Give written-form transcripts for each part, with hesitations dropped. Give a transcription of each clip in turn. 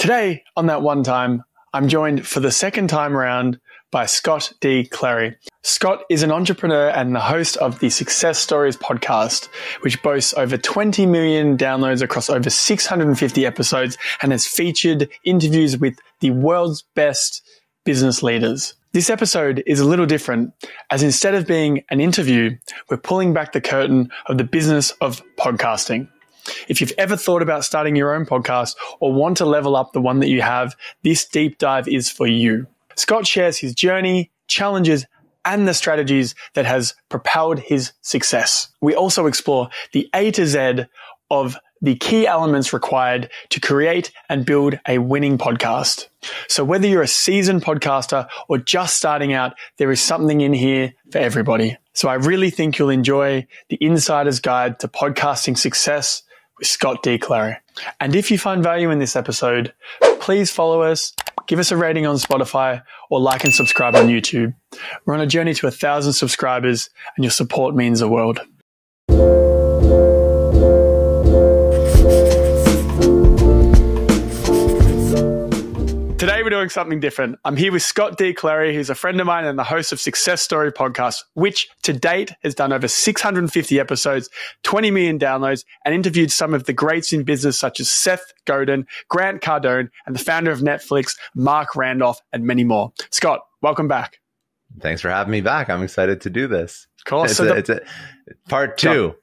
Today, on That One Time, I'm joined for the second time around by Scott D. Clary. Scott is an entrepreneur and the host of the Success Stories podcast, which boasts over 20 million downloads across over 650 episodes and has featured interviews with the world's best business leaders. This episode is a little different, as instead of being an interview, we're pulling back the curtain of the business of podcasting. If you've ever thought about starting your own podcast or want to level up the one that you have, this deep dive is for you. Scott shares his journey, challenges, and the strategies that has propelled his success. We also explore the A to Z of the key elements required to create and build a winning podcast. So whether you're a seasoned podcaster or just starting out, there is something in here for everybody. So I really think you'll enjoy the Insider's Guide to Podcasting Success with Scott D. Clary. And if you find value in this episode, please follow us, give us a rating on Spotify, or like and subscribe on YouTube. We're on a journey to 1,000 subscribers, and your support means the world. Today we're doing something different. I'm here with Scott D. Clary, who's a friend of mine and the host of Success Story podcast, which to date has done over 650 episodes, 20 million downloads, and interviewed some of the greats in business such as Seth Godin, Grant Cardone, and the founder of Netflix, Mark Randolph, and many more. Scott, welcome back. Thanks for having me back. I'm excited to do this. Of course. It's a part two.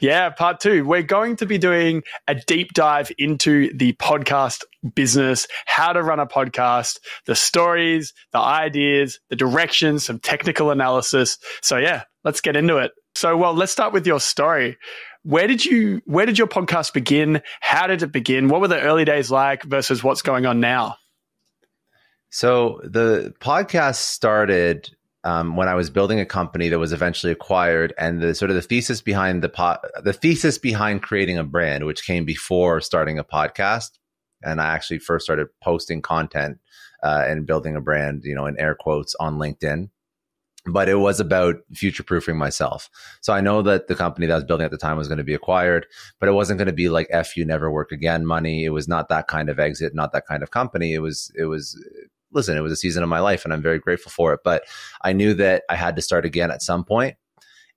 Yeah, part two. We're going to be doing a deep dive into the podcast business, how to run a podcast, the stories, the ideas, the directions, some technical analysis. So yeah, let's get into it. So, let's start with your story. Where did your podcast begin? How did it begin? What were the early days like versus what's going on now? So the podcast started when I was building a company that was eventually acquired, and the thesis behind the thesis behind creating a brand, which came before starting a podcast. And I actually first started posting content and building a brand, in air quotes, on LinkedIn. But it was about future-proofing myself. So I know that the company that I was building at the time was going to be acquired, but it wasn't going to be like F you never work again money. It was not that kind of exit, not that kind of company. Listen, it was a season of my life and I'm very grateful for it. But I knew that I had to start again at some point,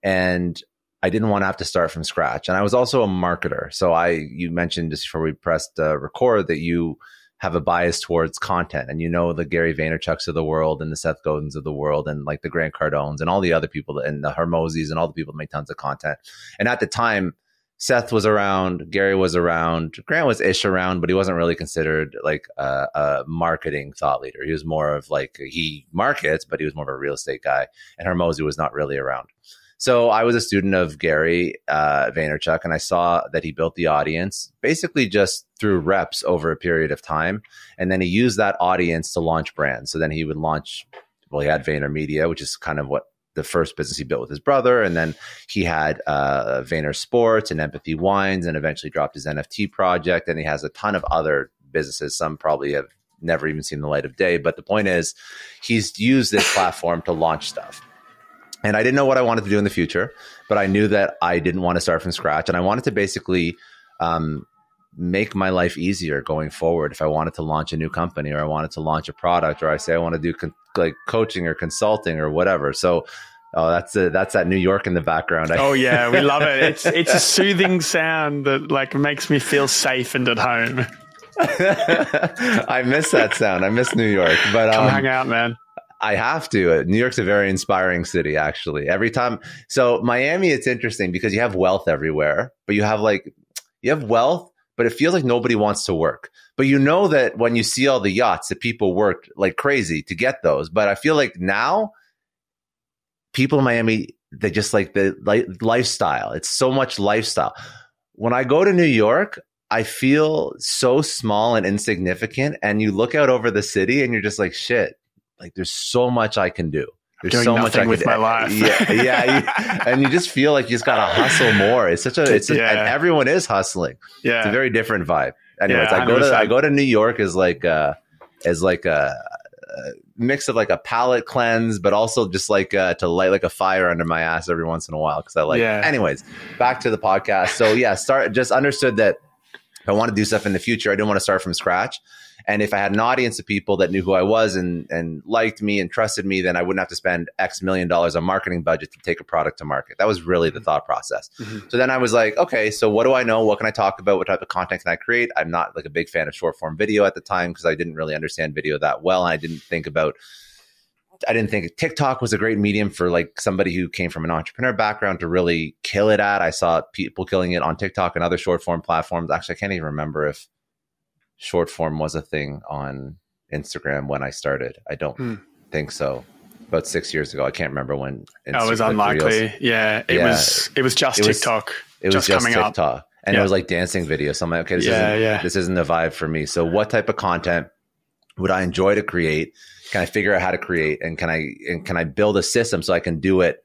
and I didn't want to have to start from scratch. And I was also a marketer. So you mentioned just before we pressed record that you have a bias towards content, and the Gary Vaynerchuks of the world and the Seth Godins of the world and like the Grant Cardones and all the other people and the Hermosis and all the people that make tons of content. And at the time, Seth was around, Gary was around, Grant was ish around, but he wasn't really considered like a marketing thought leader. He was more of like, he markets, but he was more of a real estate guy. And Hermosi was not really around. So I was a student of Gary Vaynerchuk, and I saw that he built the audience basically just through reps over a period of time. And then he used that audience to launch brands. So then he would launch, he had VaynerMedia, which is kind of what the first business he built with his brother. And then he had Vayner Sports and Empathy Wines, and eventually dropped his NFT project. And he has a ton of other businesses. Some probably have never even seen the light of day. But the point is, he's used this platform to launch stuff. And I didn't know what I wanted to do in the future, but I knew that I didn't want to start from scratch. And I wanted to basically make my life easier going forward. If I wanted to launch a new company, or I wanted to launch a product, or I say I want to do like coaching or consulting or whatever. So that's that New York in the background. Oh yeah, we love it. It's a soothing sound that like makes me feel safe and at home. I miss that sound. I miss New York. But come hang out, man. I have to. New York's a very inspiring city, actually. Every time. So Miami, it's interesting because you have wealth everywhere, but you have wealth, but it feels like nobody wants to work. But you know that when you see all the yachts, that people worked like crazy to get those. But I feel like now people in Miami, they just like the lifestyle. It's so much lifestyle. When I go to New York, I feel so small and insignificant. And you look out over the city and you're just like, shit. Like there's so much I can do. There's doing so much I can with my life. Yeah. And you just feel like you just got to hustle more. And everyone is hustling. Yeah. It's a very different vibe. Anyways, yeah, I go to New York as like a mix of like a palate cleanse, but also just like to light like a fire under my ass every once in a while. Cause I like, anyways, back to the podcast. So yeah, just understood that If I want to do stuff in the future, I didn't want to start from scratch. And if I had an audience of people that knew who I was and liked me and trusted me, then I wouldn't have to spend X million dollars on marketing budget to take a product to market. That was really the thought process. So then I was like, okay, so what do I know? What can I talk about? What type of content can I create? I'm not like a big fan of short form video at the time because I didn't really understand video that well. And I didn't think TikTok was a great medium for like somebody who came from an entrepreneur background to really kill it at. I saw people killing it on TikTok and other short form platforms. Actually, I can't even remember if short form was a thing on Instagram when I started. I don't think so. About 6 years ago. I can't remember when. That was unlikely. Reels. Yeah. It was just TikTok. It was just coming TikTok. Up. And it was like dancing videos. So I'm like, okay, this isn't the vibe for me. So what type of content would I enjoy to create? Can I figure out how to create? And can I build a system so I can do it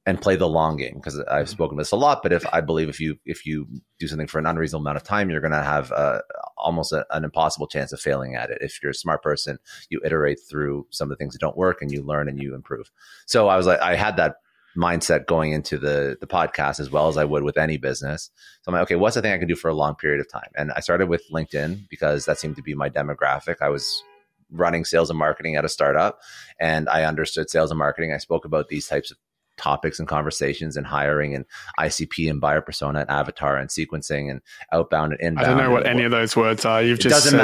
and play the long game? Because I've spoken this a lot, but if you do something for an unreasonable amount of time, you're going to have almost an impossible chance of failing at it. If you're a smart person, you iterate through some of the things that don't work and you learn and you improve. So I was like, I had that mindset going into the podcast as well as I would with any business. So I'm like, okay, what's the thing I can do for a long period of time? And I started with LinkedIn because that seemed to be my demographic. I was running sales and marketing at a startup and I understood sales and marketing. I spoke about these types of topics and conversations and hiring and ICP and buyer persona and avatar and sequencing and outbound and inbound. I don't know what any of those words are. You've just said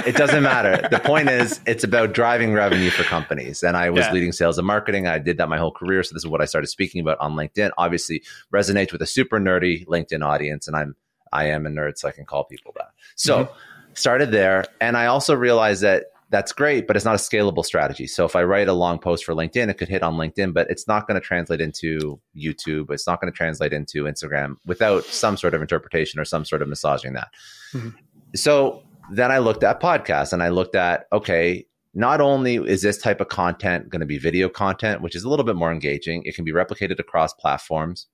it doesn't matter. The point is it's about driving revenue for companies. And I was leading sales and marketing. I did that my whole career. So this is what I started speaking about on LinkedIn. Obviously resonates with a super nerdy LinkedIn audience. And I am a nerd, so I can call people that. So started there. And I also realized that that's great, but it's not a scalable strategy. So if I write a long post for LinkedIn, it could hit on LinkedIn, but it's not going to translate into YouTube. It's not going to translate into Instagram without some sort of interpretation or some sort of massaging that. So then I looked at podcasts and I looked at, okay, not only is this type of content going to be video content, which is a little bit more engaging, it can be replicated across platforms.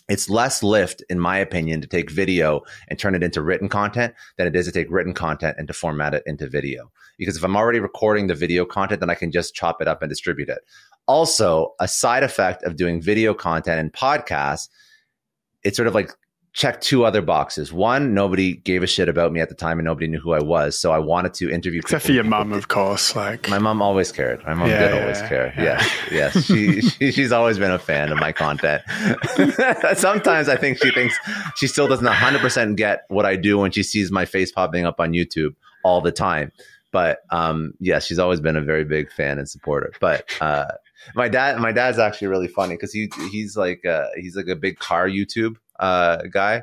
It's less lift, in my opinion, to take video and turn it into written content than it is to take written content and to format it into video. Because if I'm already recording the video content, then I can just chop it up and distribute it. Also, a side effect of doing video content and podcasts, it's sort of like check two other boxes. One, nobody gave a shit about me at the time and nobody knew who I was. So I wanted to interview people. Except for your mum, of course. Like my mum always cared. My mum did always care. Yes. She's always been a fan of my content. Sometimes I think she thinks she still doesn't 100% get what I do when she sees my face popping up on YouTube all the time. But yes, she's always been a very big fan and supporter. But my dad's actually really funny because he's like a big car YouTube guy,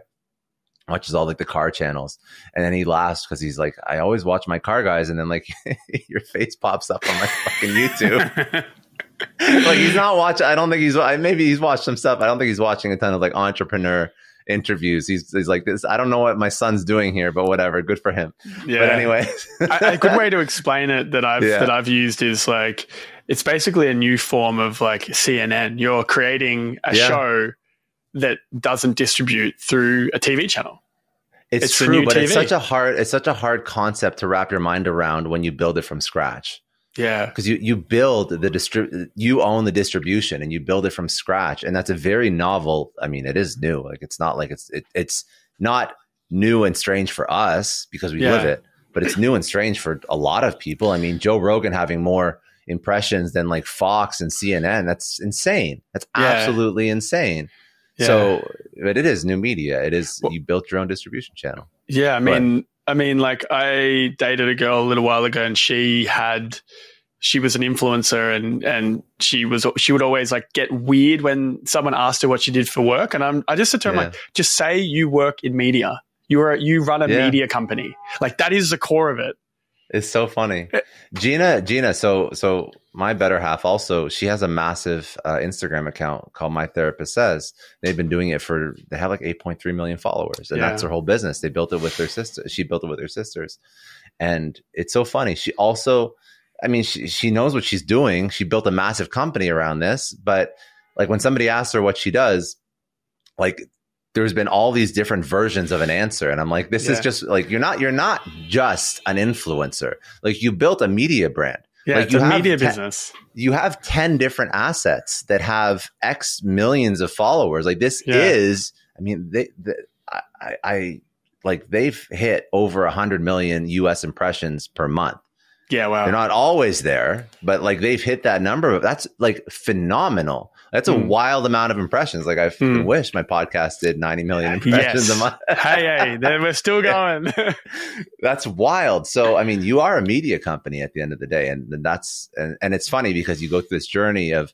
watches all like the car channels, and then he laughs because he's like, I always watch my car guys, and then like your face pops up on my fucking YouTube. Like he's not watching. I don't think maybe he's watched some stuff. I don't think he's watching a ton of like entrepreneur interviews. He's like this. I don't know what my son's doing here, but whatever. Good for him. Yeah. But anyway, a good way to explain it that I've used is like it's basically a new form of like CNN. You're creating a show that doesn't distribute through a TV channel. It's true, but it's such a hard concept to wrap your mind around when you build it from scratch. Yeah, because you own the distribution and you build it from scratch, and that's a very novel. I mean, it is new. Like it's not like it's not new and strange for us because we live it, but it's new and strange for a lot of people. I mean, Joe Rogan having more impressions than like Fox and CNN. That's insane. That's absolutely insane. Yeah. So, but it is new media. It is, you built your own distribution channel. Yeah. I mean, like I dated a girl a little while ago and she was an influencer and she would always like get weird when someone asked her what she did for work. And I just said to her, like, just say you work in media. You run a media company. Like that is the core of it. It's so funny. Gina. So my better half also, she has a massive Instagram account called My Therapist Says. They've been doing it they have like 8.3 million followers, and that's their whole business. They built it with their sister. She built it with her sisters. And it's so funny. She also, I mean, she knows what she's doing. She built a massive company around this, but like when somebody asks her what she does, like there's been all these different versions of an answer. And I'm like, this is just like, you're not just an influencer. Like you built a media brand. Yeah, like it's a media business. You have 10 different assets that have X millions of followers. Like this is, I mean, like they've hit over 100 million US impressions per month. Yeah, wow. They're not always there, but like they've hit that number. That's like phenomenal. That's a wild amount of impressions. Like I wish my podcast did 90 million impressions a month. hey, we're still going. That's wild. So, I mean, you are a media company at the end of the day. And it's funny because you go through this journey of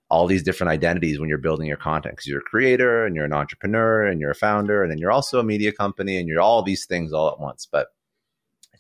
all these different identities when you're building your content, because you're a creator and you're an entrepreneur and you're a founder, and then you're also a media company and you're all these things all at once. But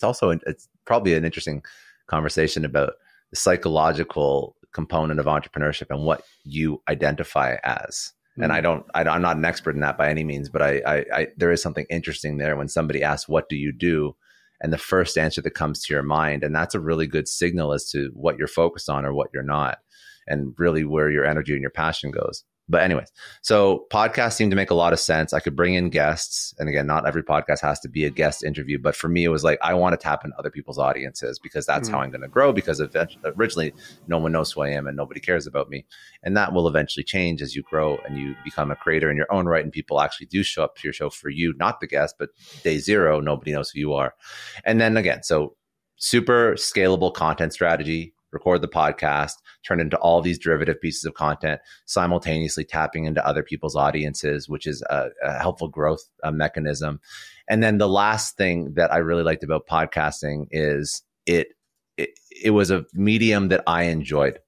it's probably an interesting conversation about the psychological component of entrepreneurship and what you identify as. And I'm not an expert in that by any means, but I there is something interesting there when somebody asks, what do you do? And the first answer that comes to your mind. And that's a really good signal as to what you're focused on or what you're not, and really where your energy and your passion goes. But anyways, so podcasts seem to make a lot of sense. I could bring in guests. And again, not every podcast has to be a guest interview. But for me, it was like, I want to tap into other people's audiences because that's how I'm going to grow, because originally no one knows who I am and nobody cares about me. And that will eventually change as you grow and you become a creator in your own right. And people actually do show up to your show for you, not the guest, but day zero, nobody knows who you are. And then again, so super scalable content strategy. Record the podcast, turn into all these derivative pieces of content, simultaneously tapping into other people's audiences, which is a helpful growth mechanism. And then the last thing that I really liked about podcasting is it was a medium that I enjoyed.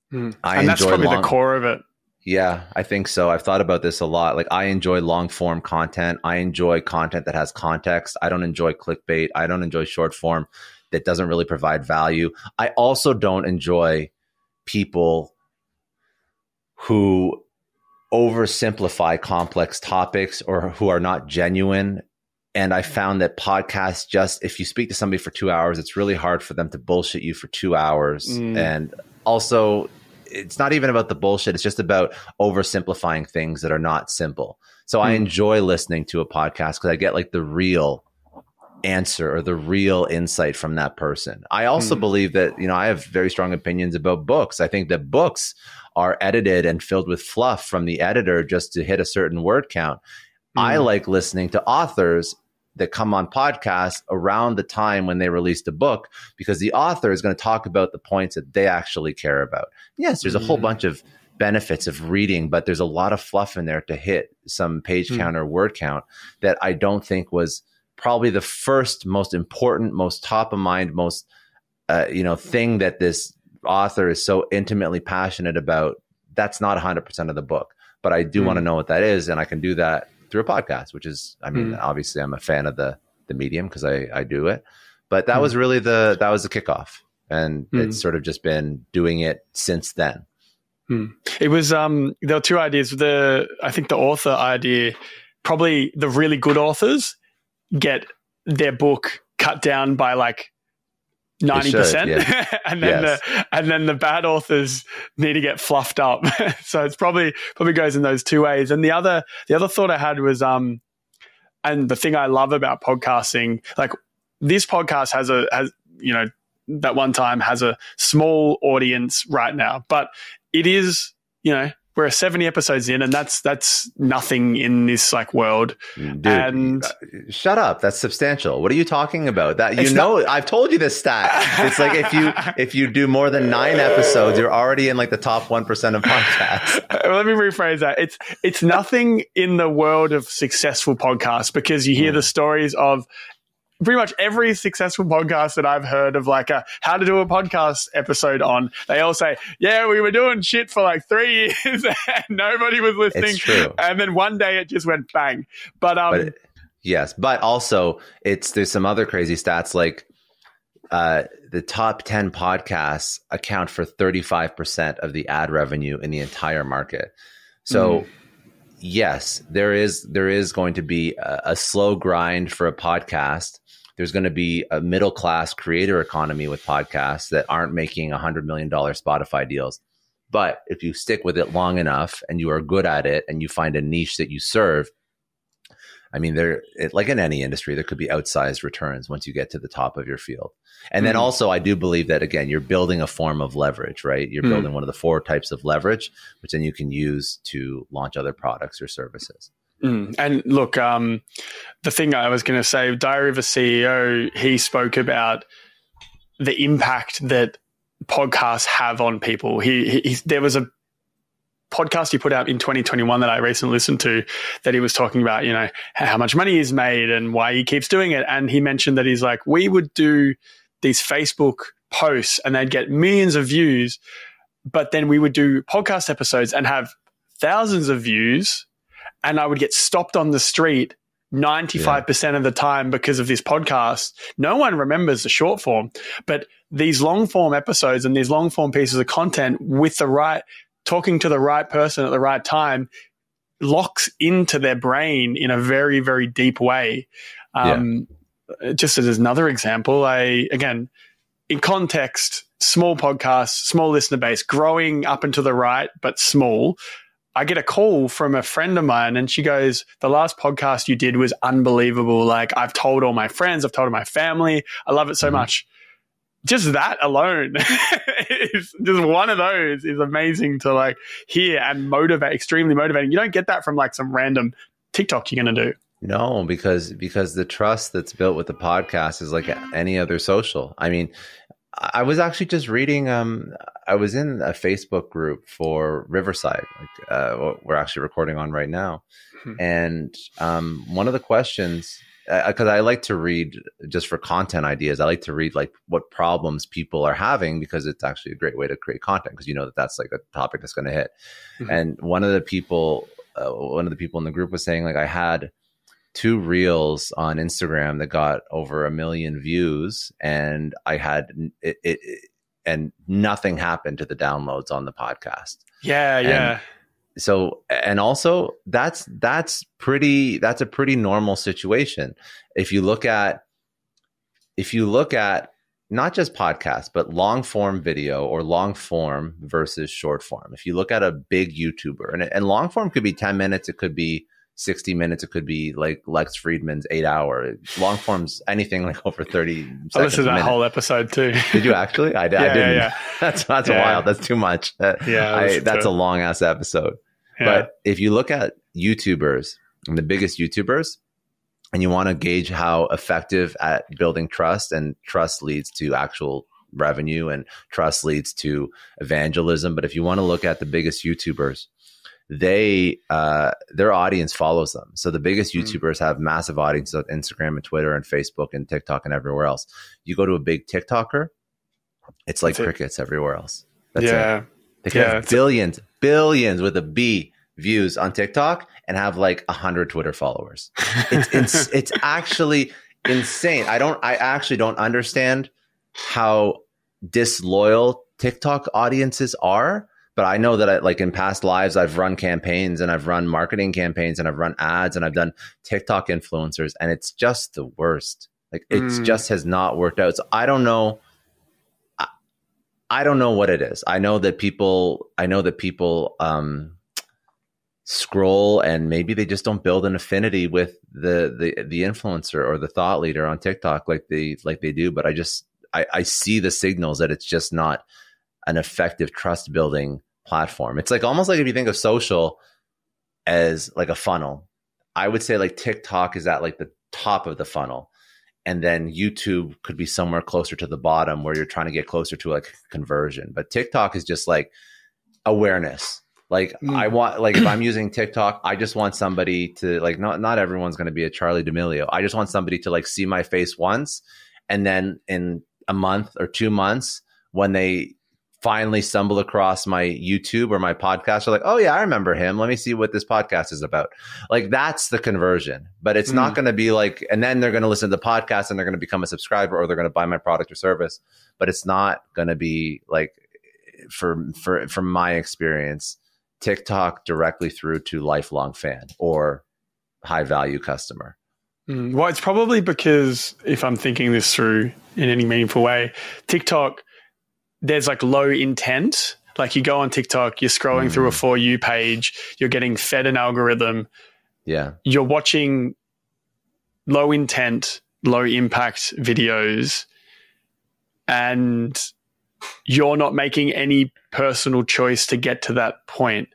And that's probably the core of it. Yeah, I think so. I've thought about this a lot. Like, I enjoy long form content. I enjoy content that has context. I don't enjoy clickbait. I don't enjoy short form that doesn't really provide value. I also don't enjoy people who oversimplify complex topics or who are not genuine. And I found that podcasts, just if you speak to somebody for 2 hours, it's really hard for them to bullshit you for 2 hours. And also, it's not even about the bullshit. It's just about oversimplifying things that are not simple. So I enjoy listening to a podcast because I get like the real answer or the real insight from that person. I also believe that, I have very strong opinions about books. I think that books are edited and filled with fluff from the editor just to hit a certain word count. I like listening to authors that come on podcasts around the time when they released a book, because the author is going to talk about the points that they actually care about. Yes, there's a whole bunch of benefits of reading, but there's a lot of fluff in there to hit some page count or word count that I don't think was probably the first, most important, most top of mind, most, thing that this author is so intimately passionate about. That's not 100% of the book, but I do want to know what that is. And I can do that through a podcast, which is, obviously I'm a fan of the medium because I do it, but that was really that was the kickoff. And it's sort of just been doing it since then. It was, there were two ideas. I think the author idea, probably the really good authors get their book cut down by like 90%, and then the bad authors need to get fluffed up. So it's probably goes in those two ways. And the other thought I had was, and the thing I love about podcasting, like this podcast has that one time has a small audience right now, but it is, we're 70 episodes in, and that's nothing in this like world. Dude, and shut up. That's substantial. What are you talking about? That I've told you this stat. It's like if you do more than 9 episodes, you're already in like the top 1% of podcasts. Let me rephrase that. It's nothing in the world of successful podcasts, because you hear the stories of pretty much every successful podcast that I've heard of, like how to do a podcast episode on, they all say, yeah, we were doing shit for like 3 years and nobody was listening. It's true. And then one day it just went bang. Yes. But also there's some other crazy stats, like the top 10 podcasts account for 35% of the ad revenue in the entire market. So yes, there is going to be a slow grind for a podcast. There's going to be a middle-class creator economy with podcasts that aren't making $100 million Spotify deals. But if you stick with it long enough and you are good at it and you find a niche that you serve, I mean, like in any industry, there could be outsized returns once you get to the top of your field. And then also, I do believe that, again, you're building a form of leverage, right? You're building one of the 4 types of leverage, which then you can use to launch other products or services. And look, the thing I was going to say, Diary of a CEO, he spoke about the impact that podcasts have on people. There was a podcast he put out in 2021 that I recently listened to that he was talking about, how much money he's made and why he keeps doing it. And he mentioned that he's like, we would do these Facebook posts and they'd get millions of views, but then we would do podcast episodes and have thousands of views, and I would get stopped on the street 95% of the time because of this podcast. No one remembers the short form, but these long form episodes and these long form pieces of content with talking to the right person at the right time locks into their brain in a very, very deep way. Just as another example, again, in context, small podcast, small listener base, growing up and to the right, but small. I get a call from a friend of mine and she goes, the last podcast you did was unbelievable. Like, I've told all my friends, I've told my family. I love it so much. Just that alone is just one of those is amazing to like hear and motivate, extremely motivating. You don't get that from like some random TikTok you're going to do. No, because the trust that's built with the podcast is like any other social. I mean, I was actually just reading, I was in a Facebook group for Riverside, what we're actually recording on right now. And one of the questions, because I like to read just for content ideas, I like to read like what problems people are having, because it's actually a great way to create content, because you know that's like a topic that's going to hit. And one of the people in the group was saying, like, I had 2 reels on Instagram that got over 1 million views, and I had it and nothing happened to the downloads on the podcast. Yeah. So, and also that's a pretty normal situation. If you look at not just podcasts, but long form video or long form versus short form. If you look at a big YouTuber, and long form could be 10 minutes, it could be 60 minutes, it could be like Lex Friedman's 8-hour. Long form's anything like over 30 seconds. I listened to that whole episode too. Did you actually? I didn't. Yeah. That's wild. That's too much. That's a long ass episode. Yeah. But if you look at YouTubers and the biggest YouTubers, and you want to gauge how effective at building trust, and trust leads to actual revenue and trust leads to evangelism. But if you want to look at the biggest YouTubers, their audience follows them. So the biggest YouTubers have massive audiences on Instagram and Twitter and Facebook and TikTok and everywhere else. You go to a big TikToker, it's like crickets everywhere else. That's it. They can have billions with a B views on TikTok and have like 100 Twitter followers. It's actually insane. I actually don't understand how disloyal TikTok audiences are. But I know that like in past lives, I've run campaigns and I've run marketing campaigns and I've run ads and I've done TikTok influencers, and it's just the worst. Like it just has not worked out. So I don't know. I don't know what it is. I know that people scroll and maybe they just don't build an affinity with the influencer or the thought leader on TikTok like they do. But I see the signals that it's just not an effective trust building platform. It's like almost like if you think of social as like a funnel, I would say like TikTok is at like the top of the funnel. And then YouTube could be somewhere closer to the bottom where you're trying to get closer to like conversion. But TikTok is just like awareness. Like I want, like if I'm using TikTok, I just want somebody to like, not everyone's going to be a Charlie D'Amelio. I just want somebody to like see my face once. And then in a month or 2 months, when they finally stumble across my YouTube or my podcast, are like, oh yeah, I remember him. Let me see what this podcast is about. Like that's the conversion, but it's not going to be like, and then they're going to listen to the podcast and they're going to become a subscriber or they're going to buy my product or service, but it's not going to be like, from my experience, TikTok directly through to lifelong fan or high value customer. Well, it's probably because if I'm thinking this through in any meaningful way, TikTok, there's like low intent. Like you go on TikTok, you're scrolling through a For You page, you're getting fed an algorithm. Yeah. You're watching low intent, low impact videos, and you're not making any personal choice to get to that point.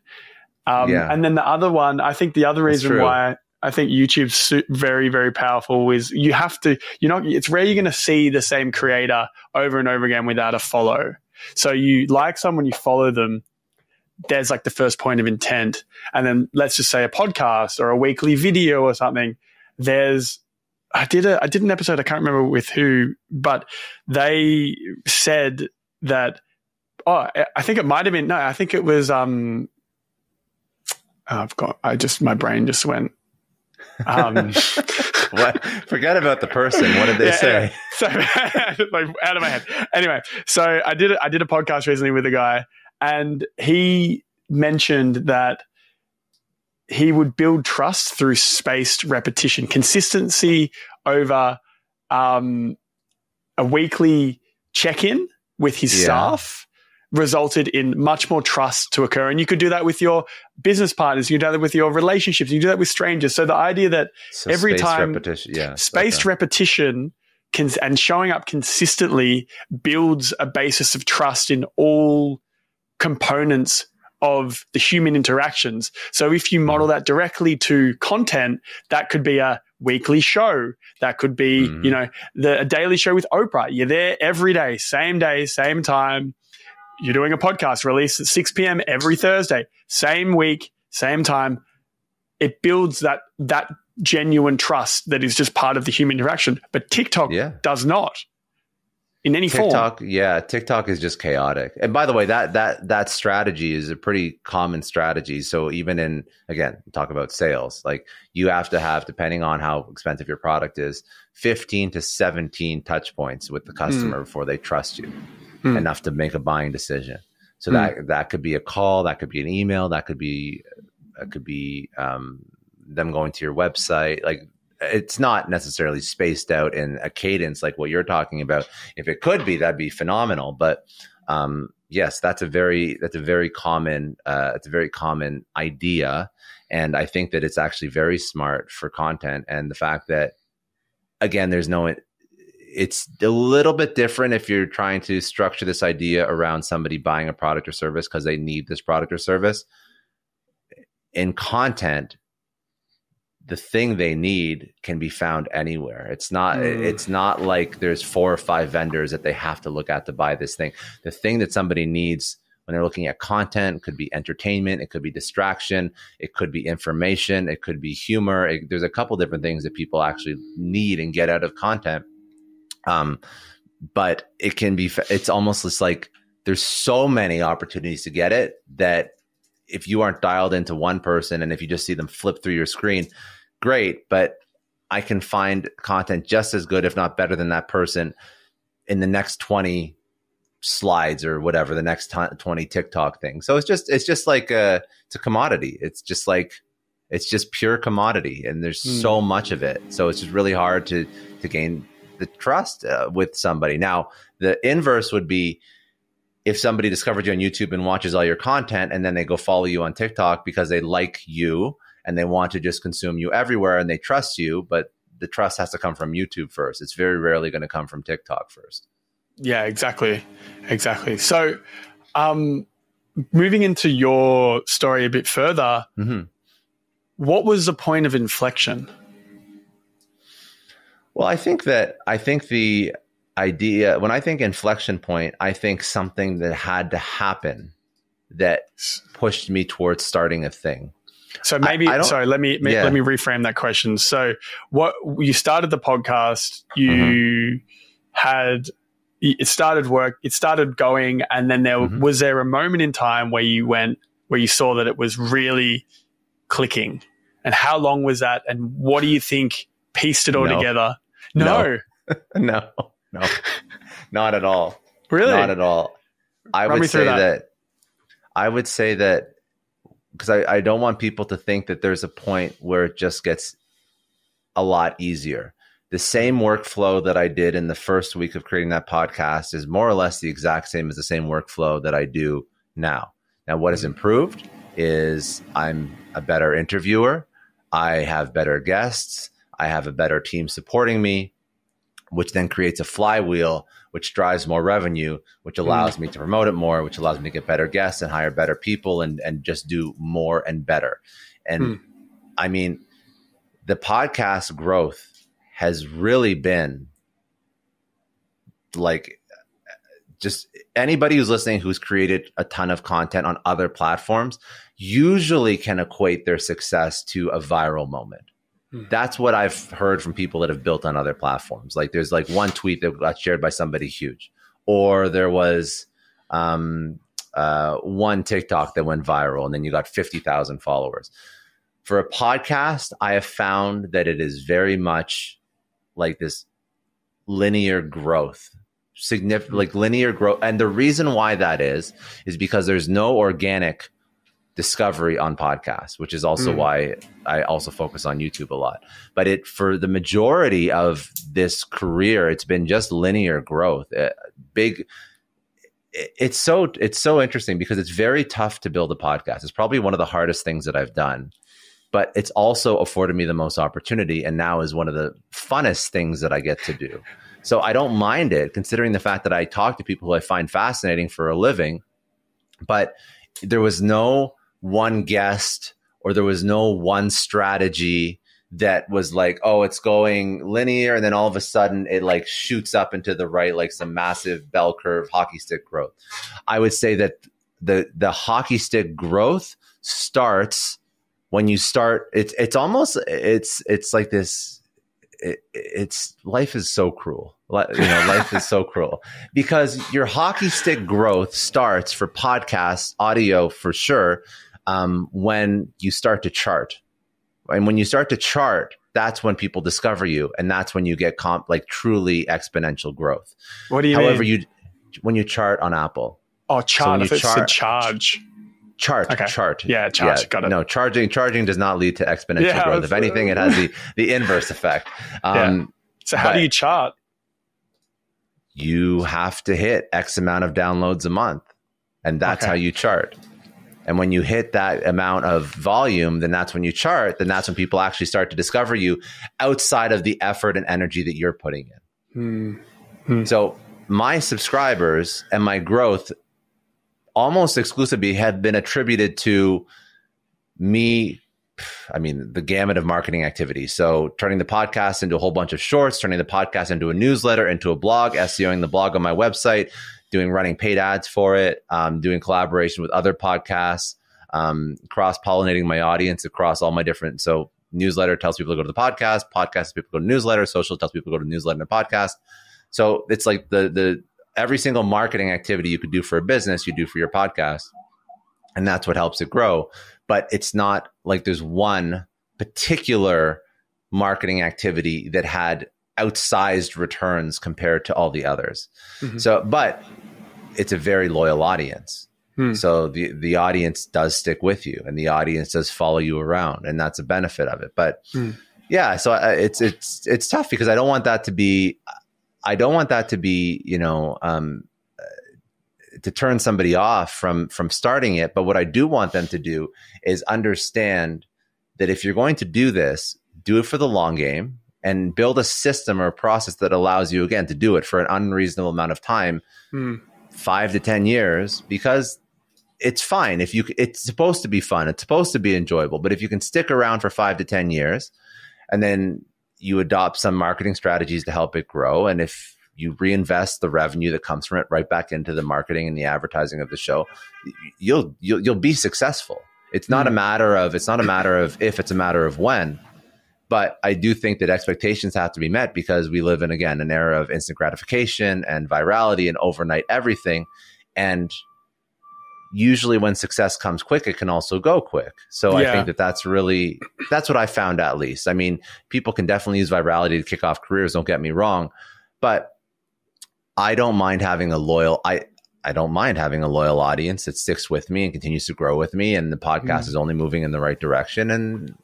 And then the other one, I think the other reason why I think YouTube's very, very powerful is you have to, it's rare you're going to see the same creator over and over again without a follow. So you like someone, you follow them. There's like the first point of intent. And then let's just say a podcast or a weekly video or something. I did an episode, I can't remember with who, but they said that, I think it might have been, I think it was, my brain just went. What? Forget about the person. What did they say? So like out of my head. Anyway, so I did a podcast recently with a guy, and he mentioned that he would build trust through spaced repetition, consistency over a weekly check-in with his staff resulted in much more trust to occur. And you could do that with your business partners. You can do that with your relationships. You can do that with strangers. So the idea that every time spaced repetition and showing up consistently builds a basis of trust in all components of the human interactions. So if you model that directly to content, that could be a weekly show. That could be, a daily show with Oprah. You're there every day, same time. You're doing a podcast release at 6 p.m. every Thursday, same week, same time. It builds that genuine trust that is just part of the human interaction. But TikTok does not in any form. TikTok is just chaotic. And by the way, that strategy is a pretty common strategy. So even in, again, talk about sales, like you have to have, depending on how expensive your product is, 15 to 17 touch points with the customer before they trust you. Enough to make a buying decision. So that could be a call, that could be an email, that could be them going to your website. Like it's not necessarily spaced out in a cadence like what you're talking about. If it could be, that'd be phenomenal. But yes, that's a very common idea, and I think that it's actually very smart for content. And the fact that, again, it's a little bit different if you're trying to structure this idea around somebody buying a product or service because they need this product or service. In content, the thing they need can be found anywhere. It's not like there's 4 or 5 vendors that they have to look at to buy this thing. The thing that somebody needs when they're looking at content could be entertainment, it could be distraction, it could be information, it could be humor. There's a couple different things that people actually need and get out of content. But it's almost just like there's so many opportunities to get it that if you aren't dialed into one person and if you just see them flip through your screen, great. But I can find content just as good, if not better than that person in the next 20 slides or whatever, the next 20 TikTok things. So it's just like it's a commodity. It's just pure commodity, and there's so much of it. So it's just really hard to gain the trust with somebody. Now, the inverse would be if somebody discovered you on YouTube and watches all your content, and then they go follow you on TikTok because they like you and they want to just consume you everywhere and they trust you, but the trust has to come from YouTube first. It's very rarely going to come from TikTok first. Yeah, exactly. So moving into your story a bit further, what was the point of inflection? Well, I think the idea, when I think inflection point, I think something that had to happen that pushed me towards starting a thing. So maybe, let me reframe that question. So you started the podcast, it started going, and then was there a moment in time where you saw that it was really clicking? And how long was that? And what do you think pieced it all together? No, not at all. Really? Not at all. I would say that because I don't want people to think that there's a point where it just gets a lot easier. The same workflow that I did in the first week of creating that podcast is more or less the exact same as the same workflow that I do now. Now, what has improved is I'm a better interviewer. I have better guests. I have a better team supporting me, which then creates a flywheel, which drives more revenue, which allows me to promote it more, which allows me to get better guests and hire better people and just do more and better. And I mean, the podcast growth has really been like, just anybody who's listening who's created a ton of content on other platforms usually can equate their success to a viral moment. That's what I've heard from people that have built on other platforms. Like there's like one tweet that got shared by somebody huge, or there was one TikTok that went viral and then you got 50,000 followers. For a podcast, I have found that it is very much like this linear growth, significant, like linear growth. And the reason why that is because there's no organic discovery on podcasts, which is also why I also focus on YouTube a lot. But for the majority of this career, it's been just linear growth. It's so interesting because it's very tough to build a podcast. It's probably one of the hardest things that I've done, but it's also afforded me the most opportunity, and now is one of the funnest things that I get to do. So I don't mind it, considering the fact that I talk to people who I find fascinating for a living, but there was no one guest or there was no one strategy that was like, oh, it's going linear, and then all of a sudden it like shoots up into the right, like some massive bell curve hockey stick growth. I would say that the hockey stick growth starts when you start. It's almost like this. It's life is so cruel. Life is so cruel because your hockey stick growth starts for podcasts, audio for sure, when you start to chart. And when you start to chart, that's when people discover you, and that's when you get truly exponential growth. What do you mean? When you chart on Apple. Oh, chart. If it's a charge. Chart. Okay. Chart. Yeah, chart. Yeah. Got it. No, charging does not lead to exponential growth. If anything, it has the inverse effect. So how do you chart? You have to hit X amount of downloads a month, and that's how you chart. And when you hit that amount of volume, then that's when you chart. Then that's when people actually start to discover you outside of the effort and energy that you're putting in. So my subscribers and my growth almost exclusively have been attributed to me. I mean, the gamut of marketing activities. So turning the podcast into a whole bunch of shorts, turning the podcast into a newsletter, into a blog, SEOing the blog on my website, running paid ads for it, doing collaboration with other podcasts, cross-pollinating my audience across all my different. So newsletter tells people to go to the podcast tells people to go to newsletter, social tells people to go to newsletter and podcast. So it's like the every single marketing activity you could do for a business, you do for your podcast. And that's what helps it grow. But it's not like there's one particular marketing activity that had outsized returns compared to all the others. So, but it's a very loyal audience. So the audience does stick with you, and the audience does follow you around, and that's a benefit of it. But yeah, so it's tough because I don't want that to be, to turn somebody off from starting it. But what I do want them to do is understand that if you're going to do this, do it for the long game and build a system or a process that allows you, again, to do it for an unreasonable amount of time, 5 to 10 years, because it's fine. It's supposed to be fun. It's supposed to be enjoyable. But if you can stick around for 5 to 10 years and then you adopt some marketing strategies to help it grow, and if you reinvest the revenue that comes from it right back into the marketing and the advertising of the show, you'll be successful. It's not a matter of if, it's a matter of when. But I do think that expectations have to be met because we live in, again, an era of instant gratification and virality and overnight everything. And usually when success comes quick, it can also go quick. So I think that's what I found, at least. I mean, people can definitely use virality to kick off careers, don't get me wrong. But I don't mind having a loyal audience that sticks with me and continues to grow with me. And the podcast is only moving in the right direction. And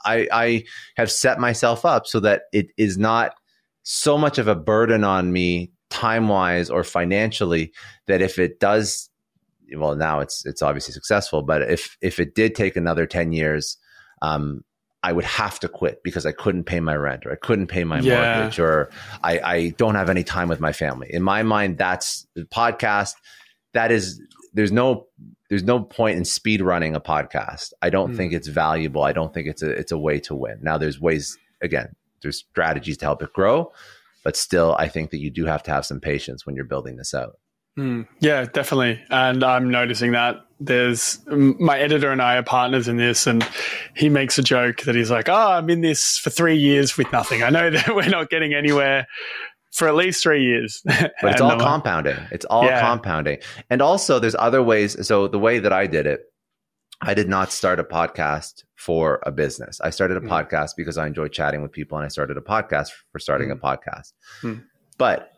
I have set myself up so that it is not so much of a burden on me time-wise or financially, that if it does, well, now it's obviously successful, but if it did take another 10 years, I would have to quit because I couldn't pay my rent or I couldn't pay my mortgage or I don't have any time with my family. In my mind, that's the podcast. That is, there's no point in speed running a podcast. I don't think it's valuable. I don't think it's a way to win. Now there's ways, again, there's strategies to help it grow, but still I think that you do have to have some patience when you're building this out. Yeah, definitely. And I'm noticing that there's my editor and I are partners in this, and he makes a joke that he's like, I'm in this for 3 years with nothing. I know that we're not getting anywhere for at least 3 years. But it's all compounding. It's all compounding. And also there's other ways. So the way that I did it, I did not start a podcast for a business. I started a podcast because I enjoy chatting with people, and I started a podcast for starting a podcast. But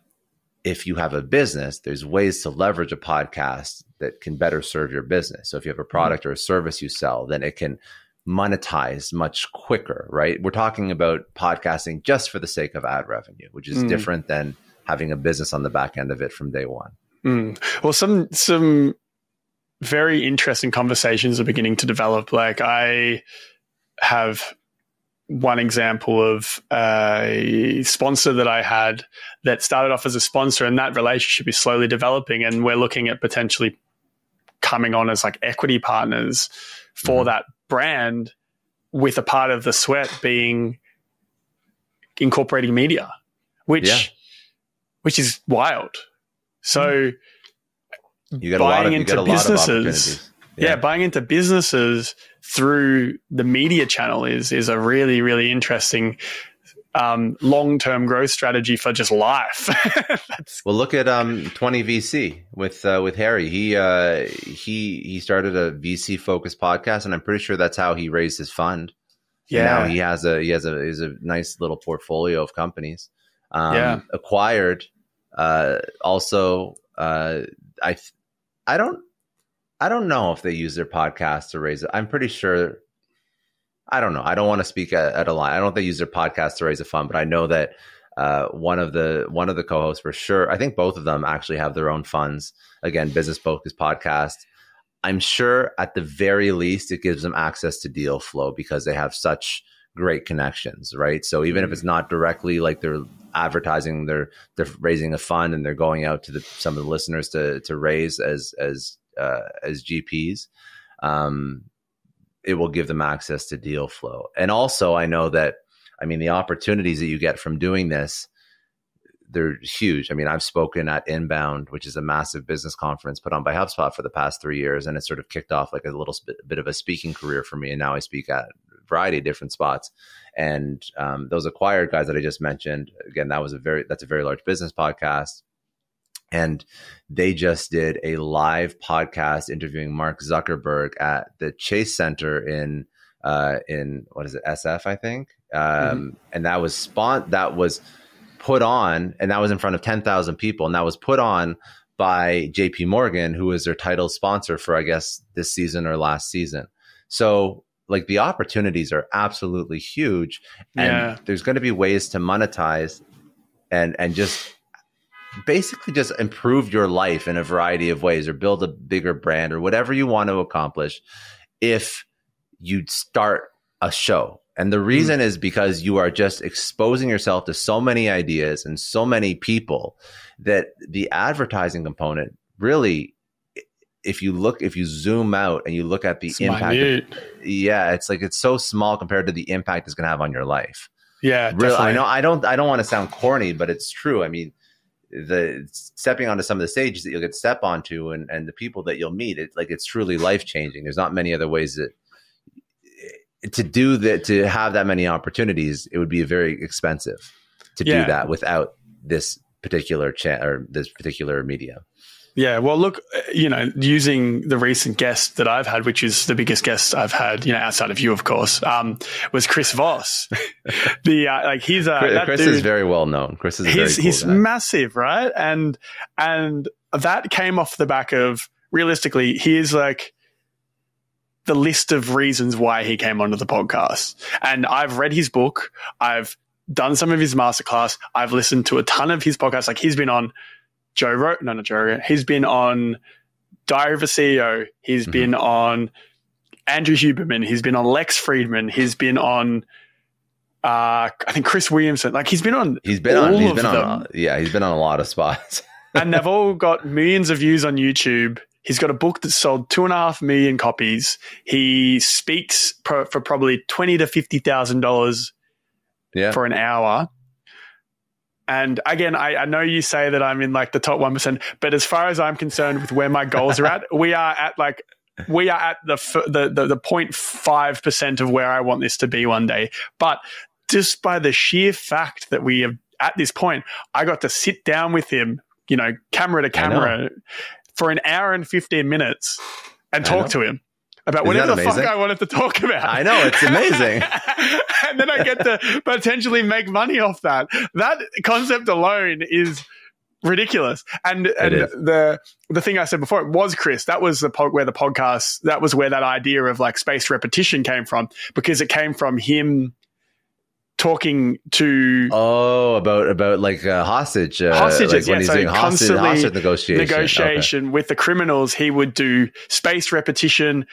if you have a business, there's ways to leverage a podcast that can better serve your business. So if you have a product or a service you sell, then it can monetize much quicker, right? We're talking about podcasting just for the sake of ad revenue, which is different than having a business on the back end of it from day one. Well, some very interesting conversations are beginning to develop. Like I have one example of a sponsor that I had that started off as a sponsor, and that relationship is slowly developing, and we're looking at potentially coming on as like equity partners for that brand, with a part of the sweat being incorporating media, which is wild. So you get buying into businesses. Buying into businesses through the media channel is a really, really interesting long-term growth strategy for just life. Well, look at 20 VC with Harry. He started a VC focused podcast, and I'm pretty sure that's how he raised his fund. Yeah, and now he has a nice little portfolio of companies. Acquired. Also, I don't know if they use their podcast to raise it. I'm pretty sure. I don't know. I don't want to speak at a line. I don't think they use their podcast to raise a fund, but I know that one of the co-hosts for sure. I think both of them actually have their own funds. Again, business focused podcast. I'm sure at the very least it gives them access to deal flow because they have such great connections, right? So even if it's not directly like they're advertising, they're raising a fund and they're going out to some of the listeners to raise as GPs. It will give them access to deal flow. And also I know that, the opportunities that you get from doing this, they're huge. I've spoken at Inbound, which is a massive business conference put on by HubSpot for the past 3 years. And it sort of kicked off like a little bit of a speaking career for me. And now I speak at a variety of different spots. And those acquired guys that I just mentioned, again, that's a very large business podcast. And they just did a live podcast interviewing Mark Zuckerberg at the Chase Center in what is it, SF, I think. And that was put on, and that was in front of 10,000 people. And that was put on by JP Morgan, who is their title sponsor for, I guess, this season or last season. So like the opportunities are absolutely huge. And there's going to be ways to monetize and just basically just improve your life in a variety of ways, or build a bigger brand, or whatever you want to accomplish if you start a show. And the reason is because you are just exposing yourself to so many ideas and so many people that the advertising component really, if you zoom out and you look at the impact, it's so small compared to the impact it's going to have on your life. Yeah, really. I know I don't want to sound corny, but it's true. The stepping onto some of the stages that you'll get to step onto and the people that you'll meet, it's truly life changing. There's not many other ways to do that, to have that many opportunities. It would be very expensive to do that without this particular this particular medium. Yeah, well, look, using the recent guest that I've had, which is the biggest guest I've had, outside of you, of course, was Chris Voss. Chris is very well known. Chris is a very cool he's guy. Massive, right? And that came off the back of, realistically, here's like the list of reasons why he came onto the podcast. And I've read his book. I've done some of his masterclass. I've listened to a ton of his podcasts. Like he's been on He's been on Diary of a CEO. He's been on Andrew Huberman. He's been on Lex Friedman. He's been on, I think, Chris Williamson. Like, he's been on he's been on a lot of spots. And they've all got millions of views on YouTube. He's got a book that sold 2.5 million copies. He speaks for probably $20,000 to $50,000 for an hour. And again, I know you say that I'm in like the top 1%, but as far as I'm concerned with where my goals are at, we are at the 0.5% of where I want this to be one day. But just by the sheer fact that we have at this point, I got to sit down with him, camera to camera for an hour and 15 minutes and talk to him about whatever the fuck I wanted to talk about. I know, it's amazing. And then I get to potentially make money off that. That concept alone is ridiculous. And the thing I said before, it was Chris. That was where the podcast, that was where that idea of like spaced repetition came from, because it came from him talking to about like hostages, like when he's doing hostage negotiation with the criminals. He would do spaced repetition,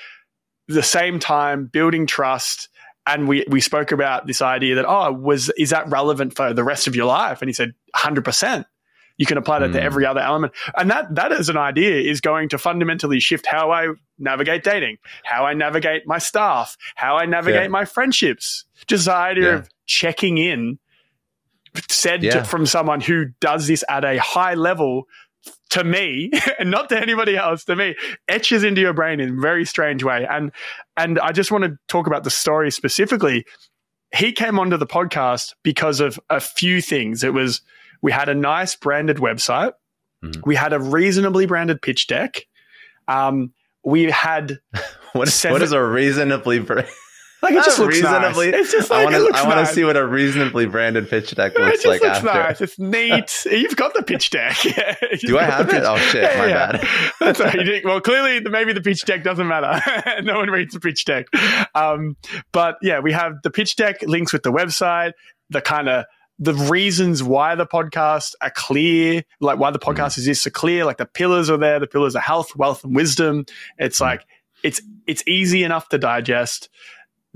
the same time, building trust. And we spoke about this idea that is that relevant for the rest of your life? And he said 100%. You can apply that to every other element. And that as an idea is going to fundamentally shift how I navigate dating, how I navigate my staff, how I navigate my friendships. Just the idea of checking in, from someone who does this at a high level, to me, and not to anybody else, to me, etches into your brain in a very strange way. And I just want to talk about the story specifically. He came onto the podcast because of a few things. It was, we had a nice branded website. Mm-hmm. We had a reasonably branded pitch deck. We had what is a reasonably branded? Like, it just looks nice. It's just like, I want to see what a reasonably branded pitch deck looks like after. Nice. It's neat. You've got the pitch deck. Do I have it? Oh shit, my bad. That's right. Well, clearly, maybe the pitch deck doesn't matter. No one reads the pitch deck. But yeah, we have the pitch deck, links with the website, the reasons why the podcasts are clear, like why the podcast exists are clear, like the pillars are there. The pillars are health, wealth, and wisdom. It's like, it's easy enough to digest.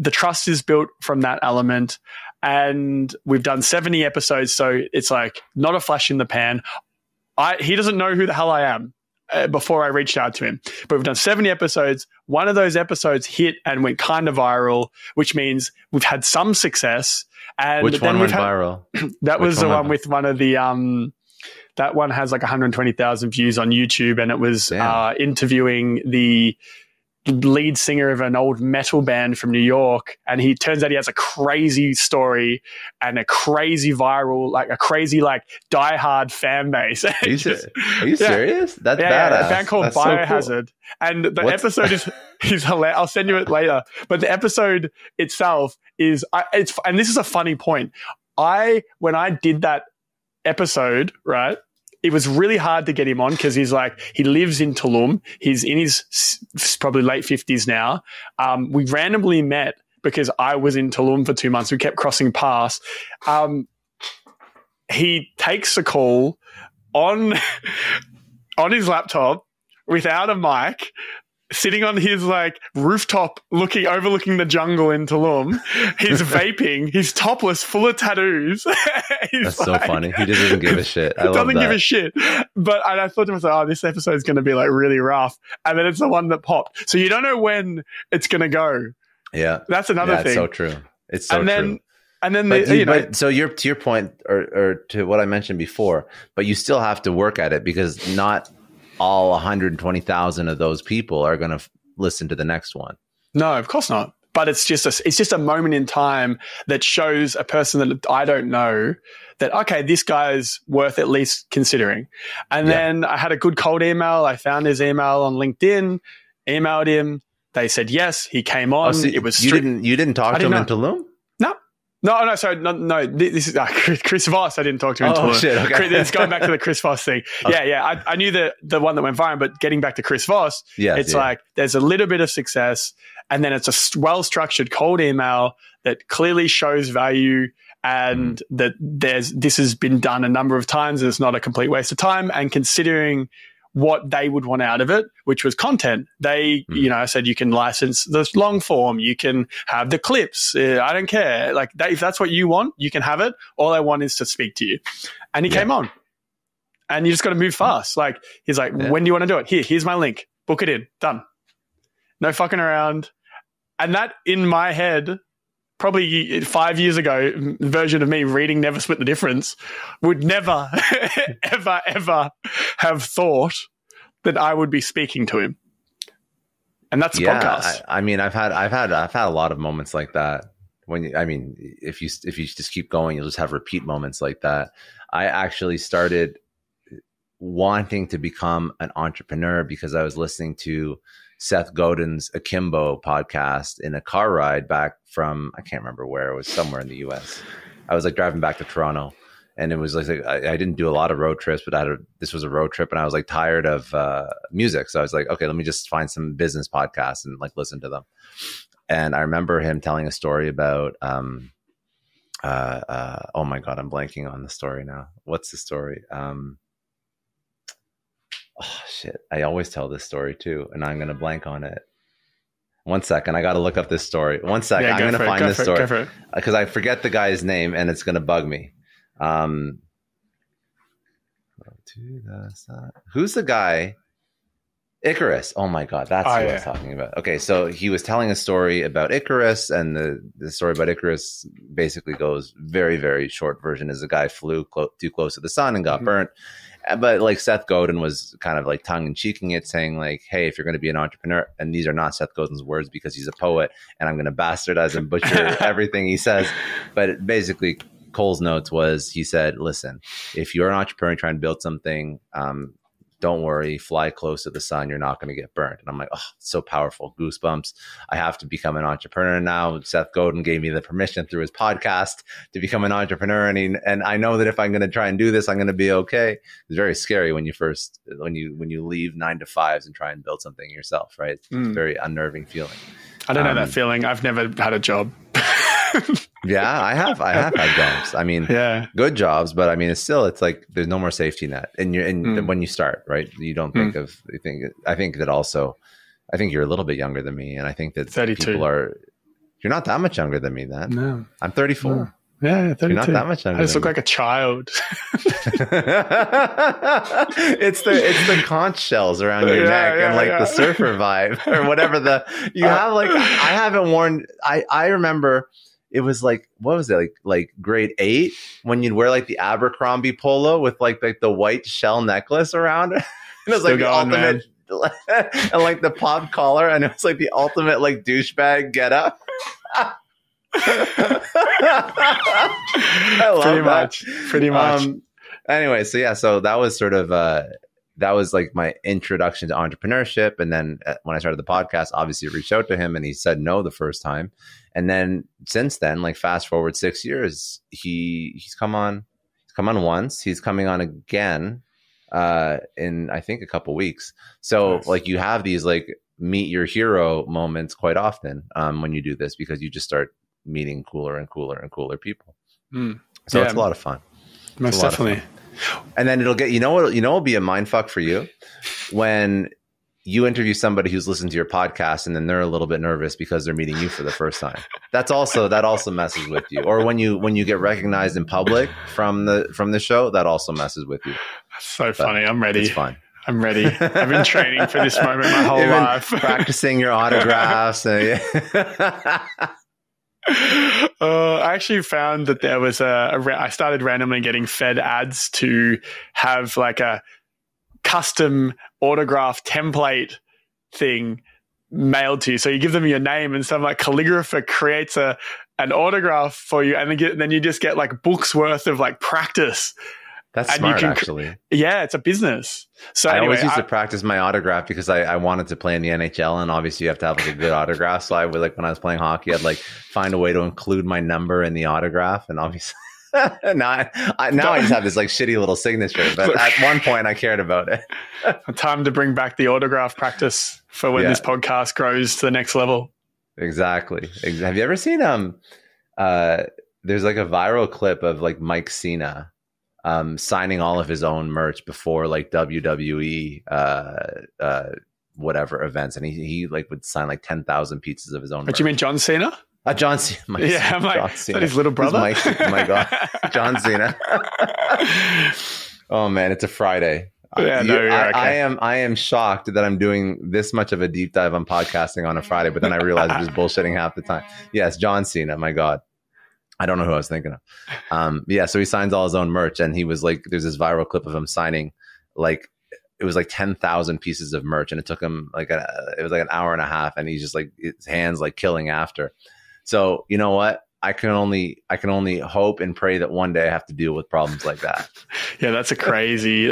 The trust is built from that element, and we've done 70 episodes. So it's like not a flash in the pan. He doesn't know who the hell I am before I reached out to him, but we've done 70 episodes. One of those episodes hit and went kind of viral, which means we've had some success. And which one went viral? That was the one with one of the, that one has like 120,000 views on YouTube, and it was interviewing the lead singer of an old metal band from New York, and he turns out he has a crazy story and a crazy viral, like a crazy like diehard fan base. Are you serious? That's badass. A band called Biohazard. So cool. And the episode is hilarious. I'll send you it later. But the episode itself is and this is a funny point. When I did that episode, right, it was really hard to get him on because he lives in Tulum. He's in his probably late 50s now. We randomly met because I was in Tulum for 2 months. We kept crossing paths. He takes a call on his laptop without a mic, sitting on his like rooftop overlooking the jungle in Tulum. He's vaping. He's topless, full of tattoos. That's so funny. He doesn't even give a shit. I love that. Doesn't give a shit. And I thought to myself, this episode is going to be like really rough. And then it's the one that popped. So you don't know when it's going to go. Yeah. That's another thing. It's so true. It's so true. And then so you're to your point or to what I mentioned before, but you still have to work at it because not all 120,000 of those people are going to listen to the next one. No, of course not. But it's just a moment in time that shows a person that I don't know that, okay, this guy's worth at least considering. And then I had a good cold email. I found his email on LinkedIn, emailed him. They said yes. He came on. So it was you didn't talk to him in Tulum? No, sorry, no. This is Chris Voss. I didn't talk to him. Oh, shit, okay. It's going back to the Chris Voss thing. Yeah. I knew the one that went viral, but getting back to Chris Voss, like there's a little bit of success, and then it's a well-structured cold email that clearly shows value, and that this has been done a number of times, and it's not a complete waste of time. And considering what they would want out of it, which was content. They, I said, you can license the long form, you can have the clips. I don't care. Like if that's what you want, you can have it. All I want is to speak to you. And he came on, and you just got to move fast. Like he's like, when do you want to do it? Here's my link. Book it in. Done. No fucking around. And that in my head, probably 5 years ago, version of me reading Never Split the Difference would never, ever, ever have thought that I would be speaking to him. And that's a podcast. I mean, I've had a lot of moments like that. If you just keep going, you'll just have repeat moments like that. I actually started wanting to become an entrepreneur because I was listening to Seth Godin's Akimbo podcast in a car ride back from, I can't remember where, it was somewhere in the US. I was like driving back to Toronto, and it was like I didn't do a lot of road trips, but this was a road trip, and I was like tired of music. So I was like, okay, let me just find some business podcasts and like listen to them. And I remember him telling a story about, oh my God, I'm blanking on the story now. What's the story? Oh shit. I always tell this story too, and I'm going to blank on it. 1 second. I got to look up this story. 1 second. I'm going to find this story because I forget the guy's name and it's going to bug me. Who's the guy? Icarus. Oh my God. That's who I was talking about. Okay. So he was telling a story about Icarus, and the story about Icarus basically goes, very, very short version, is a guy flew too close to the sun and got burnt. But like Seth Godin was kind of like tongue in cheeking it, saying like, hey, if you're going to be an entrepreneur, and these are not Seth Godin's words because he's a poet and I'm going to bastardize and butcher everything he says. But basically Cole's notes was, he said, listen, if you're an entrepreneur trying to build something, don't worry, fly close to the sun. You're not going to get burned. And I'm like, oh, it's so powerful. Goosebumps. I have to become an entrepreneur now. Seth Godin gave me the permission through his podcast to become an entrepreneur. And I know that if I'm going to try and do this, I'm going to be okay. It's very scary when you leave 9 to 5s and try and build something yourself, right? It's a very unnerving feeling. I don't know that feeling. I've never had a job. Yeah, I have had jobs. I mean, good jobs, but I mean, it's like there's no more safety net. And when you start, right, you don't think of. I think that also, I think you're a little bit younger than me, and I think that 32. You're not that much younger than me. Then no, I'm 34. No. Yeah, 32. You're not that much younger. I just look like a child. It's the conch shells around your neck and like the surfer vibe or whatever you have. Like I haven't worn. I remember. It was like, what was it, like grade 8 when you'd wear like the Abercrombie polo with like the white shell necklace around it. And it was like the ultimate, and like the pop collar, and it was like the ultimate like douchebag get up. I love pretty much. Anyway, so that was sort of that was like my introduction to entrepreneurship. And then when I started the podcast, obviously I reached out to him, and he said no the first time. And then since then, like fast forward 6 years, he's come on once. He's coming on again in I think a couple weeks. So nice. Like you have these like meet your hero moments quite often when you do this, because you just start meeting cooler and cooler and cooler people. So it's a lot of fun. Most definitely. And then it'll get, it'll be a mind fuck for you when you interview somebody who's listened to your podcast, and then they're a little bit nervous because they're meeting you for the first time. That also messes with you. Or when you get recognized in public from the show, that also messes with you. That's so funny. I'm ready. It's fun. I'm ready. I've been training for this moment my whole life. Practicing your autographs. I actually found that there was I started randomly getting fed ads to have like a custom autograph template thing mailed to you. So you give them your name, and some like calligrapher creates an autograph for you, and then you just get like books worth of like practice. That's smart, actually. Yeah, it's a business. So I always used to practice my autograph because I wanted to play in the NHL, and obviously you have to have like a good autograph. So I would, like when I was playing hockey, I'd like find a way to include my number in the autograph, and obviously now I just have this like shitty little signature. But at one point, I cared about it. Time to bring back the autograph practice for when this podcast grows to the next level. Exactly. Have you ever seen there's like a viral clip of like Mike Cena. signing all of his own merch before like WWE whatever events, and he like would sign like 10,000 pieces of his own. But merch. you mean John Cena? John Cena. I'm like, John is Cena. that his little brother? Oh my God, John Cena. Oh man, it's a Friday. Yeah, no, you're okay. I am shocked that I'm doing this much of a deep dive on podcasting on a Friday, but then I realized I'm just bullshitting half the time. Yes, John Cena. My God. I don't know who I was thinking of. Yeah, so he signs all his own merch, and he was like, there's this viral clip of him signing like, it was like 10,000 pieces of merch, and it took him like it was like an hour and a half, and he's just like, his hands like killing after. So you know what? I can only hope and pray that one day I have to deal with problems like that. Yeah, that's a crazy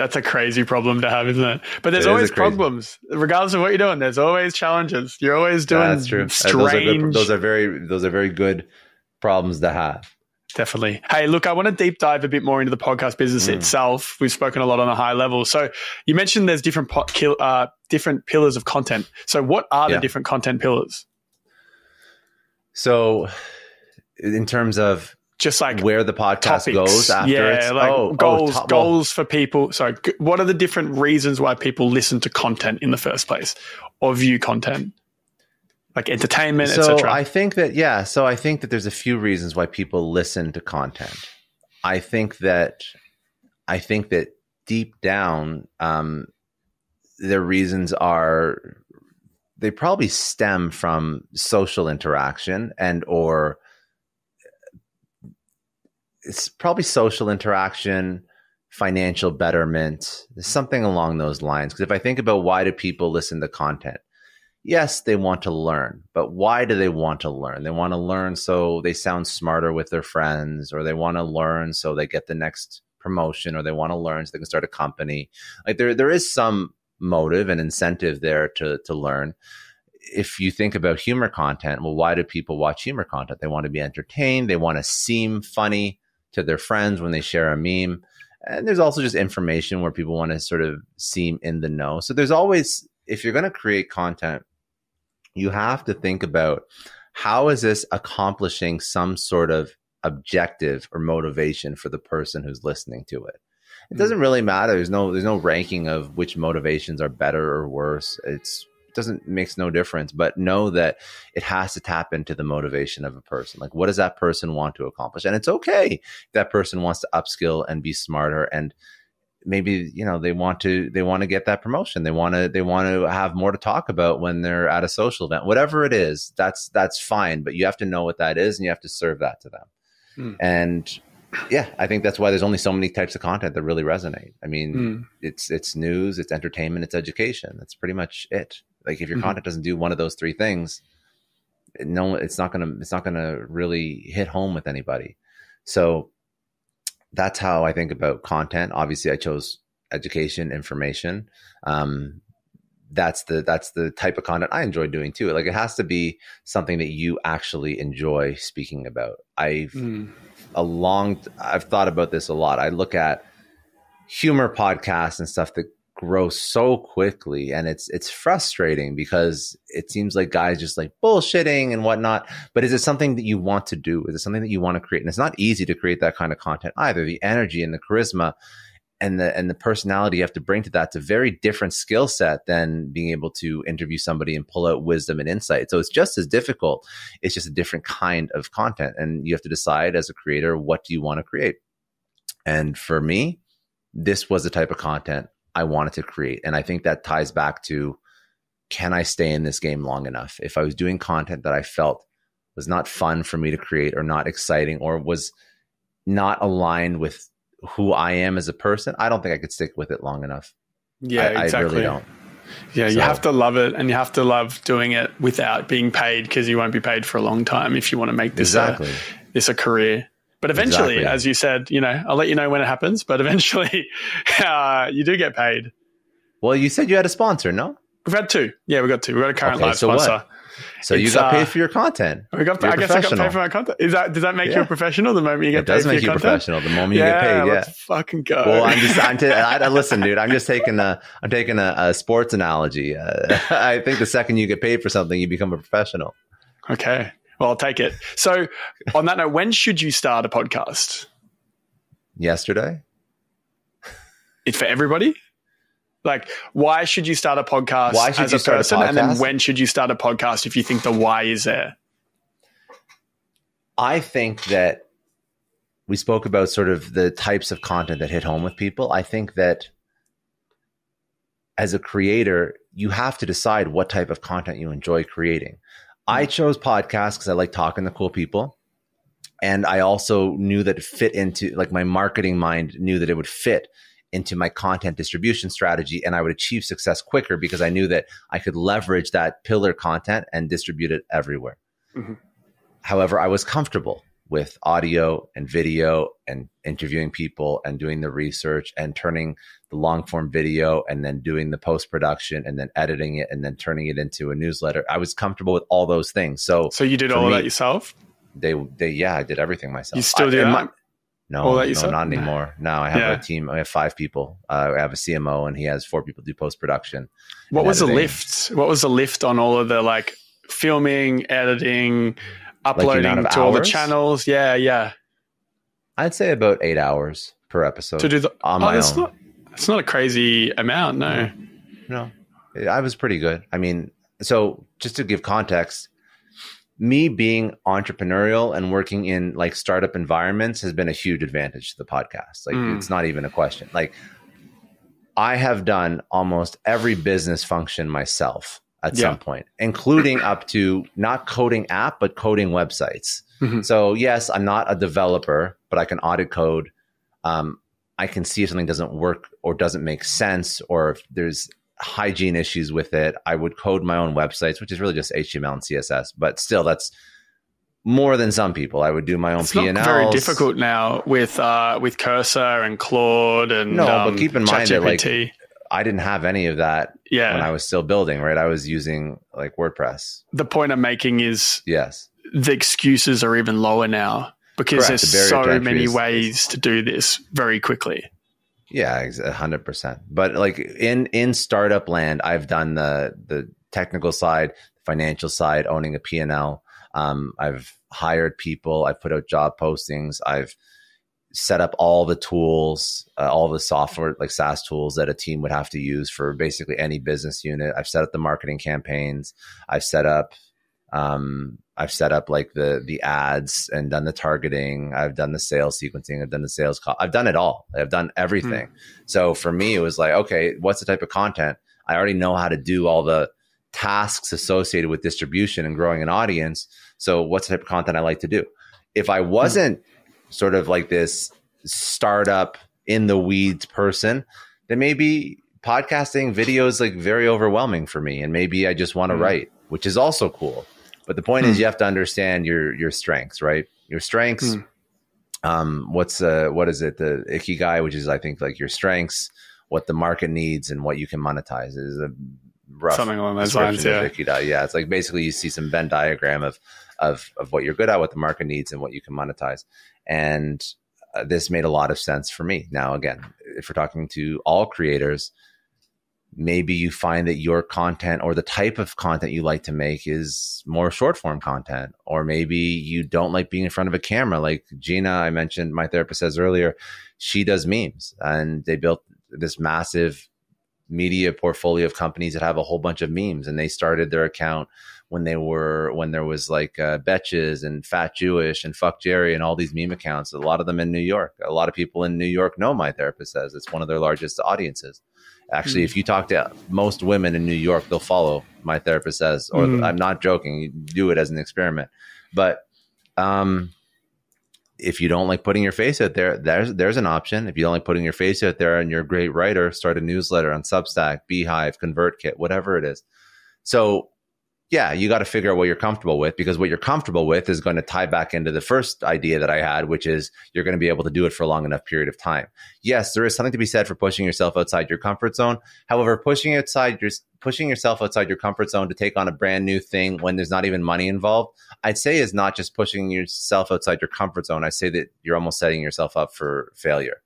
problem to have, isn't it? But there's always problems, regardless of what you're doing. There's always challenges. You're always doing that's true. Strange. Those are very good problems to have. Definitely. Hey, look, I want to deep dive a bit more into the podcast business itself. We've spoken a lot on a high level. So you mentioned there's different pillars of content. So what are the different content pillars? So in terms of just like where the podcast goes after it's goals for people. Sorry, what are the different reasons why people listen to content in the first place or view content? Like entertainment, etc. I think that there's a few reasons why people listen to content. I think that deep down, their reasons they probably stem from social interaction or it's probably social interaction, financial betterment, something along those lines. Because if I think about why do people listen to content? Yes, they want to learn, but why do they want to learn? They want to learn so they sound smarter with their friends, or they want to learn so they get the next promotion, or they want to learn so they can start a company. Like there is some motive and incentive there to learn. If you think about humor content, well, why do people watch humor content? They want to be entertained. They want to seem funny to their friends when they share a meme. And there's also just information where people want to sort of seem in the know. So there's always, if you're going to create content, you have to think about how is this accomplishing some sort of objective or motivation for the person who's listening to it. It doesn't really matter. There's no ranking of which motivations are better or worse. Makes no difference, but know that it has to tap into the motivation of a person. Like, what does that person want to accomplish? And it's okay if that person wants to upskill and be smarter, and maybe, they want to get that promotion. They want to have more to talk about when they're at a social event. Whatever it is, that's fine, but you have to know what that is and you have to serve that to them. And yeah, I think that's why there's only so many types of content that really resonate. I mean, it's news, it's entertainment, it's education. That's pretty much it. Like if your content doesn't do one of those three things, it's not gonna really hit home with anybody. So that's how I think about content. Obviously, I chose education, information. That's the type of content I enjoy doing too. Like it has to be something that you actually enjoy speaking about. I've thought about this a lot. I look at humor podcasts and stuff that grow so quickly, and it's frustrating because it seems like guys just like bullshitting and whatnot. But is it something that you want to do? Is it something that you want to create? And it's not easy to create that kind of content either. The energy and the charisma and the personality you have to bring to that's a very different skill set than being able to interview somebody and pull out wisdom and insight. So it's just as difficult. It's just a different kind of content, and you have to decide as a creator, what do you want to create? And for me, this was the type of content I wanted to create. And I think that ties back to, can I stay in this game long enough? If I was doing content that I felt was not fun for me to create, or not exciting, or was not aligned with who I am as a person, I don't think I could stick with it long enough. Yeah, exactly. I really don't. Yeah, you have to love it, and you have to love doing it without being paid, because you won't be paid for a long time if you want to make this a career. But eventually, as you said, I'll let you know when it happens, but eventually you do get paid. Well, you said you had a sponsor, no? We've had two. Yeah, we got two. We've got a current live sponsor. What? So you got paid for your content. I guess I got paid for my content. Does that make you a professional the moment you get paid for your content? It does make you a professional the moment you get paid, yeah. Let's fucking go. Well, listen, dude, I'm taking a sports analogy. I think the second you get paid for something, you become a professional. Okay. Well, I'll take it. So on that note, when should you start a podcast? Yesterday. it for everybody? Like, why should you start a podcast as a person? And then when should you start a podcast if you think the why is there? I think that we spoke about sort of the types of content that hit home with people. I think that as a creator, you have to decide what type of content you enjoy creating. I chose podcasts because I like talking to cool people. And I also knew that it fit into, like, my marketing mind knew that it would fit into my content distribution strategy, and I would achieve success quicker because I knew that I could leverage that pillar content and distribute it everywhere. Mm-hmm. However, I was comfortable with audio and video and interviewing people and doing the research and turning the long form video and then doing the post-production and then editing it and then turning it into a newsletter. I was comfortable with all those things. So you did all of that yourself? I did everything myself. You still do No, not anymore. No, I have a team. I have 5 people. I have a CMO and he has 4 people do post-production. What was the lift? What was the lift on all of the like filming, editing, uploading to all the channels? Yeah. I'd say about 8 hours per episode to do on my own. It's not a crazy amount, no. No, I was pretty good. I mean, so just to give context, me being entrepreneurial and working in like startup environments has been a huge advantage to the podcast. Like it's not even a question. Like I have done almost every business function myself at some point, including up to not coding app, but coding websites. Mm-hmm. So yes, I'm not a developer, but I can audit code. I can see if something doesn't work or doesn't make sense, or if there's hygiene issues with it. I would code my own websites, which is really just HTML and CSS, but still that's more than some people. I would do my own P&Ls. It's not very difficult now with Cursor and Claude and but keep in mind that like I didn't have any of that when I was still building, right? I was using like WordPress. The point I'm making is yes, the excuses are even lower now because there's so many ways to do this very quickly. Yeah, 100%. But like in startup land, I've done the technical side, financial side, owning a P&L. I've hired people. I've put out job postings. I've set up all the tools, all the software, like SaaS tools that a team would have to use for basically any business unit. I've set up the marketing campaigns. I've set up like the ads and done the targeting. I've done the sales sequencing. I've done the sales call. I've done it all. I've done everything. So for me, it was like, okay, what's the type of content? I already know how to do all the tasks associated with distribution and growing an audience. So what's the type of content I like to do? If I wasn't sort of like this startup in the weeds person, then maybe podcasting video is like very overwhelming for me. And maybe I just want to write, which is also cool. But the point is you have to understand your strengths, right? Your strengths. What is it? The Ikigai, which is I think like your strengths, what the market needs, and what you can monetize is a rough something along those lines. Yeah. Ikigai. Yeah, it's like basically you see some Venn diagram of what you're good at, what the market needs, and what you can monetize. And this made a lot of sense for me. Now, again, if we're talking to all creators, maybe you find that your content or the type of content you like to make is more short form content, or maybe you don't like being in front of a camera. Like Gina, I mentioned, my therapist says earlier, she does memes and they built this massive media portfolio of companies that have a whole bunch of memes, and they started their account when there was like Betches and Fat Jewish and Fuck Jerry and all these meme accounts, a lot of them in New York. A lot of people in New York know my therapist says it's one of their largest audiences. Actually, if you talk to most women in New York, they'll follow my therapist says, or I'm not joking, you do it as an experiment. But if you don't like putting your face out there, there's an option. If you don't like putting your face out there and you're a great writer, start a newsletter on Substack, Beehive, ConvertKit, whatever it is. So yeah, you got to figure out what you're comfortable with, because what you're comfortable with is going to tie back into the first idea that I had, which is you're going to be able to do it for a long enough period of time. Yes, there is something to be said for pushing yourself outside your comfort zone. However, pushing yourself outside your comfort zone to take on a brand new thing when there's not even money involved, I'd say is not just pushing yourself outside your comfort zone. I say that you're almost setting yourself up for failure.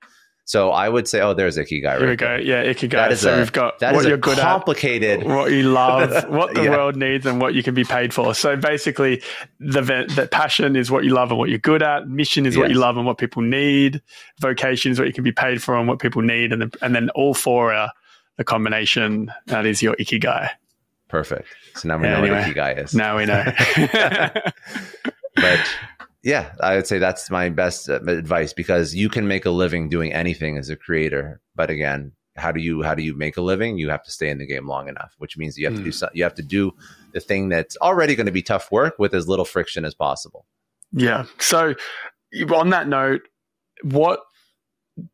So I would say, oh, there's Ikigai. Here we go. There. Yeah, Ikigai. So we've got what you're good complicated, at, what you love, what the world needs, and what you can be paid for. So basically, the passion is what you love and what you're good at. Mission is what you love and what people need. Vocation is what you can be paid for and what people need. And then all four are the combination. That is your Ikigai. Perfect. So now we know what Ikigai is. Now we know. But yeah, I would say that's my best advice, because you can make a living doing anything as a creator. But again, how do you make a living? You have to stay in the game long enough, which means you have to do the thing that's already going to be tough work with as little friction as possible. Yeah. So on that note, what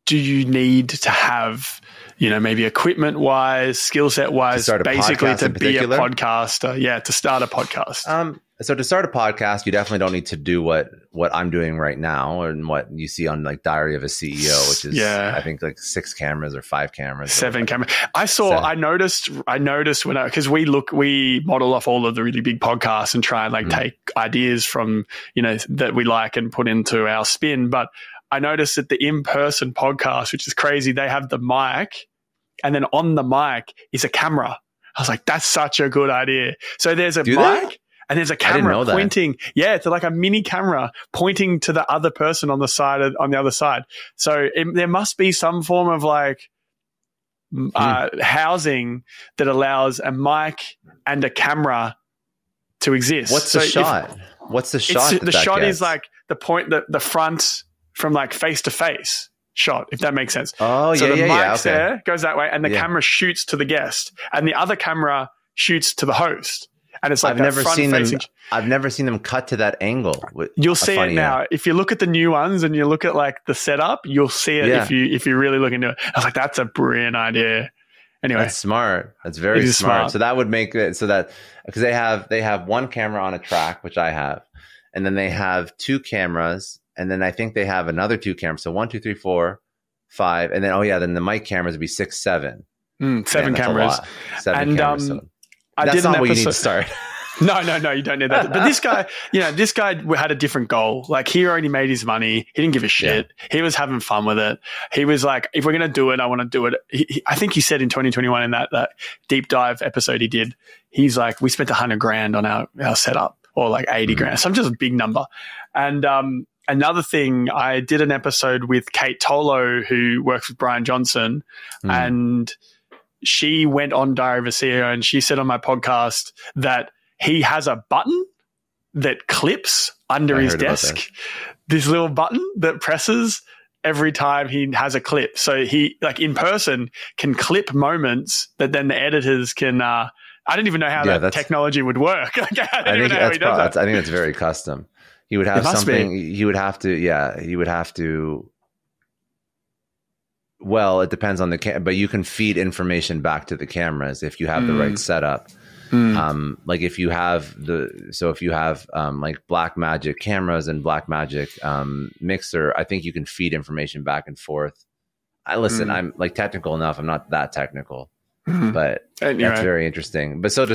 do you need to have, maybe equipment wise, skill set wise, basically to be a podcaster? Yeah, to start a podcast. So to start a podcast, you definitely don't need to do what I'm doing right now and what you see on like Diary of a CEO, which is I think like 6 cameras or 5 cameras, 7 cameras. I noticed because we model off all of the really big podcasts and try and like take ideas from that we like and put into our spin. But I noticed that the in-person podcast, which is crazy, they have the mic, and then on the mic is a camera. I was like, that's such a good idea. So there's a mic. And there's a camera pointing. Yeah, it's like a mini camera pointing to the other person on the other side. So there must be some form of like housing that allows a mic and a camera to exist. What's the shot? What's the shot? The shot is like the front from like face to face shot, if that makes sense. Oh, so the mic's okay. there, goes that way, and the camera shoots to the guest, and the other camera shoots to the host. And it's like I've never seen them cut to that angle. You'll see it now. If you look at the new ones and you look at like the setup, you'll see it if you really look into it. I was like, that's a brilliant idea. Anyway, that's smart. That's very smart. So that would make it so that, because they have one camera on a track, which I have, and then they have 2 cameras, and then I think they have another 2 cameras. So 1, 2, 3, 4, 5, and then then the mic cameras would be 6, 7. 7 cameras. 7 cameras. So. That's not what you need to start. No, you don't need that. But this guy had a different goal. Like, he already made his money. He didn't give a shit. Yeah. He was having fun with it. He was like, if we're going to do it, I want to do it. I think he said in 2021 in that deep dive episode he did, he's like, we spent $100,000 on our setup, or like 80 grand. Some just a big number. And, another thing, I did an episode with Kate Tolo, who works with Brian Johnson, and she went on Diary of a CEO, and she said on my podcast that he has a button that clips under his desk, this little button that presses every time he has a clip. So he, like, in person, can clip moments that then the editors can I don't even know how that technology would work. I think that's very custom. He would have something. He would have to. Well, it depends on but you can feed information back to the cameras if you have the right setup. Like if you have like Blackmagic cameras and Blackmagic mixer, I think you can feed information back and forth. I'm like technical enough. I'm not that technical, but that's very interesting. But so to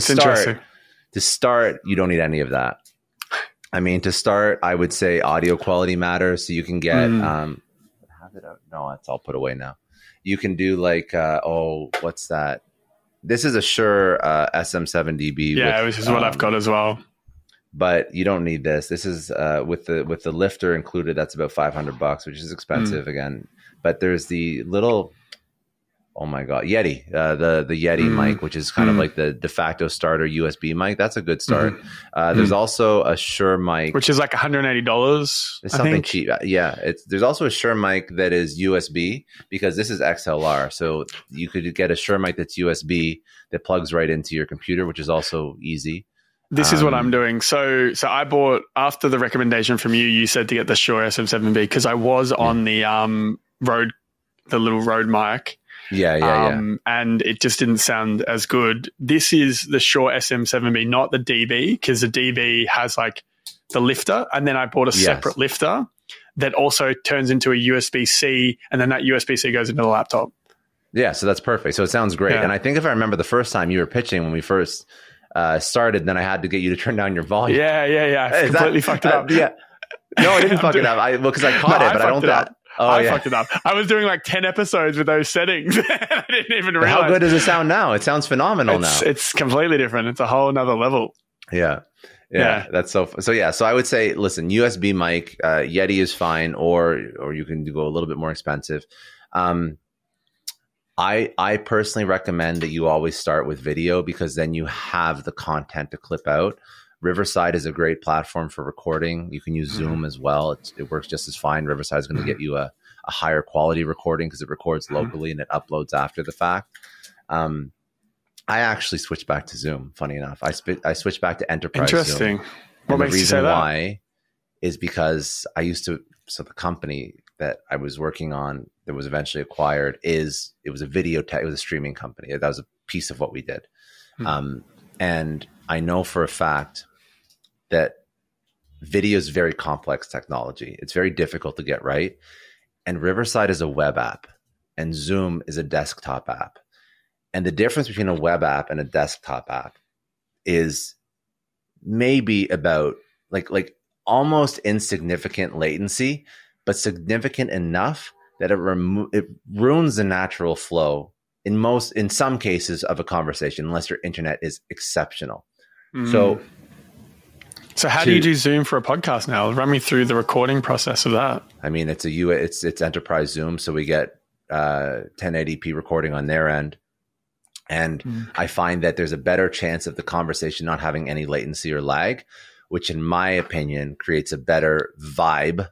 start, you don't need any of that. I mean, to start, I would say audio quality matters. So you can get, it's all put away now. You can do like, what's that? This is a Shure SM7DB. Yeah, which is what I've got as well. But you don't need this. This is with the lifter included. That's about $500, which is expensive again. But there's the little, oh my God, Yeti, the Yeti mic, which is kind of like the de facto starter USB mic. That's a good start. There's also a Shure mic, which is like $180. It's something cheap. Yeah, there's also a Shure mic that is USB, because this is XLR. So you could get a Shure mic that's USB that plugs right into your computer, which is also easy. This is what I'm doing. So I bought, after the recommendation from you, you said to get the Shure SM7B, because I was on the little Rode mic. Yeah. And it just didn't sound as good. This is the Shure SM7B, not the DB, because the DB has like the lifter, and then I bought a separate lifter that also turns into a USB-C, and then that USB-C goes into the laptop. Yeah, so that's perfect. So it sounds great. Yeah. And I think if I remember the first time you were pitching when we first started, then I had to get you to turn down your volume. Yeah. I completely fucked it up. Yeah. No, I didn't fuck it up. Because I caught it, but I don't. I fucked it up. I was doing like 10 episodes with those settings. I didn't even realize. How good does it sound now? It sounds phenomenal now. It's completely different. It's a whole nother level. Yeah. That's so yeah. So I would say, listen, USB mic, Yeti is fine, or you can go a little bit more expensive. I personally recommend that you always start with video, because then you have the content to clip out. Riverside is a great platform for recording. You can use Zoom as well. It works just as fine. Riverside is going to get you a higher quality recording because it records locally and it uploads after the fact. I actually switched back to Zoom. Funny enough, I switched back to enterprise. Interesting. Zoom. What makes you say that? Why is because I used to. So the company that I was working on that was eventually acquired it was a video tech. It was a streaming company. That was a piece of what we did. And I know for a fact that video is very complex technology. It's very difficult to get right. And Riverside is a web app and Zoom is a desktop app. And the difference between a web app and a desktop app is maybe about like almost insignificant latency, but significant enough that it ruins the natural flow in some cases of a conversation, unless your internet is exceptional. So how do you do Zoom for a podcast now? Run me through the recording process of that. I mean, it's enterprise Zoom, so we get 1080p recording on their end. And I find that there's a better chance of the conversation not having any latency or lag, which in my opinion creates a better vibe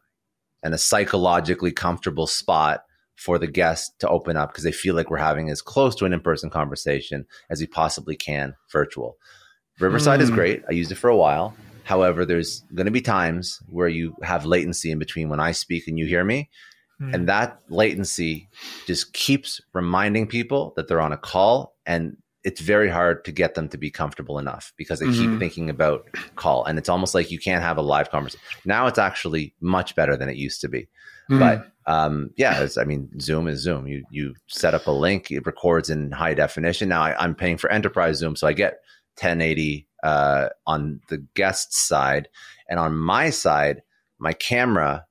and a psychologically comfortable spot for the guest to open up, because they feel like we're having as close to an in-person conversation as we possibly can virtual. Riverside is great. I used it for a while. However, there's going to be times where you have latency in between when I speak and you hear me. And that latency just keeps reminding people that they're on a call, and it's very hard to get them to be comfortable enough because they keep thinking about call. And it's almost like you can't have a live conversation. Now it's actually much better than it used to be. But Zoom is Zoom. You set up a link, it records in high definition. Now I'm paying for enterprise Zoom, so I get 1080 on the guest side. And on my side, my camera,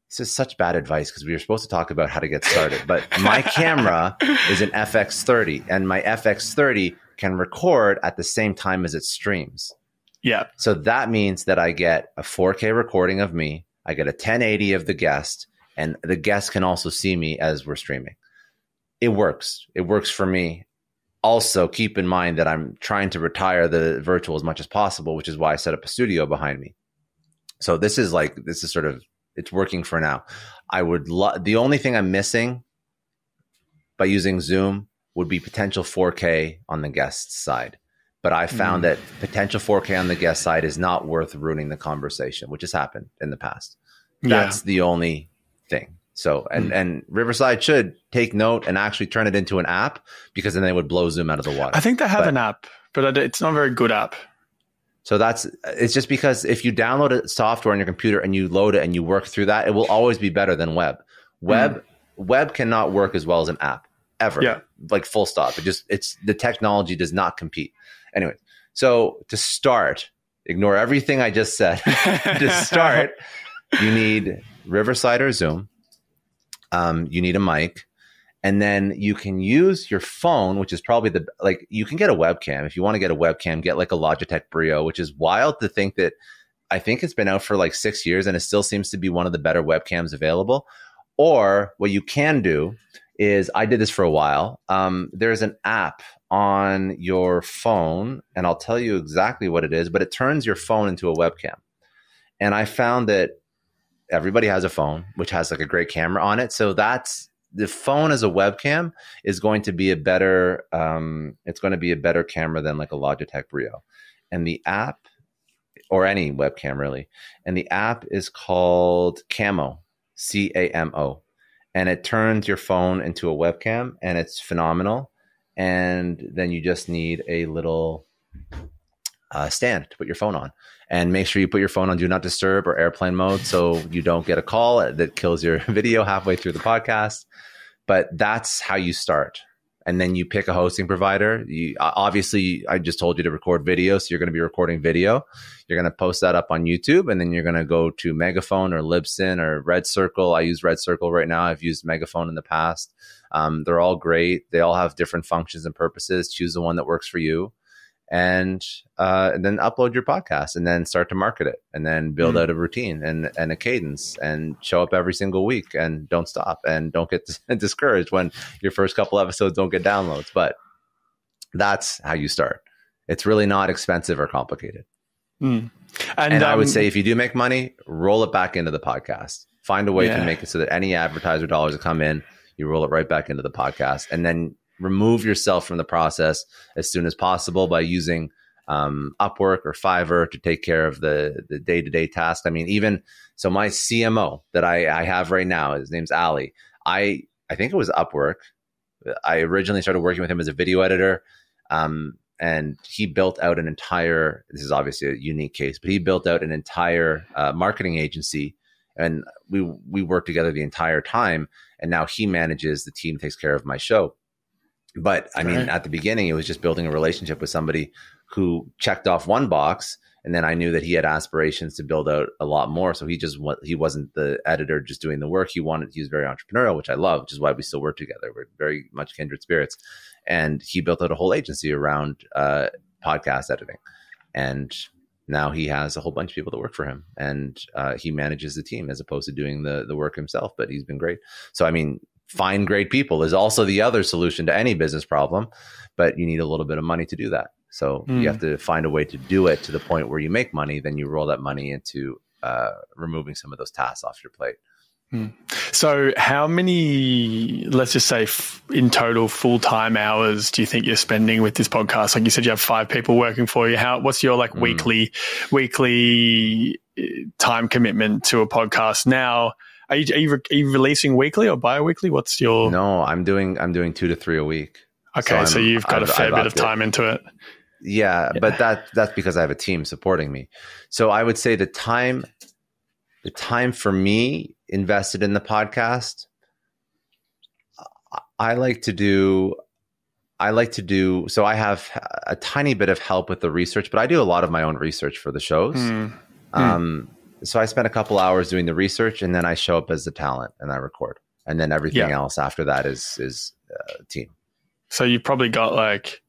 this is such bad advice because we were supposed to talk about how to get started, but my camera is an FX30 and my FX30 can record at the same time as it streams. Yeah. So that means that I get a 4K recording of me. I get a 1080 of the guest, and the guest can also see me as we're streaming. It works. It works for me. Also, keep in mind that I'm trying to retire the virtual as much as possible, which is why I set up a studio behind me. So this is sort of, it's working for now. The only thing I'm missing by using Zoom would be potential 4K on the guest side. But I found that potential 4K on the guest side is not worth ruining the conversation, which has happened in the past. That's the only thing. So, and Riverside should take note and actually turn it into an app, because then they would blow Zoom out of the water. I think they have an app, but it's not a very good app. So it's just because if you download a software on your computer and you load it and you work through that, it will always be better than web. Web cannot work as well as an app ever. Yeah. Like full stop. The technology does not compete. Anyway, so to start, ignore everything I just said. To start, you need Riverside or Zoom. You need a mic. And then you can use your phone, which is probably you can get a webcam. If you want to get a webcam, get like a Logitech Brio, which is wild to think that I think it's been out for like 6 years and it still seems to be one of the better webcams available. Or what you can do is, I did this for a while. There's an app on your phone, and I'll tell you exactly what it is, but it turns your phone into a webcam. And I found that everybody has a phone, which has like a great camera on it. So the phone as a webcam is going to be a better, it's going to be a better camera than like a Logitech Brio. And the app, or any webcam really, and the app is called Camo, Camo. And it turns your phone into a webcam, and it's phenomenal. And then you just need a little stand to put your phone on. And make sure you put your phone on Do Not Disturb or airplane mode so you don't get a call that kills your video halfway through the podcast. But that's how you start. and then you pick a hosting provider. Obviously, I just told you to record video, so you're going to be recording video. You're going to post that up on YouTube, and then you're going to go to Megaphone or Libsyn or Red Circle. I use Red Circle right now. I've used Megaphone in the past. They're all great. They all have different functions and purposes. Choose the one that works for you, and then upload your podcast, and then start to market it, and then build out a routine and a cadence, and show up every single week, and don't stop, and don't get discouraged when your first couple episodes don't get downloads. But that's how you start. It's really not expensive or complicated. And I would say, if you do make money, roll it back into the podcast. Find a way to make it so that any advertiser dollars that come in, you roll it right back into the podcast, and then remove yourself from the process as soon as possible by using Upwork or Fiverr to take care of the day-to-day task. I mean, even so, my CMO that I have right now, his name's Ali. I think it was Upwork. I originally started working with him as a video editor, and he built out an entire, this is obviously a unique case, but he built out an entire marketing agency, and we worked together the entire time, and now he manages the team, takes care of my show. But I mean, at the beginning, it was just building a relationship with somebody who checked off one box, and then I knew that he had aspirations to build out a lot more. So he wasn't the editor just doing the work. He was very entrepreneurial, which I love, which is why we still work together. We're very much kindred spirits. And he built out a whole agency around podcast editing. And now he has a whole bunch of people that work for him, and he manages the team as opposed to doing the work himself. But he's been great. So, I mean, find great people is also the other solution to any business problem, but you need a little bit of money to do that. So you have to find a way to do it to the point where you make money. Then you roll that money into removing some of those tasks off your plate. So how many, let's just say in total full-time hours do you think you're spending with this podcast? Like you said, you have 5 people working for you. What's your like weekly time commitment to a podcast now? Are you releasing weekly or bi-weekly? What's your... No, I'm doing 2 to 3 a week. Okay. So you've got a fair bit of time into it. Yeah, but that's because I have a team supporting me. So I would say the time for me invested in the podcast, I like to do, so I have a tiny bit of help with the research, but I do a lot of my own research for the shows. So I spend a couple hours doing the research, and then I show up as the talent and I record. And then everything else after that is team. So you've probably got like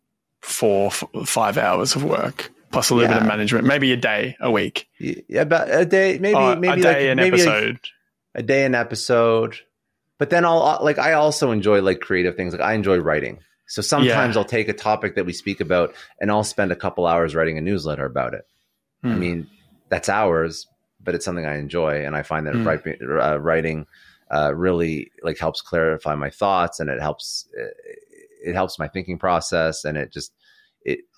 4-5 hours of work plus a little bit of management, maybe a day a week. Yeah, about a day, maybe a day an episode. A day an episode. But then I also enjoy like creative things. Like I enjoy writing. So sometimes I'll take a topic that we speak about and I'll spend a couple hours writing a newsletter about it. I mean, that's hours, but it's something I enjoy, and I find that writing really like helps clarify my thoughts, and it helps my thinking process, and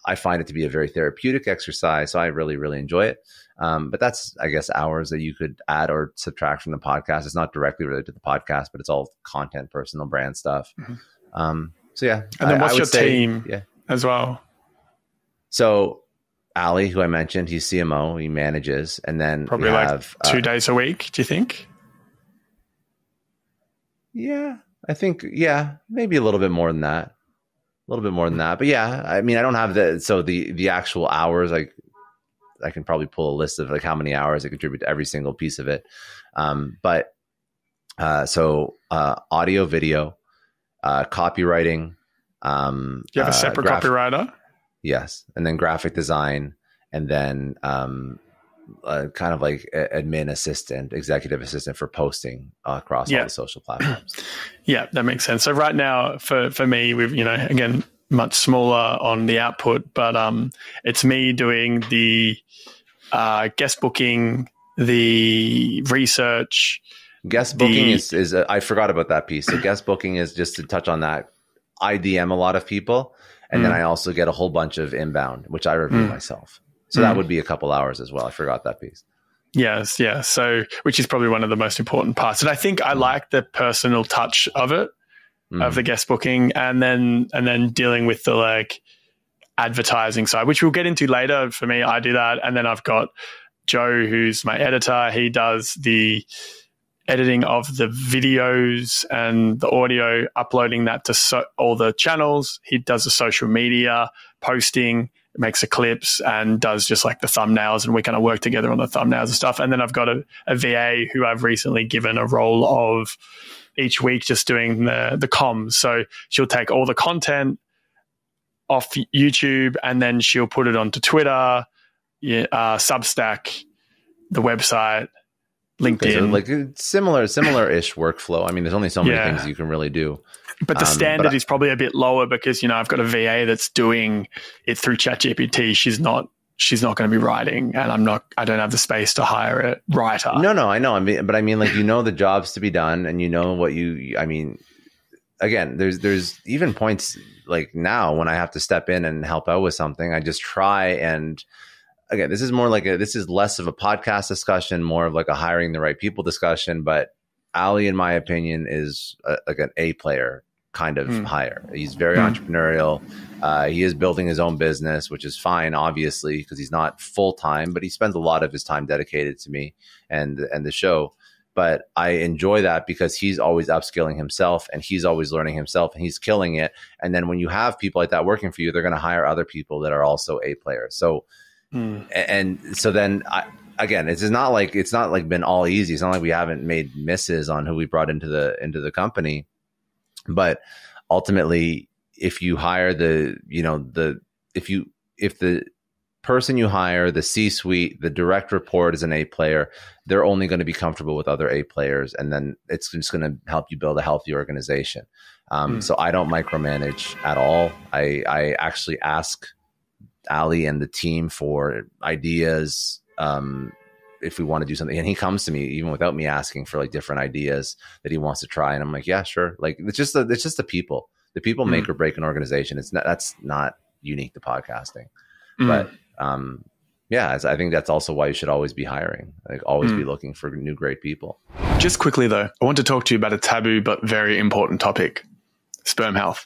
I find it to be a very therapeutic exercise. So I really, really enjoy it. But that's, I guess, hours that you could add or subtract from the podcast. It's not directly related to the podcast, but it's all content, personal brand stuff. So yeah. And then what's your team as well? So Ali, who I mentioned, he's CMO, he manages, and then probably like 2 days a week, do you think? Yeah, I think, maybe a little bit more than that. But yeah, I mean, I don't have the actual hours. Like I can probably pull a list of like how many hours I contribute to every single piece of it. But audio, video, copywriting. Do you have a separate copywriter? Yes. And then graphic design, and then kind of like admin assistant, executive assistant for posting across all the social platforms. Yeah, that makes sense. So right now for me, we've, again, much smaller on the output, but it's me doing the guest booking, the research. Guest booking is I forgot about that piece. So guest booking is, just to touch on that, I DM a lot of people, and then I also get a whole bunch of inbound, which I review myself. So that would be a couple hours as well. I forgot that piece. Yes, yeah. So, which is probably one of the most important parts. And I think I like the personal touch of it, of the guest booking, and then dealing with the like advertising side, which we'll get into later. For me, I do that. And then I've got Joe, who's my editor. He does the editing of the videos and the audio, uploading that to all the channels. He does the social media posting, makes the clips, and does just like the thumbnails, and we kind of work together on the thumbnails and stuff. And then I've got a VA who I've recently given a role of each week just doing the comms. So she'll take all the content off YouTube and then she'll put it onto Twitter, Substack, the website, LinkedIn. Okay, so like similar-ish workflow. I mean, there's only so many things you can really do. But the standard is probably a bit lower because, I've got a VA that's doing it through ChatGPT. She's not going to be writing, and I don't have the space to hire a writer. No, I know. But I mean, like, the jobs to be done, and what again, there's even points like now when I have to step in and help out with something, I just try. And again, this is less of a podcast discussion, more of like a hiring the right people discussion. But Ali, in my opinion, is like an A player kind of hire. He's very entrepreneurial. He is building his own business, which is fine, obviously, because he's not full time, but he spends a lot of his time dedicated to me and the show. But I enjoy that because he's always upskilling himself and he's always learning himself and he's killing it. And then when you have people like that working for you, they're going to hire other people that are also A players. So, and so then again, it's not like been all easy. It's not like we haven't made misses on who we brought into the company. But ultimately, if you hire if the person you hire, the C-suite, the direct report is an A player, they're only going to be comfortable with other A players, and then it's just going to help you build a healthy organization. So I don't micromanage at all. I actually ask Ali and the team for ideas if we want to do something, and he comes to me even without me asking for like different ideas that he wants to try, and I'm like, yeah, sure. Like it's just the people. The people make or break an organization. That's not unique to podcasting, but I think that's also why you should always be hiring, like always be looking for new great people. Just quickly though, I want to talk to you about a taboo but very important topic: sperm health.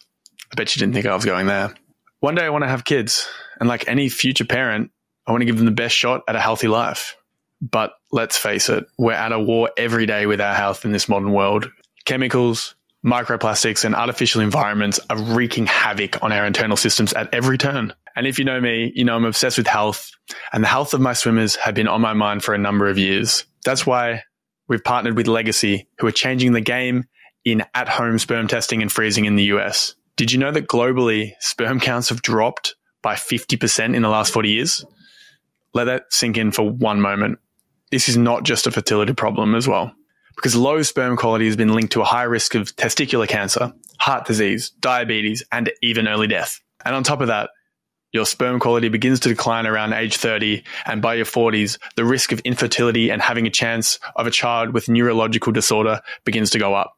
I bet you didn't think I was going there. One day I want to have kids, and like any future parent, I want to give them the best shot at a healthy life. But let's face it, we're at a war every day with our health in this modern world. Chemicals, microplastics, and artificial environments are wreaking havoc on our internal systems at every turn. And if you know me, I'm obsessed with health, and the health of my swimmers have been on my mind for a number of years. That's why we've partnered with Legacy, who are changing the game in at-home sperm testing and freezing in the US. Did you know that globally, sperm counts have dropped by 50% in the last 40 years? Let that sink in for one moment. This is not just a fertility problem as well, because low sperm quality has been linked to a high risk of testicular cancer, heart disease, diabetes, and even early death. And on top of that, your sperm quality begins to decline around age 30, and by your 40s, the risk of infertility and having a chance of a child with neurological disorder begins to go up.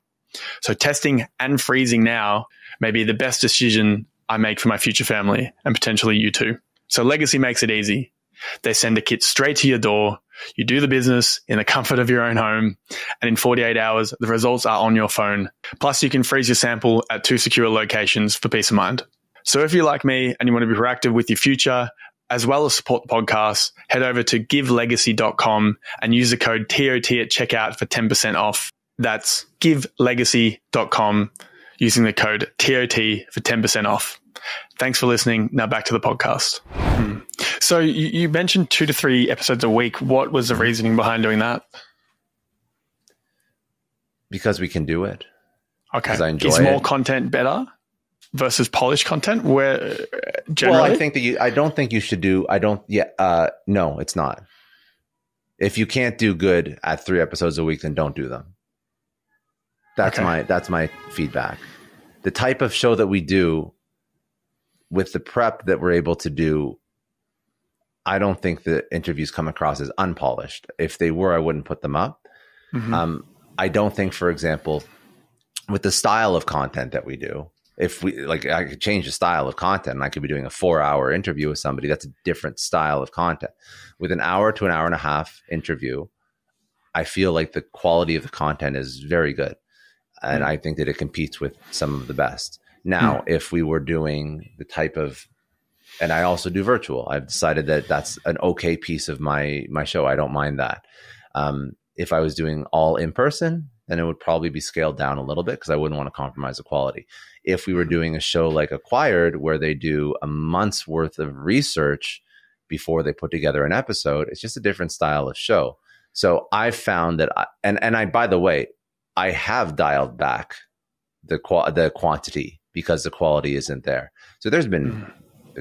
So testing and freezing now may be the best decision I make for my future family, and potentially you too. So Legacy makes it easy. They send a kit straight to your door. You do the business in the comfort of your own home, and in 48 hours, the results are on your phone. Plus, you can freeze your sample at 2 secure locations for peace of mind. So if you're like me and you want to be proactive with your future, as well as support the podcast, head over to givelegacy.com and use the code TOT at checkout for 10% off. That's givelegacy.com using the code TOT for 10% off. Thanks for listening. Now back to the podcast. So you mentioned 2 to 3 episodes a week. What was the reasoning behind doing that? Because we can do it. Okay. Because I enjoy Is it. more content better versus polished content? Where generally? Well, I don't think you should do. No, it's not. If you can't do good at 3 episodes a week, then don't do them. That's my feedback. The type of show that we do, with the prep that we're able to do, I don't think the interviews come across as unpolished. If they were, I wouldn't put them up. I don't think, for example, with the style of content that we do, if we I could change the style of content and I could be doing a 4-hour interview with somebody. That's a different style of content. With an hour to an hour and a half interview, I feel like the quality of the content is very good. And I think that it competes with some of the best. Now, if we were doing the type of, and I also do virtual, I've decided that that's an okay piece of my show. I don't mind that. If I was doing all in person, then it would probably be scaled down a little bit because I wouldn't want to compromise the quality. If we were doing a show like Acquired, where they do a month's worth of research before they put together an episode, it's just a different style of show. So I found that, by the way, I have dialed back the quantity because the quality isn't there. So there's been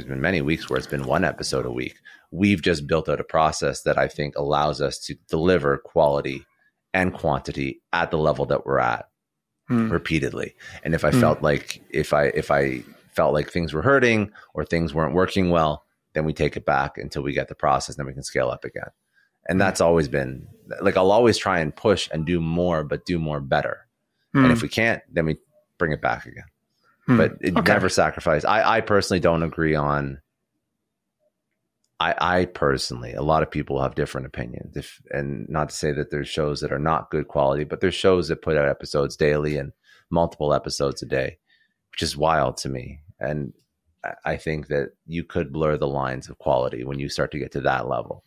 many weeks where it's been one episode a week. We've just built out a process that I think allows us to deliver quality and quantity at the level that we're at repeatedly. And if I felt like if I felt like things were hurting or things weren't working well, then we take it back until we get the process, then we can scale up again. And that's always been like, I'll always try and push and do more, but do more better. And if we can't, then we bring it back again. But it never sacrifice. I personally don't agree on. I personally, a lot of people have different opinions. And not to say that there's shows that are not good quality, but there's shows that put out episodes daily and multiple episodes a day, which is wild to me. And I think that you could blur the lines of quality when you start to get to that level.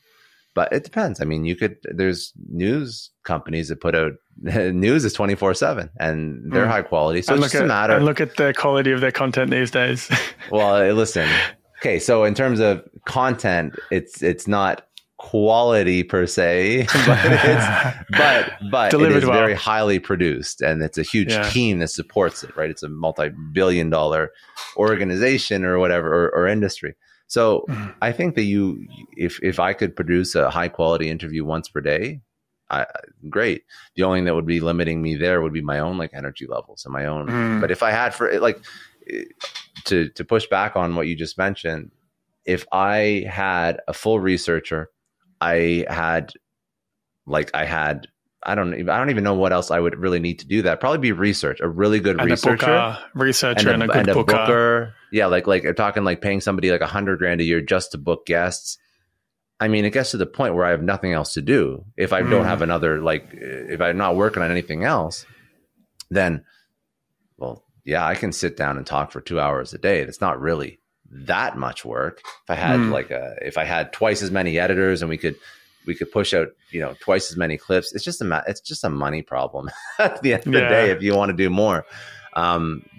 But it depends. I mean, there's news companies that put out news is 24/7 and they're high quality. So it's just a matter. And look at the quality of their content these days. Well, listen. Okay, so in terms of content, it's not quality per se, but it is very highly produced, and it's a huge team that supports it. Right, it's a multi-billion-dollar organization or whatever or industry. So I think that if I could produce a high quality interview once per day, great. The only thing that would be limiting me there would be my own like energy levels and my own. But if I had to push back on what you just mentioned, if I had a full researcher, I don't even know what else I would really need to do that. Probably be research, a really good researcher, and a good booker. Yeah, like I'm talking like paying somebody like $100,000 a year just to book guests. I mean, it gets to the point where I have nothing else to do. If I don't have if I'm not working on anything else, then, well, yeah, I can sit down and talk for 2 hours a day. That's not really that much work. If I had if I had twice as many editors and we could push out, twice as many clips, it's just a money problem at the end of the day if you want to do more.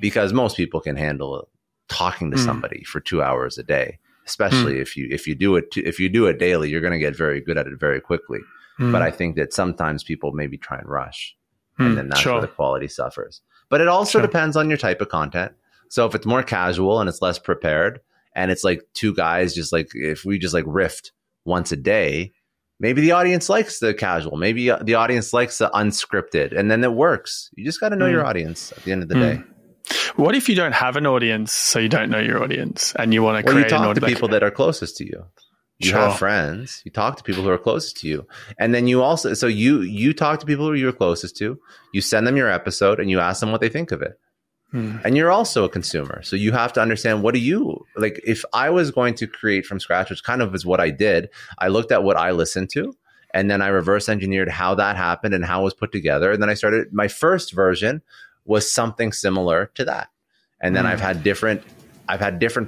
Because most people can handle talking to somebody for 2 hours a day, especially if you do it daily, you're going to get very good at it very quickly. But I think that sometimes people maybe try and rush, and then that's where the quality suffers. But it also depends on your type of content. So if it's more casual and it's less prepared, and it's like two guys just like, if we just like riffed once a day, maybe the audience likes the casual. Maybe the audience likes the unscripted, and then it works. You just got to know your audience at the end of the day. What if you don't have an audience, so you don't know your audience, and you want to create an audience? You talk to people that are closest to you. You have friends. You talk to people who are closest to you, and then you also you talk to people who you're closest to. You send them your episode, and you ask them what they think of it. And you're also a consumer, so you have to understand, what do you like? If I was going to create from scratch, which kind of is what I did, I looked at what I listened to, and then I reverse engineered how that happened and how it was put together, and then I started. My first version was something similar to that, and then I've had different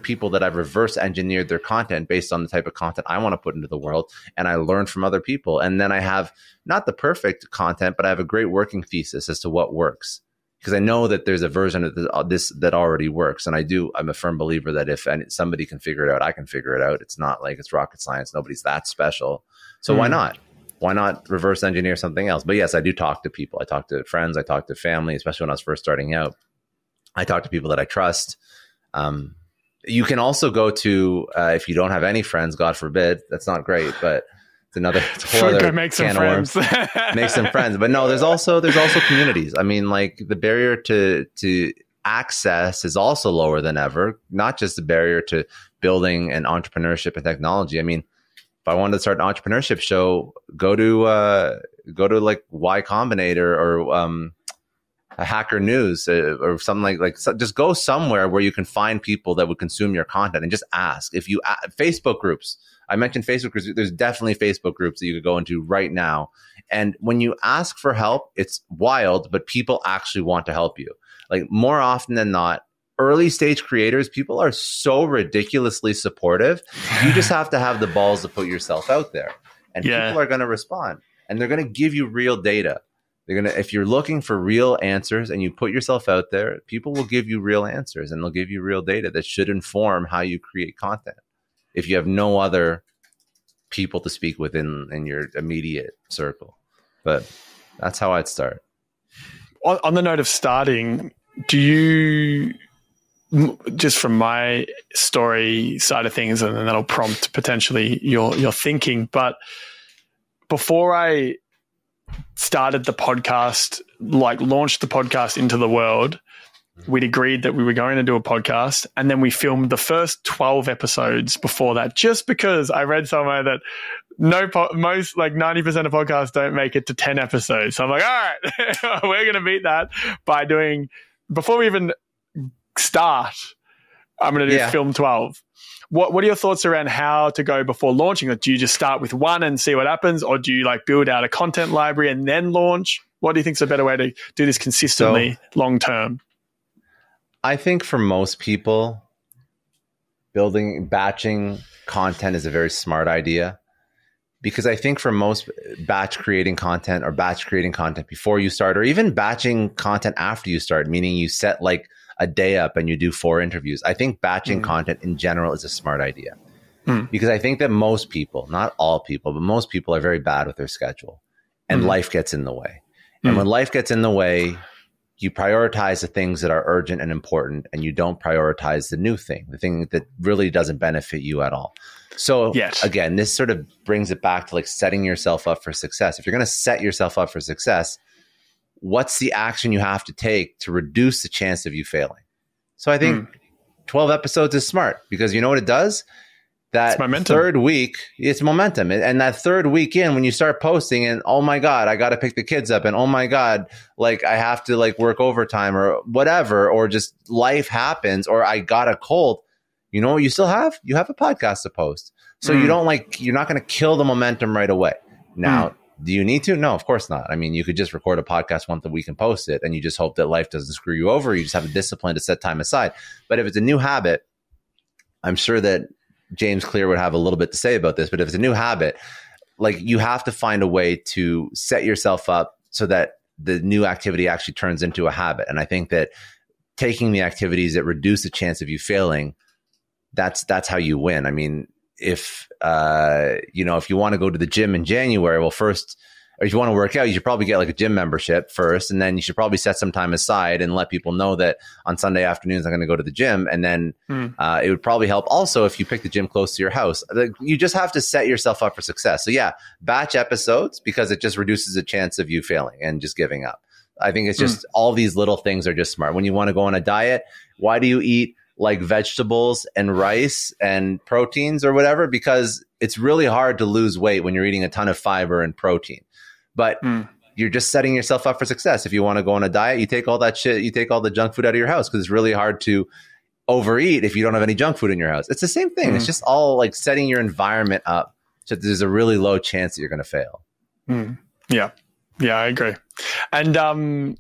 people that I've reverse engineered their content based on the type of content I want to put into the world, and I learned from other people, and then I have not the perfect content, but I have a great working thesis as to what works. Because I know that there's a version of this that already works. And I'm a firm believer that if somebody can figure it out, I can figure it out. It's not like it's rocket science. Nobody's that special. So why not? Why not reverse engineer something else? But yes, I do talk to people. I talk to friends. I talk to family, especially when I was first starting out. I talk to people that I trust. You can also go to, if you don't have any friends, God forbid, that's not great, but it's a whole other make some friends. Make some friends. But no, there's also communities. I mean, like the barrier to access is also lower than ever, not just the barrier to building an entrepreneurship and technology. I mean, if I wanted to start an entrepreneurship show, go to like Y Combinator or a Hacker News or something like just go somewhere where you can find people that would consume your content and just ask. If you Facebook groups, I mentioned Facebook groups. There's definitely Facebook groups that you could go into right now. And when you ask for help, it's wild, but people actually want to help you. Like more often than not, early stage creators, people are so ridiculously supportive. You just have to have the balls to put yourself out there, and people are going to respond. and they're going to give you real data. If you're looking for real answers and you put yourself out there, people will give you real answers and they'll give you real data that should inform how you create content. If you have no other people to speak with in your immediate circle. But that's how I'd start. On the note of starting, do you, just from my story side of things, and then that'll prompt potentially your thinking, but before I started the podcast, like launched the podcast into the world, we'd agreed that we were going to do a podcast, and then we filmed the first 12 episodes before that, just because I read somewhere that most like 90% of podcasts don't make it to 10 episodes. So I'm like, all right, we're going to beat that by doing, before we even start, I'm going to do film 12. What are your thoughts around how to go before launching? Like, do you just start with one and see what happens, or do you like build out a content library and then launch? What do you think is a better way to do this consistently long term? I think for most people, batching content is a very smart idea, because I think for most, batch creating content before you start, or even batching content after you start, meaning you set like a day up and you do 4 interviews. I think batching content in general is a smart idea, because I think that most people, not all people, but most people are very bad with their schedule, and life gets in the way. And when life gets in the way, you prioritize the things that are urgent and important, and you don't prioritize the new thing, the thing that really doesn't benefit you at all. So again, this sort of brings it back to like setting yourself up for success. If you're going to set yourself up for success, what's the action you have to take to reduce the chance of you failing? So I think 12 episodes is smart, because you know what it does? That third week, it's momentum. And that third week in, when you start posting and, oh my God, I got to pick the kids up, and oh my God, like I have to like work overtime or whatever, or just life happens, or I got a cold, you know what you still have? You have a podcast to post. So you're not going to kill the momentum right away. Now, do you need to? No, of course not. I mean, you could just record a podcast once a week and post it, and you just hope that life doesn't screw you over. You just have a discipline to set time aside. But if it's a new habit, I'm sure that James Clear would have a little bit to say about this, but if it's a new habit, like you have to find a way to set yourself up so that the new activity actually turns into a habit. And I think that taking the activities that reduce the chance of you failing, that's how you win. I mean, if you want to go to the gym in January, well, first, or if you want to work out, you should probably get like a gym membership first, and then you should probably set some time aside and let people know that on Sunday afternoons I'm going to go to the gym. And then it would probably help also if you pick the gym close to your house. You just have to set yourself up for success. So yeah, batch episodes, because it just reduces the chance of you failing and just giving up. I think it's just all these little things are just smart. When you want to go on a diet, why do you eat like vegetables and rice and proteins or whatever? Because it's really hard to lose weight when you're eating a ton of fiber and protein. But you're just setting yourself up for success. If you want to go on a diet, you take all that shit, you take all the junk food out of your house, because it's really hard to overeat if you don't have any junk food in your house. It's the same thing. It's just all like setting your environment up so that there's a really low chance that you're going to fail. Yeah, I agree. And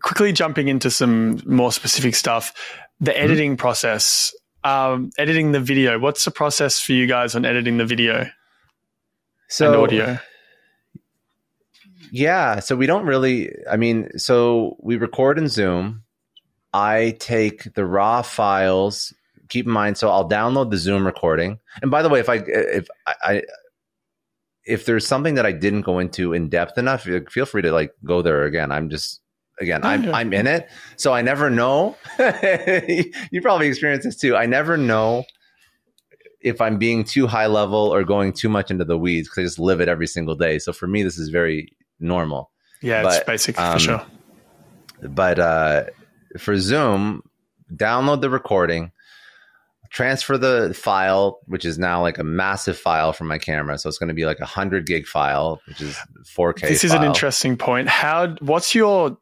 quickly jumping into some more specific stuff, the editing process, editing the video. What's the process for you guys on editing the video and audio? Yeah. So we don't really, so we record in Zoom. I take the raw files, keep in mind, so I'll download the Zoom recording. And by the way, if there's something that I didn't go into in depth enough, feel free to like go there again. I'm in it. So I never know. You probably experience this too. I never know if I'm being too high level or going too much into the weeds, because I just live it every single day. So for me, this is very normal. Yeah, it's basic for sure. But for Zoom, download the recording, transfer the file, which is now like a massive file from my camera. So it's going to be like 100 gig file, which is 4K. This is an interesting point. What's your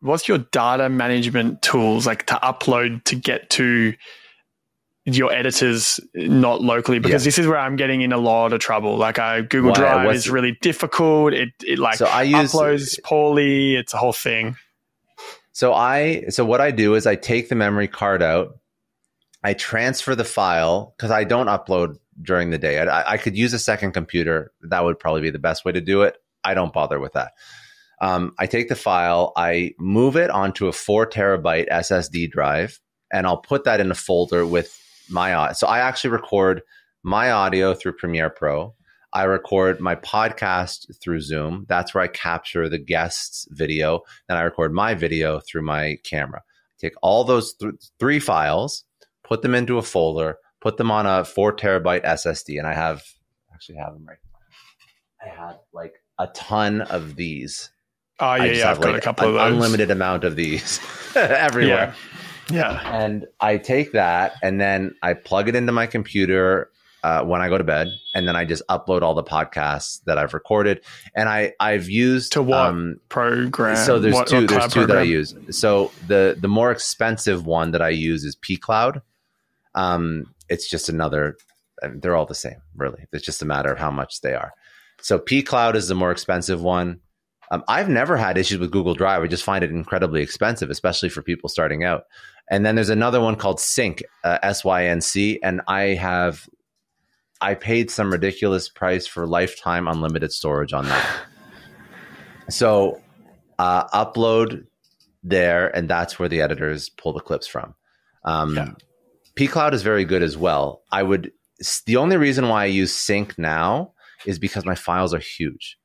data management tools like to upload to get to your editors not locally? Because this is where I'm getting in a lot of trouble. Like Google Drive is really difficult. It uploads poorly. It's a whole thing. So what I do is I take the memory card out. I transfer the file, because I don't upload during the day. I could use a second computer. That would probably be the best way to do it. I don't bother with that. I take the file, I move it onto a 4 terabyte SSD drive, and I'll put that in a folder with my audio. So I actually record my audio through Premiere Pro. I record my podcast through Zoom. That's where I capture the guest's video. Then I record my video through my camera. Take all those 3 files, put them into a folder, put them on a 4 terabyte SSD. And I actually have them right now. I have like a ton of these. Oh, yeah, I've got a couple of those. Unlimited amount of these everywhere. Yeah. And I take that and then I plug it into my computer when I go to bed, and then I just upload all the podcasts that I've recorded. And I've used to what program? So there's two that I use. So the more expensive one that I use is pCloud. It's just another. They're all the same, really. It's just a matter of how much they are. So pCloud is the more expensive one. I've never had issues with Google Drive. I just find it incredibly expensive, especially for people starting out. And then there's another one called Sync, SYNC, and I paid some ridiculous price for lifetime unlimited storage on that. So upload there, and that's where the editors pull the clips from. pCloud is very good as well. The only reason why I use Sync now is because my files are huge.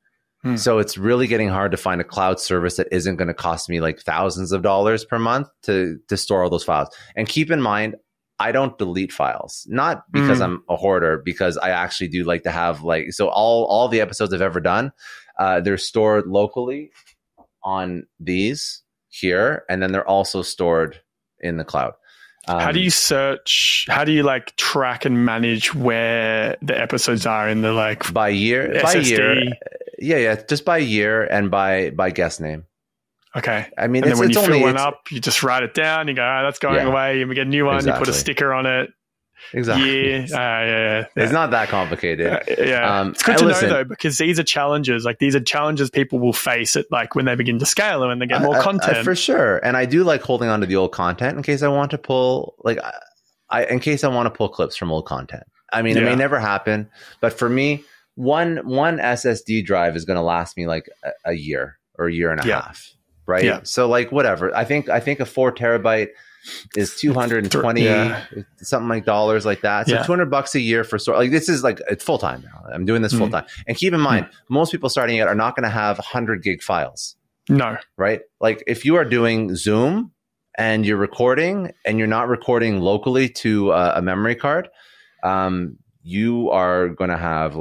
So it's really getting hard to find a cloud service that isn't going to cost me like thousands of dollars per month to store all those files. And keep in mind, I don't delete files, not because I'm a hoarder, because I actually do like to have so all the episodes I've ever done, they're stored locally on these here, and then they're also stored in the cloud. How do you search? How do you track and manage where the episodes are in the by year? SSD? By year, yeah, just by year and by guest name. Okay. I mean, and then when you fill one up, you just write it down. You go, that's going away, and we get a new one. Exactly. You put a sticker on it. Exactly. Yeah. It's not that complicated. It's good to know though, because these are challenges. These are challenges people will face it when they begin to scale and when they get more content. For sure. And I do like holding on to the old content in case I want to pull in case I want to pull clips from old content. I mean, it may never happen, but for me, one SSD drive is going to last me a year or a year and a half. Right. Yeah. So whatever. I think a 4 terabyte is $220 something like dollars like that. So $200 a year for storage. This is it's full time now. I'm doing this full time. And keep in mind, most people starting out are not going to have 100 gig files. No. Right. If you are doing Zoom and you're recording and you're not recording locally to a memory card, you are going to have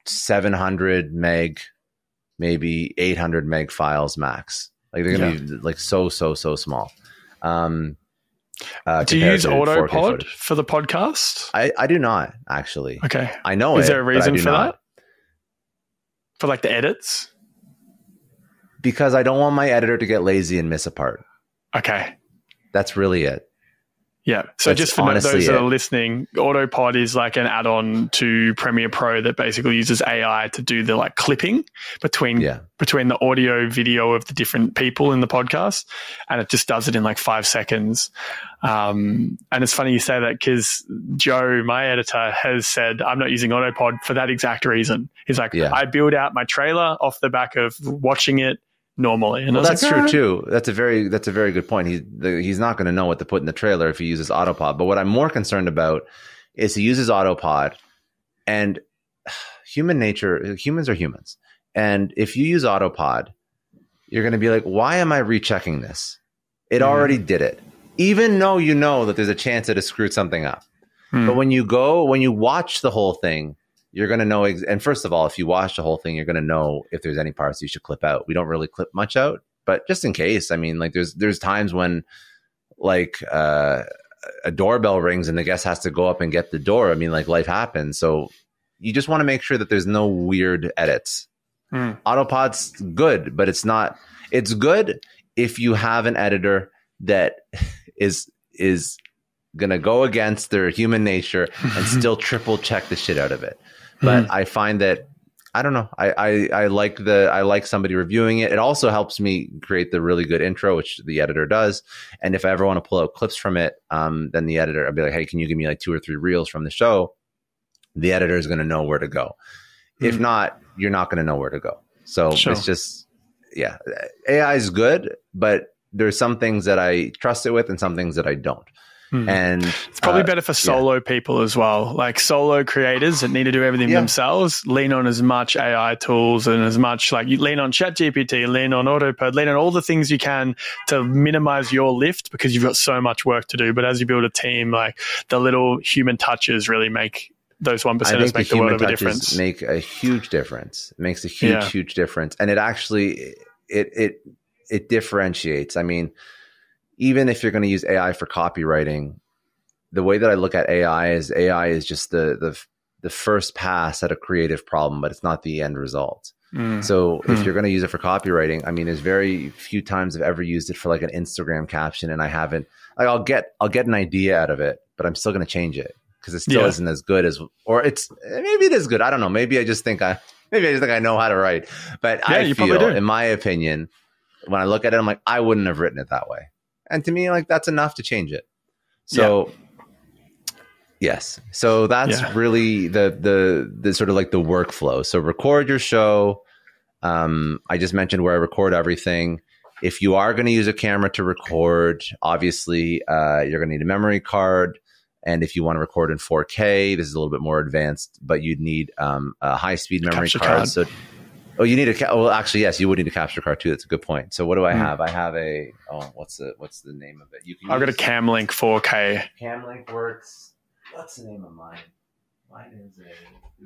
700 meg, maybe 800 meg files max. They're going to be so small. Do you use Autopod for the podcast? I do not, actually. Okay. I know Is there a reason for that? For the edits? Because I don't want my editor to get lazy and miss a part. Okay. That's really it. Yeah. So just for those that are listening, Autopod is an add-on to Premiere Pro that basically uses AI to do the clipping between the audio, video of the different people in the podcast. And it just does it in 5 seconds. And it's funny you say that because Joe, my editor, has said, I'm not using Autopod for that exact reason. He's I build out my trailer off the back of watching it normally. And that's true too. That's a very good point. He's not going to know what to put in the trailer if he uses Autopod. But what I'm more concerned about is he uses Autopod, and humans are humans. And if you use Autopod, you're going to be why am I rechecking this? It already did it. Even though you know that there's a chance that it screwed something up. But when you watch the whole thing, you're going to know. And first of all, if you watch the whole thing, you're going to know if there's any parts you should clip out. We don't really clip much out, but just in case, there's times when a doorbell rings and the guest has to go up and get the door. Life happens. So you just want to make sure that there's no weird edits. Autopod's good, but it's not. It's good if you have an editor that is going to go against their human nature and still triple check the shit out of it. But I find that, I don't know, I like somebody reviewing it. It also helps me create the really good intro, which the editor does. And if I ever want to pull out clips from it, then the editor, I'll be hey, can you give me 2 or 3 reels from the show? The editor is going to know where to go. If not, you're not going to know where to go. So Sure. it's just, yeah, AI is good, but there's some things that I trust it with and some things that I don't. And it's probably better for solo people as well, like solo creators that need to do everything themselves. Lean on as much AI tools and as much, like, you lean on ChatGPT, lean on Autopod, lean on all the things you can to minimize your lift, because you've got so much work to do. But as you build a team, like, the little human touches really make those 1%ers make the world of a difference. Make a huge difference. It makes a huge difference, and it actually it differentiates. I mean, even if you're going to use AI for copywriting, the way that I look at AI is just the first pass at a creative problem, but it's not the end result. So if you're going to use it for copywriting, I mean, there's very few times I've ever used it for like an Instagram caption, and I haven't. Like, I'll get an idea out of it, but I'm still going to change it because it still isn't as good as, or maybe it is good. I don't know. Maybe I just think I know how to write. But I feel, in my opinion, when I look at it, I'm like, I wouldn't have written it that way. And to me, like, that's enough to change it. So, yes. So that's really the sort of like the workflow. So record your show. I just mentioned where I record everything. If you are going to use a camera to record, obviously, you're going to need a memory card. And if you want to record in 4K, this is a little bit more advanced, but you'd need a high-speed memory card. So, you need well, actually, yes, you would need a capture card too. That's a good point. So what do I have? I have what's the name of it? I've got a Camlink 4K. Camlink works. What's the name of mine? Mine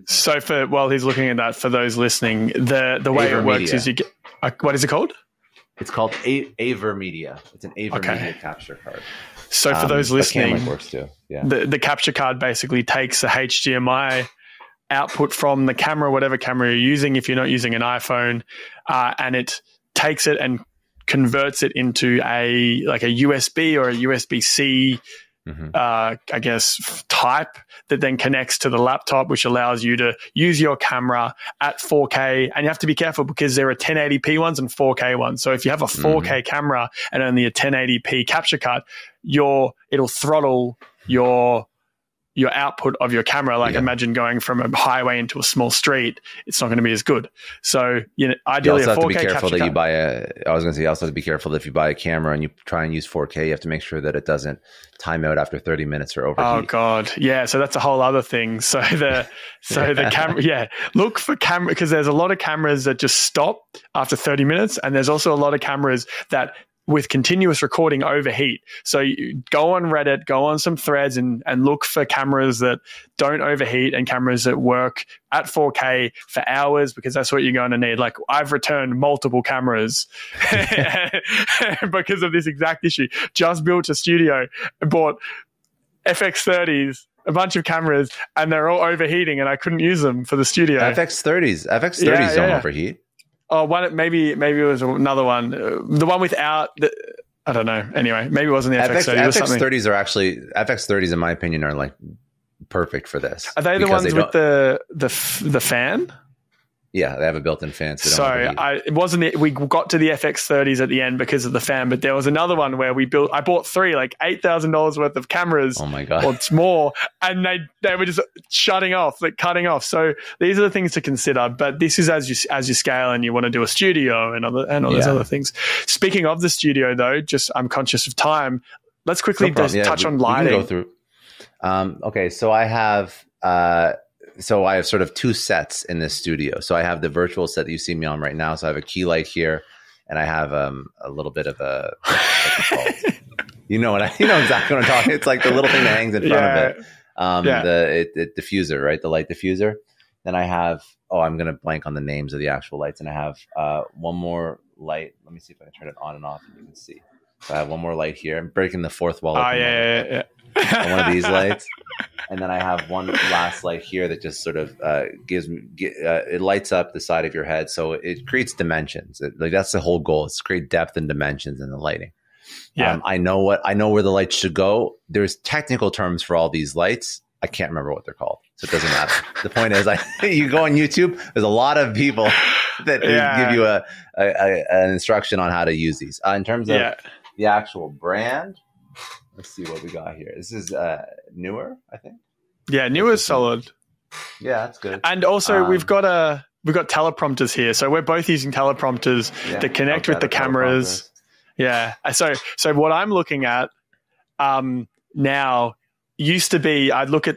is So while he's looking at that, for those listening, the way it works is you get, what is it called? It's called Avermedia. It's an Avermedia capture card. So for those listening, Camlink works too. Yeah. The capture card basically takes a HDMI output from the camera, whatever camera you're using, if you're not using an iPhone, and it takes it and converts it into a USB or a USB-C, I guess, type that then connects to the laptop, which allows you to use your camera at 4K. And you have to be careful because there are 1080p ones and 4K ones. So if you have a 4K camera and only a 1080p capture card, it'll throttle your output of your camera. Like, imagine going from a highway into a small street, it's not going to be as good. So, ideally, you also a 4K have to be careful capture that you buy I was going to say, you also have to be careful that if you buy a camera and you try and use 4K, you have to make sure that it doesn't time out after 30 minutes or overheat. Oh God. Yeah. So that's a whole other thing. So the camera, look for camera, because there's a lot of cameras that just stop after 30 minutes. And there's also a lot of cameras that, with continuous recording, overheat. So you go on Reddit, go on some threads and look for cameras that don't overheat and cameras that work at 4K for hours, because that's what you're going to need. Like, I've returned multiple cameras because of this exact issue. Just built a studio and bought FX30s, a bunch of cameras, and they're all overheating and I couldn't use them for the studio. FX30s don't overheat. Oh, maybe it was another one. The one without I don't know. Anyway, maybe it wasn't the FX30. FX30s are actually, FX30s in my opinion are like perfect for this. Are they the ones with the fan? Yeah, they have a built-in fan. So we got to the FX30s at the end because of the fan, but there was another one where I bought three, like $8,000 worth of cameras. Oh my God. Or it's more. And they were just cutting off. So these are the things to consider, but this is as you scale and you want to do a studio and all those other things. Speaking of the studio though, I'm conscious of time. Let's quickly touch on lighting. We can go through. Okay. So I have sort of two sets in this studio. So I have the virtual set that you see me on right now. So I have a key light here, and I have a little bit of a you know exactly what I'm talking. It's like the little thing that hangs in front of it. The diffuser, right? The light diffuser. Then I have I'm going to blank on the names of the actual lights, and I have one more light. Let me see if I can turn it on and off. You can see. So I have one more light here. I'm breaking the fourth wall. Yeah. One of these lights. And then I have one last light here that just sort of it lights up the side of your head. So it creates dimensions. That's the whole goal, is to create depth and dimensions in the lighting. Yeah. I know where the lights should go. There's technical terms for all these lights. I can't remember what they're called, so it doesn't matter. The point is, you go on YouTube, there's a lot of people that give you an instruction on how to use these. In terms of the actual brand, let's see what we got here. This is Newer, I think. Yeah, Newer's solid. Yeah, that's good. And also we've got we've got teleprompters here. So we're both using teleprompters that connect with the cameras. Yeah. So what I'm looking at now used to be I'd look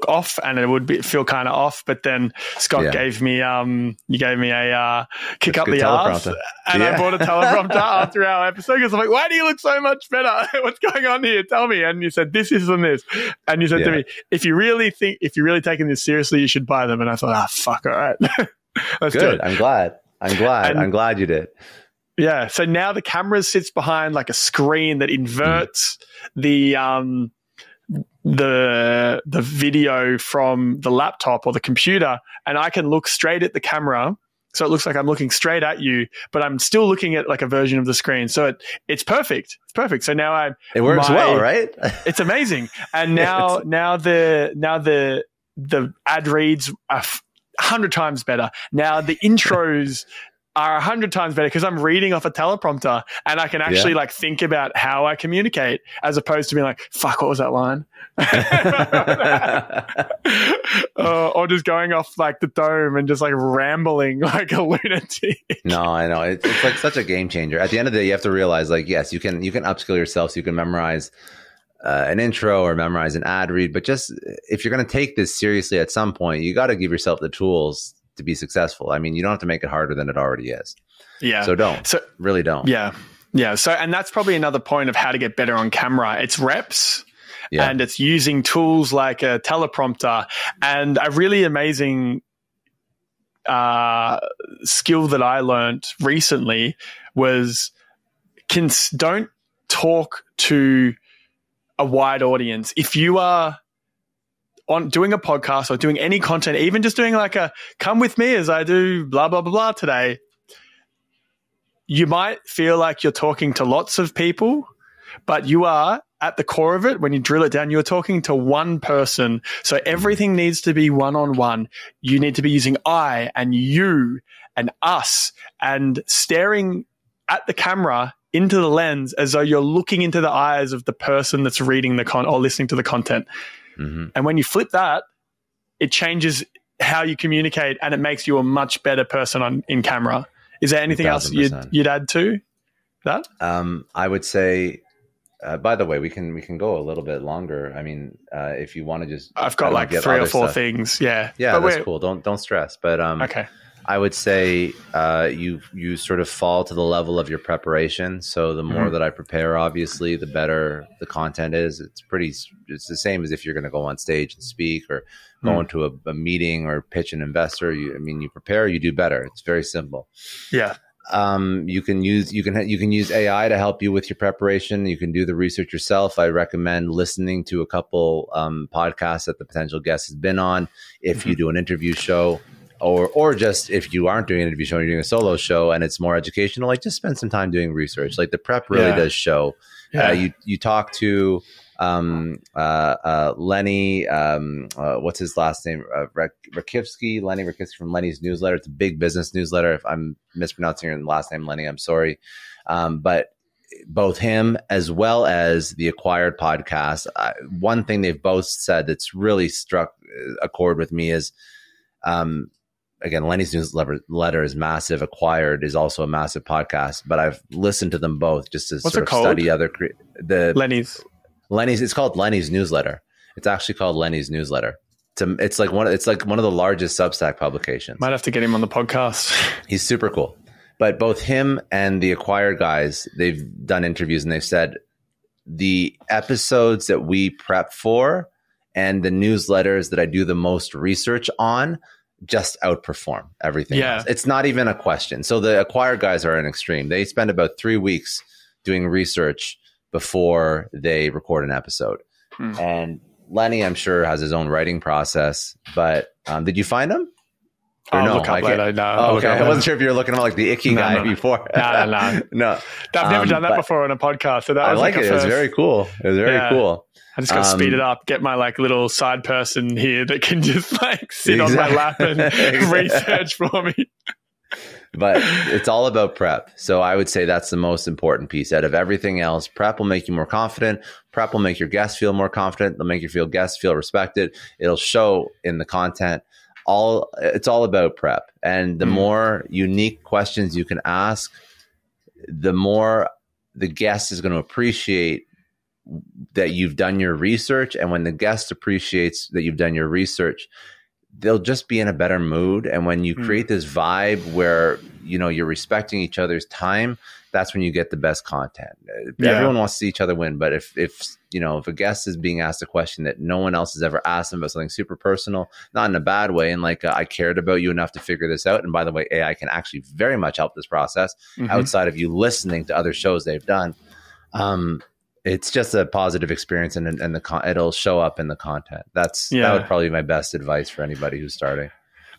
off and it would feel kind of off, but then Scott gave me you gave me a kick up the arse, and I bought a teleprompter after our episode because I'm like, why do you look so much better? What's going on here? Tell me. And you said this and this, and you said to me, if you're really taking this seriously, you should buy them. And I thought, fuck, all right, let's do it. I'm glad you did. Yeah. So now the camera sits behind like a screen that inverts the video from the laptop or the computer, and I can look straight at the camera. So it looks like I'm looking straight at you, but I'm still looking at like a version of the screen. So it's perfect. It's perfect. So now it works well, right? It's amazing. And now the ad reads 100 times better. Now the intros are 100 times better because I'm reading off a teleprompter and I can actually like think about how I communicate as opposed to being like, fuck, what was that line? Or just going off like the dome and just like rambling like a lunatic. No, I know. It's like such a game changer. At the end of the day, you have to realize like, yes, you can upskill yourself. So you can memorize an intro or memorize an ad read. But just if you're going to take this seriously at some point, you got to give yourself the tools to be successful. I mean, you don't have to make it harder than it already is. Yeah. So really don't. Yeah. Yeah. So, and that's probably another point of how to get better on camera. It's reps and it's using tools like a teleprompter, and a really amazing skill that I learned recently was don't talk to a wide audience. If you are on doing a podcast or doing any content, even just doing like a come with me as I do blah, blah, blah, blah today, you might feel like you're talking to lots of people, but you are at the core of it. When you drill it down, you're talking to one person. So everything needs to be one-on-one. You need to be using I and you and us and staring at the camera into the lens as though you're looking into the eyes of the person that's reading the or listening to the content. Mm-hmm. And when you flip that, it changes how you communicate and it makes you a much better person in camera. Is there anything 1,000%. Else you'd add to that? I would say, by the way, we can go a little bit longer. I mean, if you want to just, I've got like 3 or 4 things. Yeah. Yeah, but that's cool. Don't stress. But okay. I would say you sort of fall to the level of your preparation. So the more that I prepare, obviously, the better the content is. It's the same as if you're going to go on stage and speak or go into a meeting or pitch an investor. You prepare, you do better. It's very simple. Yeah. You can use AI to help you with your preparation. You can do the research yourself. I recommend listening to a couple podcasts that the potential guest has been on. If you do an interview show, or just if you aren't doing an interview show, you're doing a solo show and it's more educational, like just spend some time doing research. Like the prep really does show. Yeah. You talk to Lenny, what's his last name? Rakivsky, Lenny Rakivsky from Lenny's newsletter. It's a big business newsletter. If I'm mispronouncing your last name, Lenny, I'm sorry. But both him as well as the Acquired podcast, one thing they've both said that's really struck a chord with me is, again, Lenny's newsletter is massive. Acquired is also a massive podcast, but I've listened to them both just to study other Lenny's. It's called Lenny's newsletter. It's actually called Lenny's newsletter. It's like one of the largest Substack publications. Might have to get him on the podcast. He's super cool. But both him and the Acquired guys, they've done interviews and they've said the episodes that we prep for and the newsletters that I do the most research on just outperform everything else. It's not even a question. So the Acquired guys are an extreme. They spend about 3 weeks doing research before they record an episode. And Lenny, I'm sure, has his own writing process. But did you find him? Or no? Look up later. No. Oh, okay. I wasn't sure if you were looking at like the icky guy before. No. I've never done that before on a podcast. So that I was like it. It was very cool. It was very cool. I just got to speed it up, get my like little side person here that can just like sit on my lap and research for me. But it's all about prep. So I would say that's the most important piece out of everything else. Prep will make you more confident. Prep will make your guests feel more confident. They'll make your guests feel respected. It'll show in the content. it's all about prep. And the more unique questions you can ask, the more the guest is going to appreciate that you've done your research. And when the guest appreciates that you've done your research, they'll just be in a better mood. And when you create this vibe where, you're respecting each other's time, that's when you get the best content. Everyone wants to see each other win. But if a guest is being asked a question that no one else has ever asked them about something super personal, not in a bad way, and like, I cared about you enough to figure this out. And by the way, AI can actually very much help this process outside of you listening to other shows they've done. It's just a positive experience, and it'll show up in the content. That would probably be my best advice for anybody who's starting.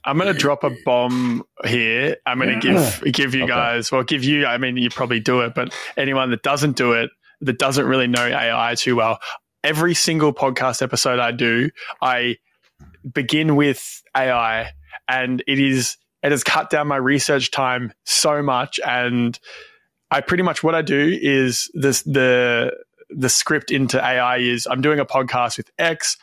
I'm going to drop a bomb here. I'm going to give you guys, give you, I mean, you probably do it, but anyone that doesn't do it, that doesn't really know AI too well, every single podcast episode I do, I begin with AI, and it has cut down my research time so much. And I pretty much, what I do is the script into AI is, I'm doing a podcast with X,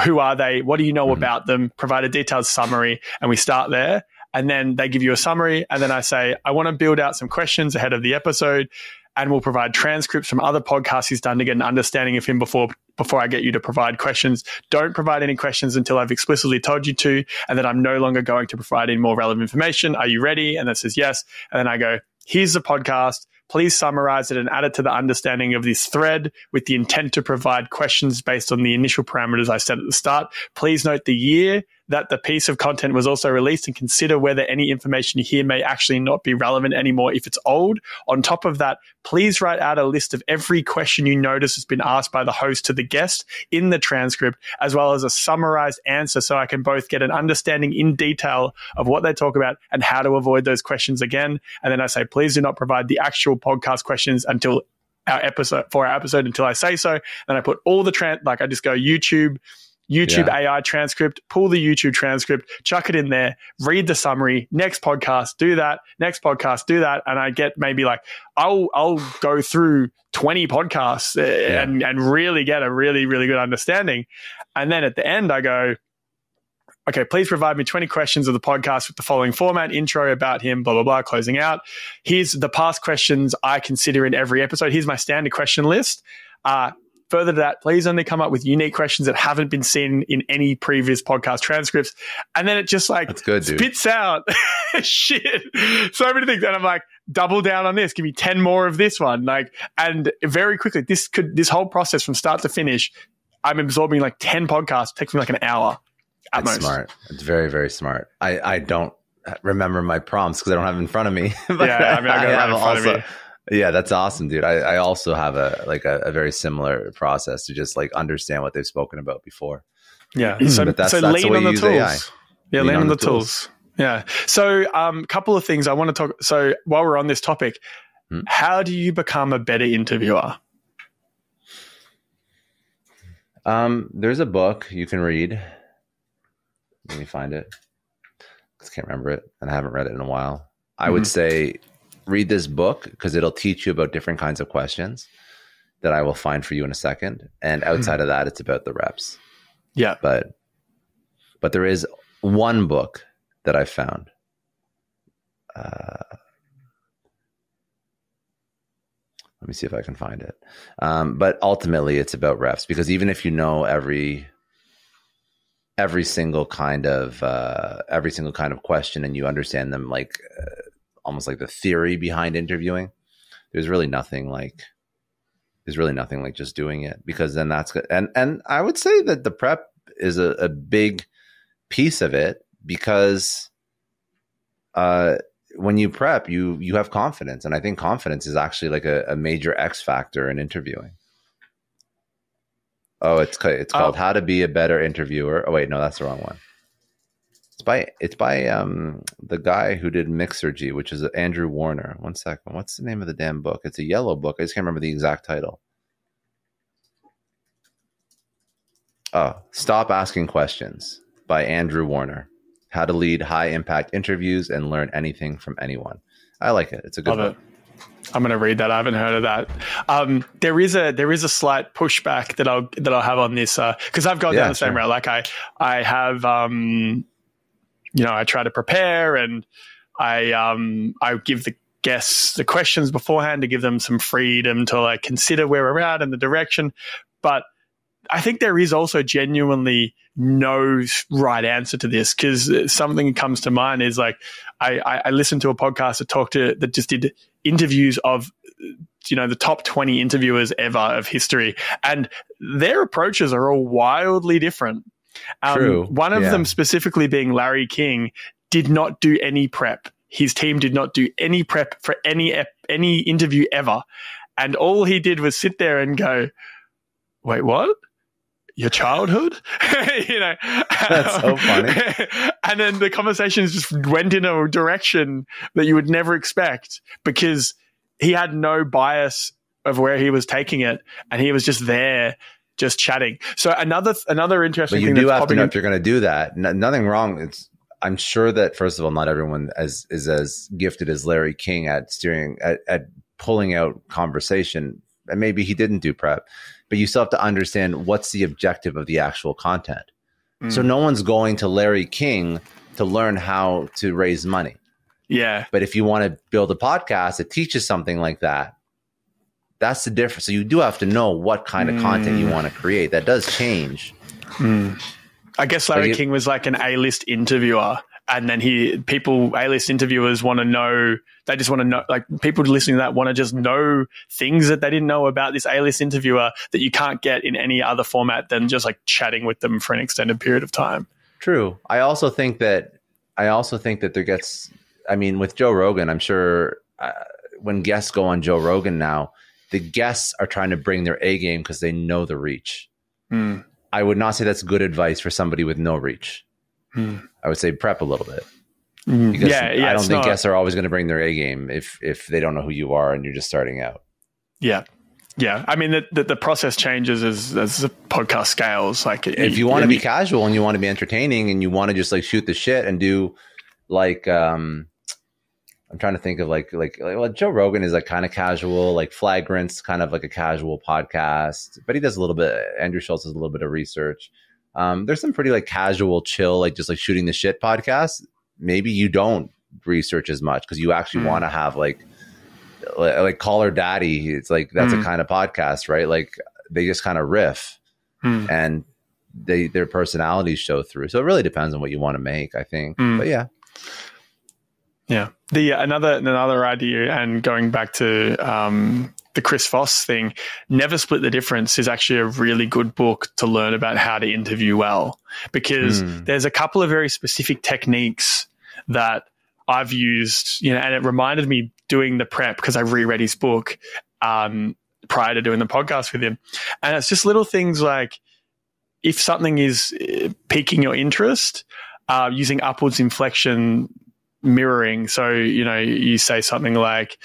who are they? What do you know about them? Provide a detailed summary, and we start there. And then they give you a summary, and then I say, I want to build out some questions ahead of the episode, and we'll provide transcripts from other podcasts he's done to get an understanding of him before I get you to provide questions. Don't provide any questions until I've explicitly told you to, and then I'm no longer going to provide any more relevant information. Are you ready? And that says yes. And then I go, here's the podcast. Please summarize it and add it to the understanding of this thread with the intent to provide questions based on the initial parameters I set at the start. Please note the year that the piece of content was also released, and consider whether any information here may actually not be relevant anymore if it's old. On top of that, please write out a list of every question you notice has been asked by the host to the guest in the transcript, as well as a summarized answer, so I can both get an understanding in detail of what they talk about and how to avoid those questions again. And then I say, please do not provide the actual podcast questions until our episode until I say so. Then I put all the I just go YouTube AI transcript, pull the YouTube transcript, chuck it in there, read the summary, next podcast, do that, next podcast, do that. And I get maybe I'll go through 20 podcasts and really get a really, really good understanding. And then at the end I go, okay, please provide me 20 questions of the podcast with the following format: intro, about him, blah, blah, blah, closing out. Here's the past questions I consider in every episode. Here's my standard question list. Further to that, please only come up with unique questions that haven't been seen in any previous podcast transcripts. And then it just that's good, spits out shit, so many things. And I'm like, double down on this. Give me 10 more of this one. And very quickly, this whole process from start to finish, I'm absorbing 10 podcasts. It takes me an hour at most. Smart. It's very, very smart. I don't remember my prompts because I don't have them in front of me. But yeah, I got it right in front of me. Yeah, that's awesome, dude. I also have a very similar process to just understand what they've spoken about before. Yeah. So lean on the tools. AI. Yeah, lean on the tools. Yeah. So couple of things I want to talk. So while we're on this topic, how do you become a better interviewer? There's a book you can read. Let me find it. I can't remember it, and I haven't read it in a while. I would say read this book because it'll teach you about different kinds of questions that I will find for you in a second. And outside of that, it's about the reps. Yeah. But there is one book that I found. Let me see if I can find it. But ultimately it's about reps, because even if you know every single kind of question and you understand them almost like the theory behind interviewing, there's really nothing like just doing it, because then that's good. And I would say that the prep is a big piece of it, because when you prep, you have confidence. And I think confidence is actually a major X factor in interviewing. Oh, it's called How to Be a Better Interviewer. Oh wait, no, that's the wrong one. It's by the guy who did Mixergy, which is Andrew Warner. One second. What's the name of the damn book? It's a yellow book. I just can't remember the exact title. Oh, Stop Asking Questions by Andrew Warner. How to lead high impact interviews and learn anything from anyone. I like it. It's a good book. I'm going to read that. I haven't heard of that. There is a slight pushback that I'll have on this because I've gone down the same route. Like I have, I try to prepare, and I give the guests the questions beforehand to give them some freedom to like consider where we're at and the direction. But I think there is also genuinely no right answer to this, because something that comes to mind is like I listened to a podcast that just did interviews of the top 20 interviewers ever of history, and their approaches are all wildly different. True. One of them specifically being Larry King did not do any prep. His team did not do any prep for any interview ever, and all he did was sit there and go, "Wait, what? Your childhood?" That's so funny. And then the conversations just went in a direction that you would never expect, because he had no bias of where he was taking it, and he was just there, just chatting. So another interesting thing. But you do have to know if you're going to do that. Nothing wrong. I'm sure that, first of all, not everyone is as gifted as Larry King at steering at pulling out conversation, and maybe he didn't do prep. But you still have to understand what's the objective of the actual content. So no one's going to Larry King to learn how to raise money. Yeah. But if you want to build a podcast that teaches something like that, that's the difference. So you do have to know what kind of content you want to create. That does change. I guess Larry King was like an A-list interviewer. And then A-list interviewers want to know, they just want to know, like people listening to that want to just know things that they didn't know about this A-list interviewer that you can't get in any other format than just like chatting with them for an extended period of time. True. I also think that with Joe Rogan, I'm sure when guests go on Joe Rogan now, the guests are trying to bring their A game because they know the reach. I would not say that's good advice for somebody with no reach. I would say prep a little bit, because I don't think guests are always going to bring their A game if they don't know who you are and you're just starting out. Yeah. I mean, the process changes as the podcast scales. Like if you want to be casual and you want to be entertaining and you want to just like shoot the shit and do like, I'm trying to think of like Joe Rogan is like kind of casual, like Flagrant's kind of like a casual podcast, but he does a little bit. Andrew Schultz does a little bit of research. There's some pretty like casual, chill, like just like shooting the shit podcasts. Maybe you don't research as much because you actually want to have like Call Her Daddy. It's like that's a kind of podcast, right? Like they just kind of riff and their personalities show through. So it really depends on what you want to make, I think. But yeah. Another idea, and going back to the Chris Voss thing, Never Split the Difference is actually a really good book to learn about how to interview well, because there's a couple of very specific techniques that I've used, and it reminded me doing the prep because I reread his book prior to doing the podcast with him. And it's just little things like if something is piquing your interest, using upwards inflection mirroring. So, you say something like,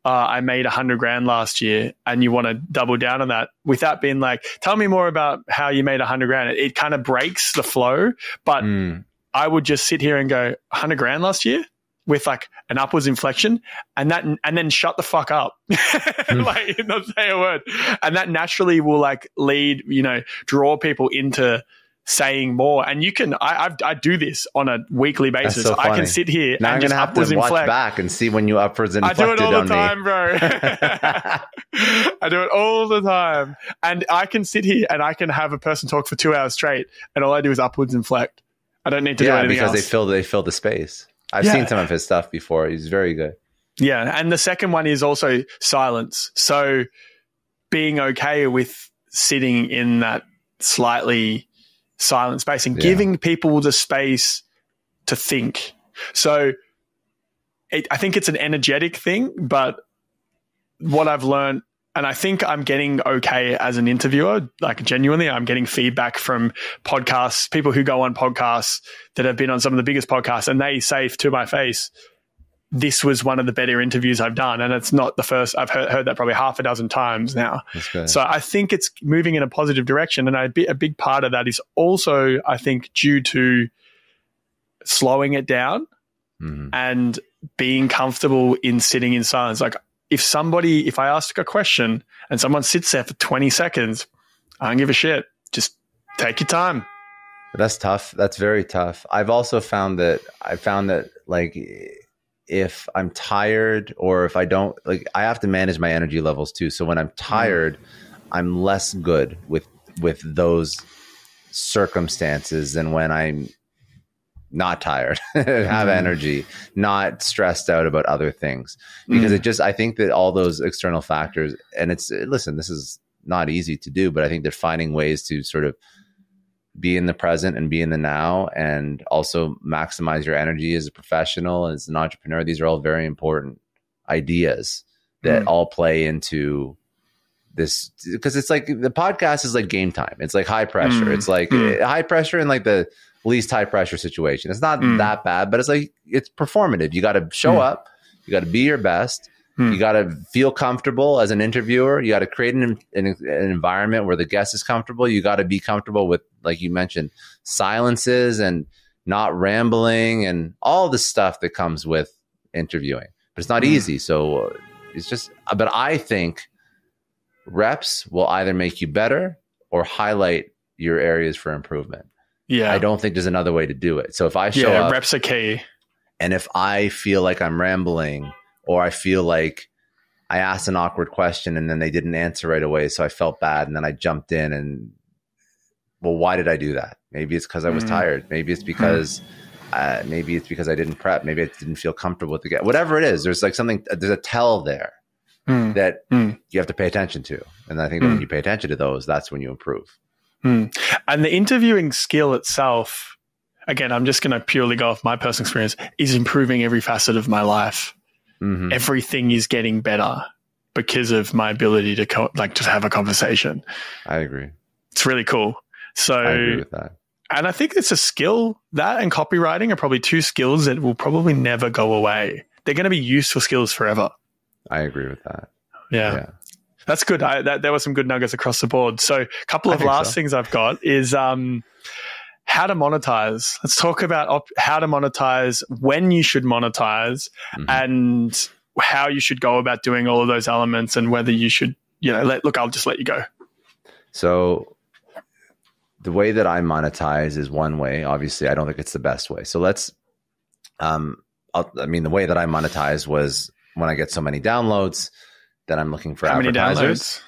I made $100,000 last year, and you want to double down on that without being like, tell me more about how you made $100,000. It kind of breaks the flow, but I would just sit here and go $100,000 last year with like an upwards inflection and then shut the fuck up. Like not say a word. And that naturally will like lead, draw people into saying more. And you can, I do this on a weekly basis. So I can sit here now and just upwards to watch inflect. Back and see when you upwards inflected on me. I do it all the time, bro. I do it all the time. And I can sit here and I can have a person talk for 2 hours straight, and all I do is upwards inflect. I don't need to do anything else. Because they fill the space. I've seen some of his stuff before. He's very good. Yeah. And the second one is also silence. So being okay with sitting in that slightly silent space and giving people the space to think. So I think it's an energetic thing, but what I've learned, and I think I'm getting okay as an interviewer, like genuinely, I'm getting feedback from podcasts, people who go on podcasts that have been on some of the biggest podcasts, and they say to my face, this was one of the better interviews I've done. And it's not the first. I've heard that probably half a dozen times now. So I think it's moving in a positive direction. And a big part of that is also, I think, due to slowing it down and being comfortable in sitting in silence. Like if I ask a question and someone sits there for 20 seconds, I don't give a shit. Just take your time. That's tough. That's very tough. I've also found that like if I'm tired or if I don't, like, I have to manage my energy levels too. So when I'm tired, I'm less good with those circumstances than when I'm not tired, have energy, not stressed out about other things, because I think that all those external factors, and listen, this is not easy to do, but I think they're finding ways to sort of be in the present and be in the now, and also maximize your energy as a professional, as an entrepreneur. These are all very important ideas that all play into this, because it's like the podcast is like game time. It's like high pressure. It's like high pressure in like the least high pressure situation. It's not that bad, but it's like, it's performative. You got to show up. You got to be your best. You got to feel comfortable as an interviewer. You got to create an environment where the guest is comfortable. You got to be comfortable with, like you mentioned, silences and not rambling and all the stuff that comes with interviewing. But it's not easy. So it's just, but I think reps will either make you better or highlight your areas for improvement. Yeah. I don't think there's another way to do it. So if I show up, reps are key. And if I feel like I'm rambling, or I feel like I asked an awkward question and then they didn't answer right away, so I felt bad, and then I jumped in and, well, why did I do that? Maybe it's because I was tired. Maybe it's because I didn't prep. Maybe I didn't feel comfortable with the guy. Whatever it is, there's like something. There's a tell there that you have to pay attention to, and I think that when you pay attention to those, that's when you improve. And the interviewing skill itself, again, I'm just going to purely go off my personal experience, is improving every facet of my life. Everything is getting better because of my ability to just have a conversation. I agree. It's really cool. So I agree with that. And I think it's a skill, that and copywriting are probably two skills that will probably never go away. They're going to be useful skills forever. I agree with that. Yeah. That's good. There were some good nuggets across the board. So a couple of last things I've got is how to monetize. Let's talk about how to monetize, when you should monetize, and how you should go about doing all of those elements, and whether you should, I'll just let you go. So the way that I monetize is one way. Obviously, I don't think it's the best way. So let's, the way that I monetize was when I get so many downloads that I'm looking for advertisers.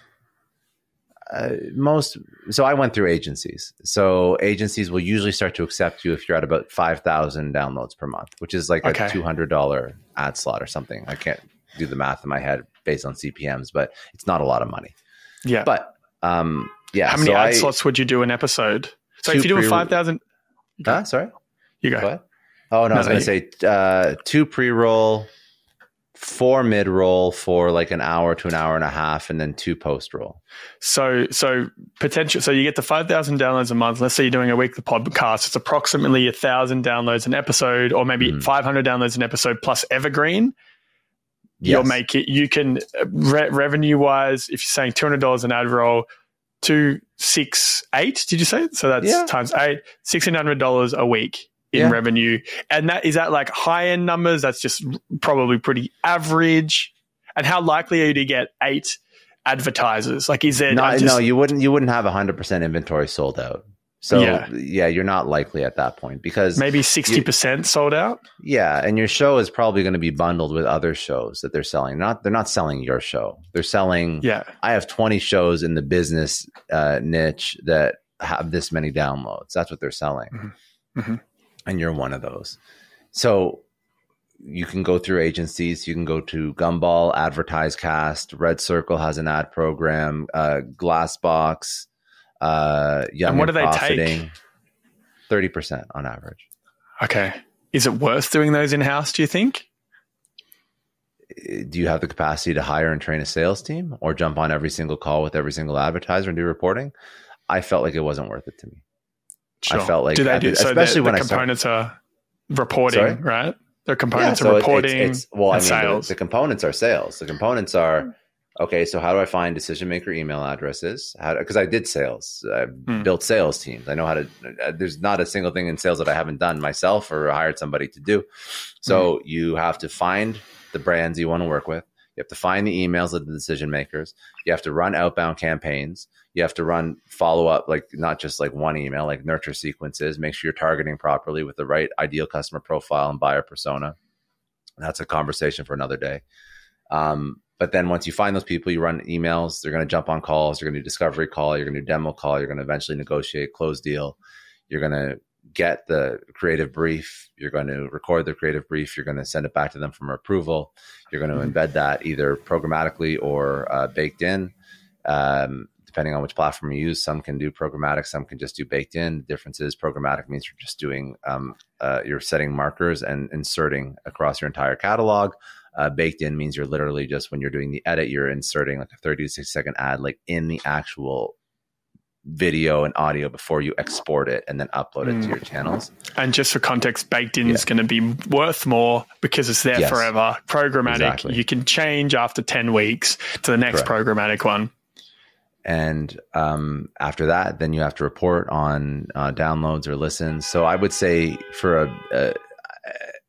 So I went through agencies. So agencies will usually start to accept you if you're at about 5,000 downloads per month, which is like a $200 ad slot or something. I can't do the math in my head based on CPMs, but it's not a lot of money. Yeah. But how many ad slots would you do an episode? So if you're doing 5,000, sorry, you go. What? Oh no, I was going to say 2 pre-roll, 4 mid-roll for like an hour to an hour and a half, and then 2 post-roll. So potential. So you get to 5,000 downloads a month. Let's say you're doing a weekly podcast. It's approximately 1,000 downloads an episode, or maybe 500 downloads an episode plus evergreen. Yes. You'll make it. You can revenue-wise, if you're saying $200 an ad roll, 268. Did you say? So that's times 8, $1,600 a week. In revenue. And is that like high end numbers? That's just probably pretty average. And how likely are you to get 8 advertisers? Like, is there no, you wouldn't have 100% inventory sold out. So you're not likely at that point, because maybe 60% sold out. Yeah. And your show is probably going to be bundled with other shows that they're selling. They're not selling your show. They're selling, I have 20 shows in the business niche that have this many downloads. That's what they're selling. And you're one of those. So you can go through agencies. You can go to Gumball, AdvertiseCast. Red Circle has an ad program. Glassbox. Young and what do they take? 30% on average. Okay. Is it worth doing those in-house, do you think? Do you have the capacity to hire and train a sales team, or jump on every single call with every single advertiser and do reporting? I felt like it wasn't worth it to me. Sure. I felt like, especially when the components are reporting, right? Their components are reporting and sales. The components are sales. The components are, okay, so how do I find decision maker email addresses? Because I did sales. I built sales teams. I know how to, there's not a single thing in sales that I haven't done myself or hired somebody to do. So you have to find the brands you want to work with. You have to find the emails of the decision makers. You have to run outbound campaigns. You have to run follow up, like not just like one email, like nurture sequences, make sure you're targeting properly with the right ideal customer profile and buyer persona. That's a conversation for another day. But then once you find those people, you run emails, they're going to jump on calls, you're going to do discovery call, you're going to do demo call, you're going to eventually negotiate, close deal. You're going to get the creative brief, you're going to record the creative brief, you're going to send it back to them for approval. You're going to embed that either programmatically or baked in, depending on which platform you use. Some can do programmatic, some can just do baked in. The difference is programmatic means you're just doing, you're setting markers and inserting across your entire catalog. Baked in means you're literally just, when you're doing the edit, you're inserting like a 30 to 60 second ad, like in the actual video and audio before you export it and then upload it to your channels. And just for context, baked in is going to be worth more because it's there forever. Programmatic, you can change after 10 weeks to the next programmatic one. And after that, then you have to report on downloads or listens. So I would say for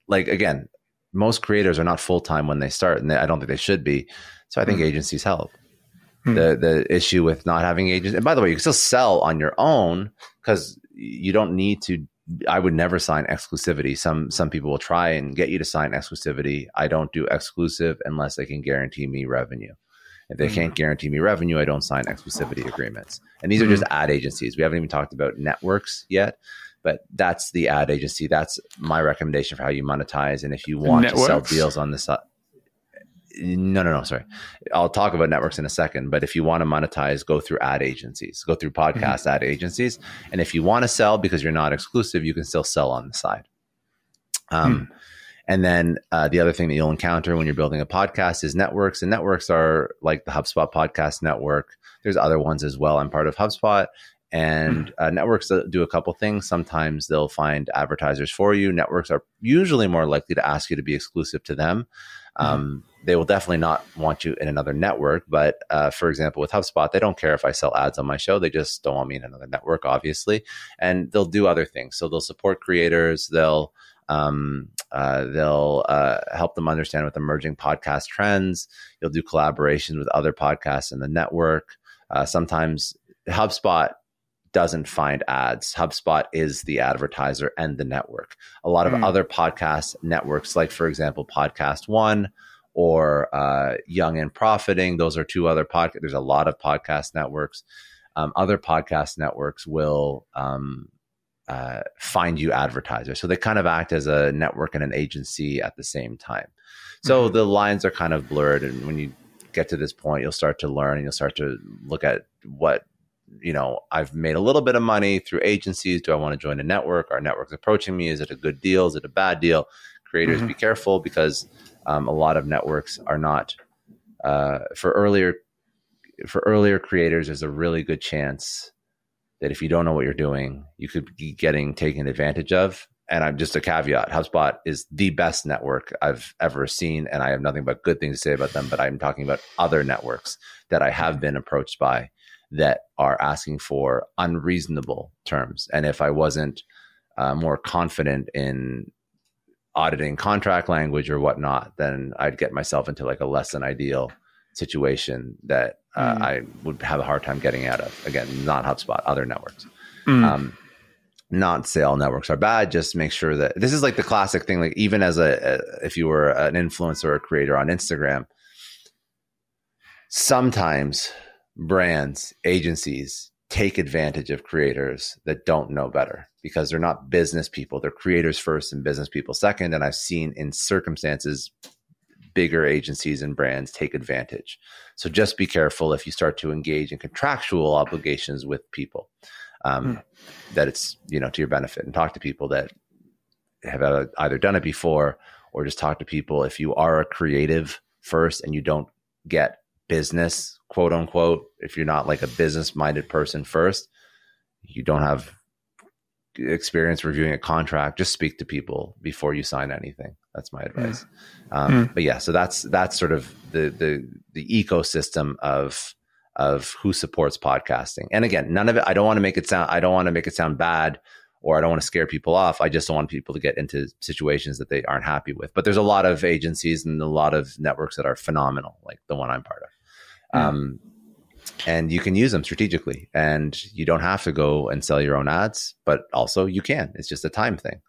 like, again, most creators are not full-time when they start, and I don't think they should be. So I think agencies help. The issue with not having agents, and by the way, you can still sell on your own because you don't need to. I would never sign exclusivity. Some people will try and get you to sign exclusivity. I don't do exclusive unless they can guarantee me revenue. If they can't guarantee me revenue, I don't sign exclusivity agreements. And these are just ad agencies. We haven't even talked about networks yet. But that's the ad agency. That's my recommendation for how you monetize. And if you want to sell deals on the side, no, sorry. I'll talk about networks in a second. But if you want to monetize, go through ad agencies, go through podcast ad agencies. And if you want to sell because you're not exclusive, you can still sell on the side. And then the other thing that you'll encounter when you're building a podcast is networks. And networks are like the HubSpot podcast network. There's other ones as well. I'm part of HubSpot. And networks do a couple things. Sometimes they'll find advertisers for you. Networks are usually more likely to ask you to be exclusive to them. They will definitely not want you in another network. But for example, with HubSpot, they don't care if I sell ads on my show. They just don't want me in another network, obviously. And they'll do other things. So they'll support creators. They'll help them understand with emerging podcast trends. You'll do collaborations with other podcasts in the network. Sometimes HubSpot doesn't find ads. HubSpot is the advertiser and the network. A lot of other podcast networks, like for example, Podcast One or Young and Profiting, those are two other podcasts. There's a lot of podcast networks. Other podcast networks will find you advertisers. So they kind of act as a network and an agency at the same time. So the lines are kind of blurred. And when you get to this point, you'll start to learn and you'll start to look at what, I've made a little bit of money through agencies. Do I want to join a network? Are networks approaching me? Is it a good deal? Is it a bad deal? Creators, be careful because a lot of networks are not for earlier creators. There's a really good chance that if you don't know what you're doing, you could be getting taken advantage of. And I'm just a caveat. HubSpot is the best network I've ever seen, and I have nothing but good things to say about them. But I'm talking about other networks that I have been approached by that are asking for unreasonable terms. And if I wasn't more confident in auditing contract language or whatnot, then I'd get myself into like a less than ideal situation that I would have a hard time getting out of. Again, not HubSpot, other networks. Not say all networks are bad. Just make sure that this is like the classic thing. Like even as if you were an influencer or a creator on Instagram, sometimes brands, agencies take advantage of creators that don't know better because they're not business people. They're creators first and business people second. And I've seen in circumstances, bigger agencies and brands take advantage. So just be careful if you start to engage in contractual obligations with people, that it's, to your benefit, and talk to people that have either done it before, or just talk to people. If you are a creative first and you don't get business, quote unquote, if you're not like a business minded person first, you don't have experience reviewing a contract, just speak to people before you sign anything. That's my advice. But yeah, so that's sort of the ecosystem of who supports podcasting. And again, none of it, I don't want to make it sound bad or I don't want to scare people off. I just don't want people to get into situations that they aren't happy with. But there's a lot of agencies and a lot of networks that are phenomenal, like the one I'm part of. And you can use them strategically, and you don't have to go and sell your own ads, but also you can. It's just a time thing.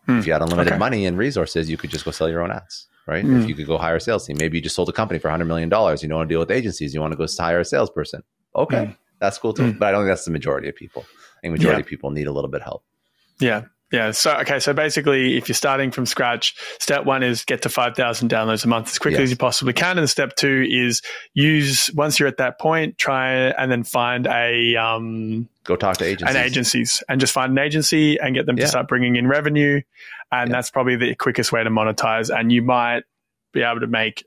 If you had unlimited money and resources, you could just go sell your own ads, right? If you could go hire a sales team, maybe you just sold a company for $100 million. You don't want to deal with agencies. You want to go hire a salesperson. Okay. That's cool too. But I don't think that's the majority of people. I think majority of people need a little bit of help. Yeah. Yeah. So basically, if you're starting from scratch, step one is get to 5,000 downloads a month as quickly as you possibly can. And step two is once you're at that point, try and then find go talk to agencies and just find an agency and get them to start bringing in revenue. And that's probably the quickest way to monetize. And you might be able to make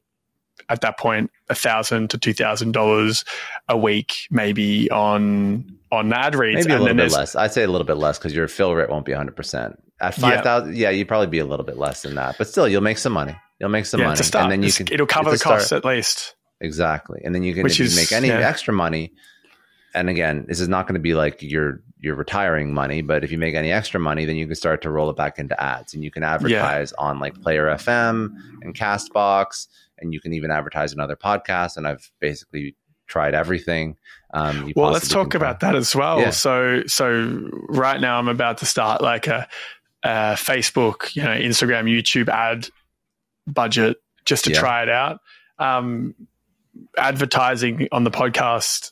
at that point $1,000 to $2,000 a week, maybe on ad reads. Maybe a little bit less. I'd say a little bit less because your fill rate won't be 100%. At 5,000, you'd probably be a little bit less than that. But still, you'll make some money. You'll make some money, and then it'll cover the costs at least. Exactly, and then you can if you make any extra money. And again, this is not going to be like your retiring money, but if you make any extra money, then you can start to roll it back into ads, and you can advertise on like Player FM and Castbox, and you can even advertise in other podcasts. And I've basically tried everything. Well, let's talk about that as well. Yeah. So right now I'm about to start like a Facebook, Instagram, YouTube ad budget just to try it out. Advertising the podcast,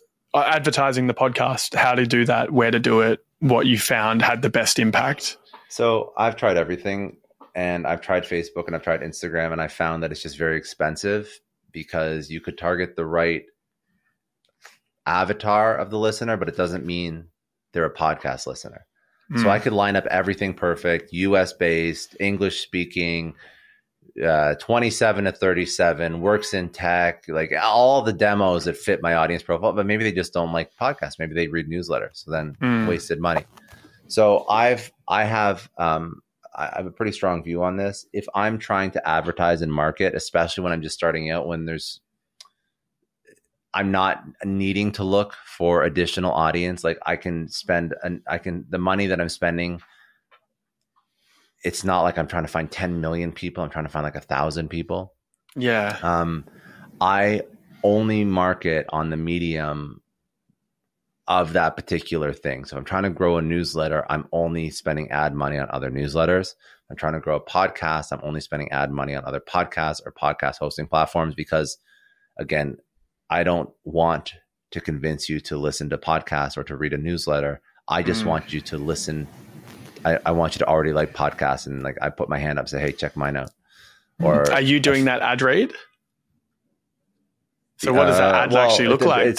how to do that, where to do it, what you found had the best impact. So I've tried everything, and I've tried Facebook and I've tried Instagram, and I found that it's just very expensive because you could target the right avatar of the listener, but it doesn't mean they're a podcast listener. So I could line up everything perfect, US based, English speaking, 27 to 37, works in tech, like all the demos that fit my audience profile, but maybe they just don't like podcasts. Maybe they read newsletters. So then wasted money. So I have a pretty strong view on this. If I'm trying to advertise and market, especially when I'm just starting out, I'm not needing to look for additional audience. Like the money that I'm spending, it's not like I'm trying to find 10 million people. I'm trying to find like 1,000 people. Yeah. I only market on the medium of that particular thing. So I'm trying to grow a newsletter. I'm only spending ad money on other newsletters. I'm trying to grow a podcast. I'm only spending ad money on other podcasts or podcast hosting platforms because, again, I don't want to convince you to listen to podcasts or to read a newsletter. I just want you to listen. I want you to already like podcasts, and like I put my hand up and say, hey, check mine out. Or are you doing that ad read? So what does that ad actually look like? It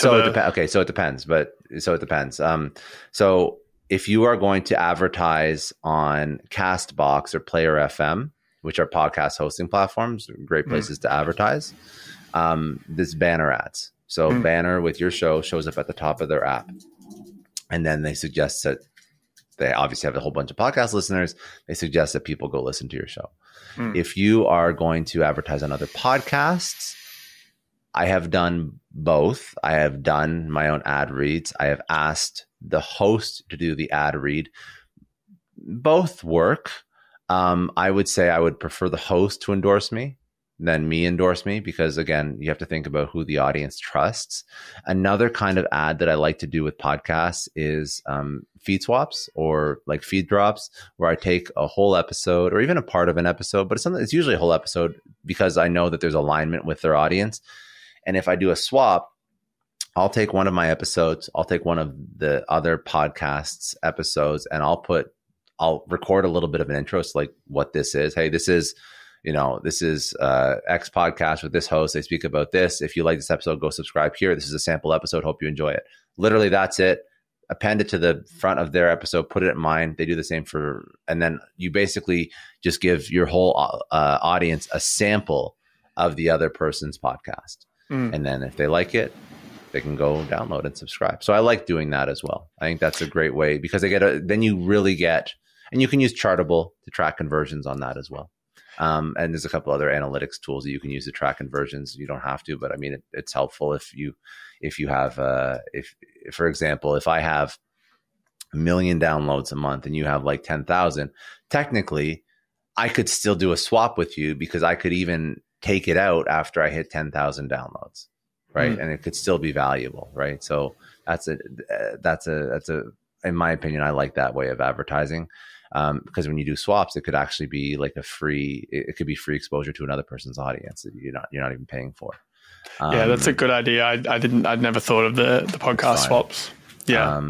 depends. So if you are going to advertise on Castbox or Player FM, which are podcast hosting platforms, great places to advertise, this banner ads. So banner with your show shows up at the top of their app. And then they suggest that they obviously have a whole bunch of podcast listeners. They suggest that people go listen to your show. If you are going to advertise on other podcasts, I have done both. I have done my own ad reads. I have asked the host to do the ad read. Both work. I would say I would prefer the host to endorse me than me endorse me, because again, you have to think about who the audience trusts. Another kind of ad that I like to do with podcasts is feed swaps or like feed drops, where I take a whole episode or even a part of an episode, but it's usually a whole episode because I know that there's alignment with their audience. And if I do a swap, I'll take one of my episodes, I'll take one of the other podcasts episodes, and I'll record a little bit of an intro. So like what this is. Hey, this is X podcast with this host. They speak about this. If you like this episode, go subscribe here. This is a sample episode. Hope you enjoy it. Literally, that's it. Append it to the front of their episode, put it in mine. They do the same and then you basically just give your whole audience a sample of the other person's podcast. And then if they like it, they can go download and subscribe. So I like doing that as well. I think that's a great way because then you really get, and you can use Chartable to track conversions on that as well. And there's a couple other analytics tools that you can use to track conversions. You don't have to, but I mean, it's helpful if you have, for example, if I have 1 million downloads a month and you have like 10,000, technically I could still do a swap with you because I could even take it out after I hit 10,000 downloads, right? And it could still be valuable, right? So that's a, in my opinion, I like that way of advertising. Because when you do swaps, it could actually be like it could be free exposure to another person's audience that you're not even paying for. Yeah, that's a good idea. I'd never thought of the podcast swaps. Yeah.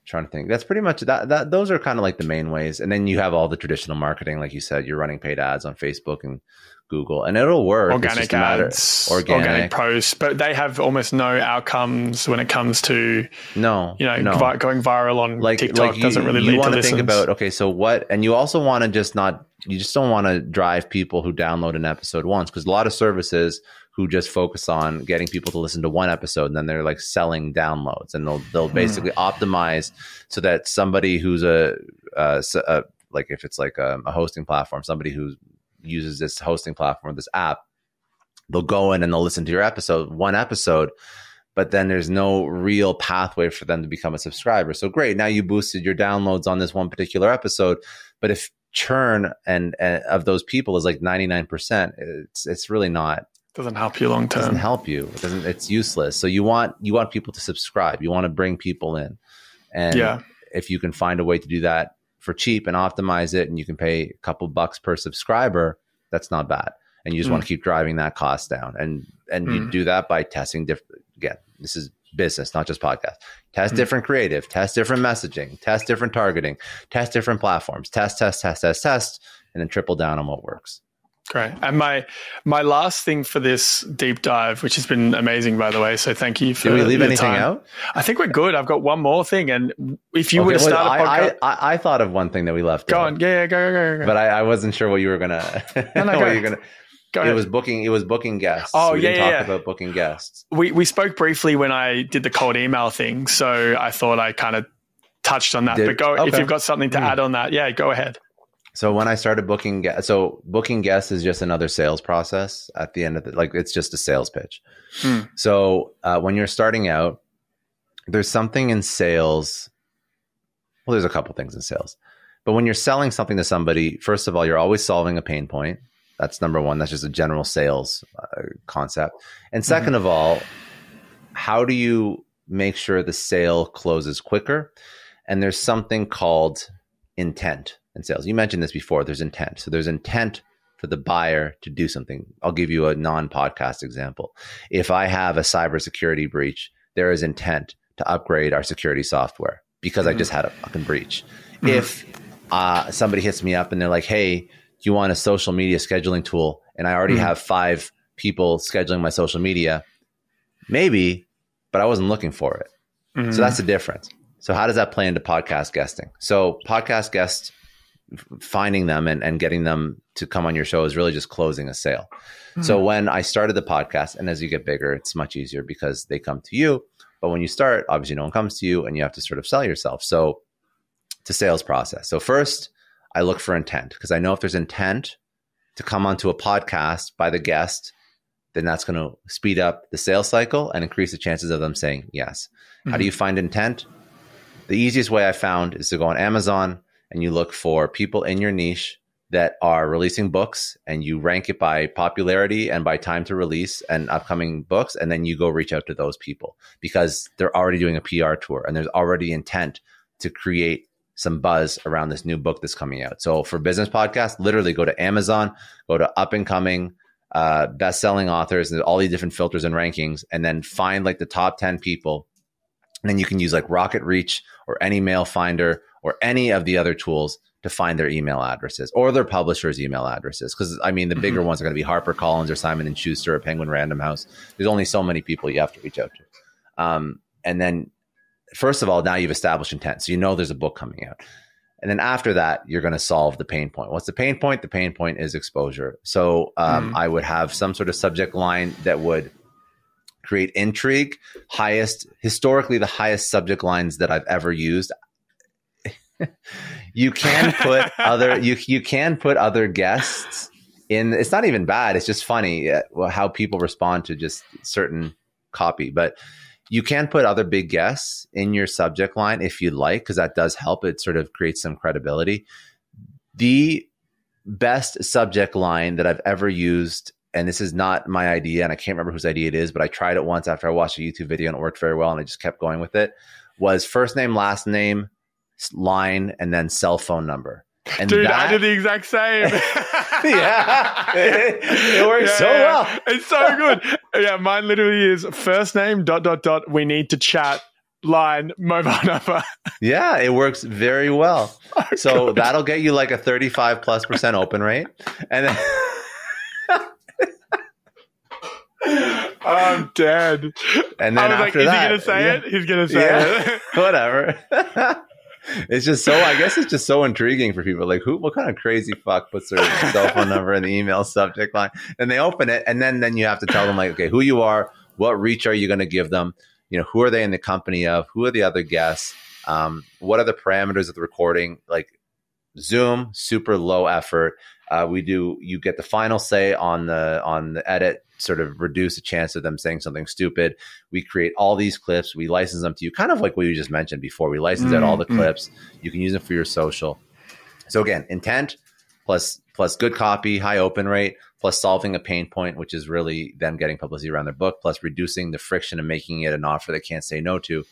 Trying to think. That's pretty much that. Those are kind of like the main ways. And then you have all the traditional marketing, like you said, you're running paid ads on Facebook and Google, and it'll work. Organic ads, organic posts, but they have almost no outcomes when it comes to going viral on TikTok. Doesn't really lead to listens. You want to think about, okay, so what? And you also want to just don't want to drive people who download an episode once, because a lot of services who just focus on getting people to listen to one episode, and then they're like selling downloads, and they'll basically optimize so that somebody who's like if it's like a hosting platform, somebody who uses this hosting platform, this app, they'll go in and they'll listen to your one episode, but then there's no real pathway for them to become a subscriber. So great, now you boosted your downloads on this one particular episode, but if churn and of those people is like 99%, it's really not. Doesn't help you long term. Doesn't help you. It's useless. So you want people to subscribe. You want to bring people in, and if you can find a way to do that for cheap and optimize it, and you can pay a couple bucks per subscriber, that's not bad. And you just want to keep driving that cost down, and you do that by testing different. Again, this is business, not just podcast. Test different creative, test different messaging, test different targeting, test different platforms, test, and then triple down on what works. Great. And my last thing for this deep dive, which has been amazing, by the way, so thank you for Did we leave anything time. Out? I think we're good. I've got one more thing. And if you were to start a podcast... I thought of one thing that we left. Go on. Yeah, go. But I wasn't sure what you were going to... No, go ahead. It was booking guests. Oh, we didn't talk about booking guests. We spoke briefly when I did the cold email thing, so I thought I kind of touched on that. If you've got something to add on that, go ahead. So when I started booking guests is just another sales process at the end of it. Like, it's just a sales pitch. So when you're starting out, there's something in sales. Well, there's a couple things in sales, but when you're selling something to somebody, first of all, you're always solving a pain point. That's number one. That's just a general sales concept. And second of all, how do you make sure the sale closes quicker? And there's something called intent in sales. You mentioned this before. There's intent. So there's intent for the buyer to do something. I'll give you a non-podcast example. If I have a cybersecurity breach, there is intent to upgrade our security software because I just had a fucking breach. If somebody hits me up and they're like, hey, do you want a social media scheduling tool? And I already have 5 people scheduling my social media. Maybe, but I wasn't looking for it. So that's the difference. So how does that play into podcast guesting? So podcast guests, finding them and getting them to come on your show is really just closing a sale. So when I started the podcast, and as you get bigger, it's much easier because they come to you. But when you start, obviously no one comes to you and you have to sort of sell yourself. So it's a sales process. So first, I look for intent, because I know if there's intent to come onto a podcast by the guest, then that's going to speed up the sales cycle and increase the chances of them saying yes. How do you find intent? The easiest way I found is to go on Amazon and you look for people in your niche that are releasing books, and you rank it by popularity and by time to release and upcoming books. And then you go reach out to those people because they're already doing a PR tour and there's already intent to create some buzz around this new book that's coming out. So for business podcasts, literally go to Amazon, go to up and coming best-selling authors, and all these different filters and rankings, and then find like the top 10 people. And then you can use like Rocket Reach or any mail finder or any of the other tools to find their email addresses or their publishers' email addresses. Because I mean, the bigger ones are going to be HarperCollins or Simon & Schuster or Penguin Random House. There's only so many people you have to reach out to. And then first of all, now you've established intent. So you know there's a book coming out. And then after that, you're going to solve the pain point. What's the pain point? The pain point is exposure. So I would have some sort of subject line that would create intrigue. Historically, the highest subject lines that I've ever used. You can put other guests in. It's not even bad. It's just funny how people respond to just certain copy. But You can put other big guests in your subject line if you'd like, because that does help. It sort of creates some credibility. The best subject line that I've ever used, and this is not my idea, and I can't remember whose idea it is, but I tried it once after I watched a YouTube video and it worked very well, and I just kept going with it, was first name, last name, line, and then cell phone number. And dude, I did the exact same. Yeah, it works so well. It's so good. Yeah, mine literally is first name ... we need to chat, line, mobile number. Yeah, it works very well. Oh, so God. that'll get you like a 35+% open rate, and then I'm dead. And then after that, is he gonna say it? He's gonna say it. Whatever. It's just so, I guess it's just so intriguing for people. Like, what kind of crazy fuck puts their cell phone number in the email subject line? And they open it, and then you have to tell them, like, okay, who you are, what reach are you going to give them? You know, who are they in the company of? Who are the other guests? What are the parameters of the recording? Like Zoom, super low effort. You get the final say on the edit, sort of reduce the chance of them saying something stupid. We create all these clips. We license them to you, kind of like what you just mentioned before. We license out all the clips. You can use them for your social. So again, intent plus good copy, high open rate, plus solving a pain point, which is really them getting publicity around their book, plus reducing the friction and making it an offer they can't say no to.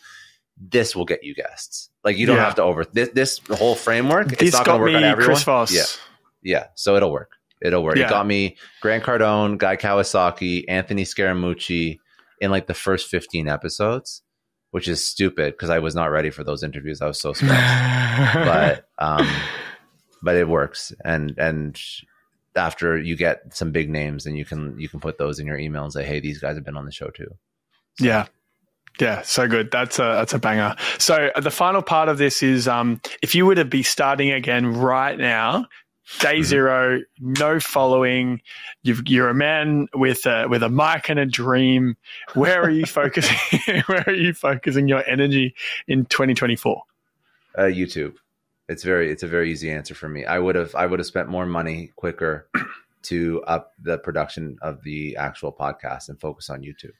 This will get you guests. Like, you don't have to this whole framework. It's not going to work on everyone. Chris Voss. Yeah. So it'll work. It'll work. Yeah. It got me Grant Cardone, Guy Kawasaki, Anthony Scaramucci in like the first 15 episodes, which is stupid because I was not ready for those interviews. I was so stressed. But it works. And after you get some big names, then you can put those in your email and say, hey, these guys have been on the show too. So. Yeah. Yeah, so good. That's a banger. So the final part of this is if you were to be starting again right now, day zero, no following, you're a man with a mic and a dream. Where are you focusing? Where are you focusing your energy in 2024? YouTube. It's a very easy answer for me. I would have spent more money quicker to up the production of the actual podcast and focus on YouTube.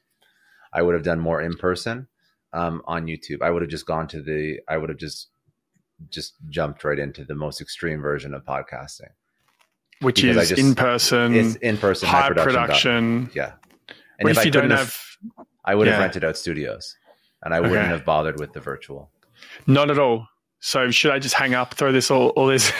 I would have done more in person on YouTube. I would have just just jumped right into the most extreme version of podcasting, which is in person. It's in person, high production. Yeah. And if you don't have, I would have rented out studios, and I wouldn't have bothered with the virtual. Not at all. So should I just hang up, throw this all this?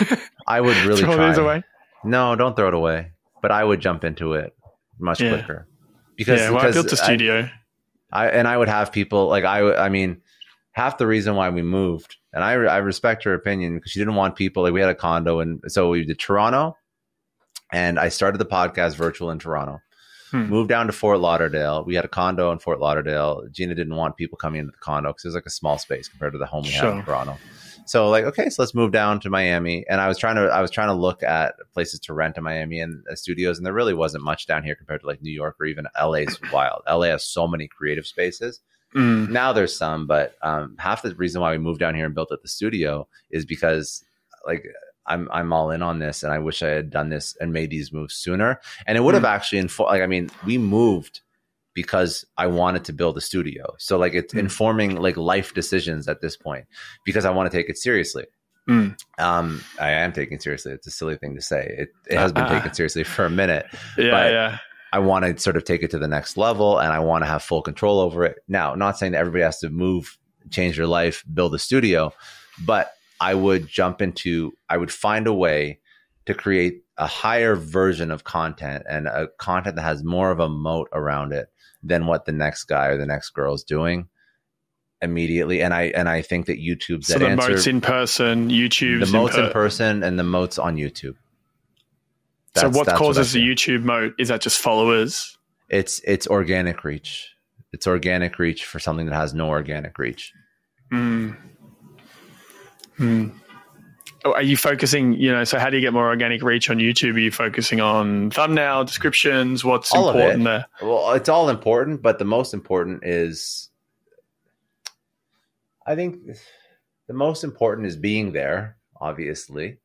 I would really throw try. These away. No, don't throw it away. But I would jump into it much quicker because I built a studio. I would have people like I mean, half the reason why we moved, and I respect her opinion because she didn't want people, like we had a condo, and so we did Toronto, and I started the podcast virtual in Toronto. Moved down to Fort Lauderdale. We had a condo in Fort Lauderdale. Gina didn't want people coming into the condo because it was like a small space compared to the home we had in Toronto. So like, okay, so let's move down to Miami. And I was trying to look at places to rent in Miami and studios, and there really wasn't much down here compared to like New York or even LA's wild. LA has so many creative spaces. Now there's some, but half the reason why we moved down here and built up the studio is because like I'm all in on this, and I wish I had done this and made these moves sooner. And it would have actually we moved because I wanted to build a studio. So like it's informing like life decisions at this point because I want to take it seriously. I am taking it seriously. It's a silly thing to say. It has been taken seriously for a minute. I want to sort of take it to the next level, and I want to have full control over it. Now, not saying that everybody has to move, change their life, build a studio, but I would find a way to create a higher version of content and a content that has more of a moat around it than what the next guy or the next girl is doing immediately. And I think that YouTube's that answer. So the moats in person, YouTube's the moats in person, and the moats on YouTube. So what causes the YouTube moat? Is that just followers? It's organic reach. It's organic reach for something that has no organic reach. Are you focusing, so how do you get more organic reach on YouTube? Are you focusing on thumbnail, descriptions? What's all important there? Well, it's all important, but the most important is, I think the most important is being there, obviously.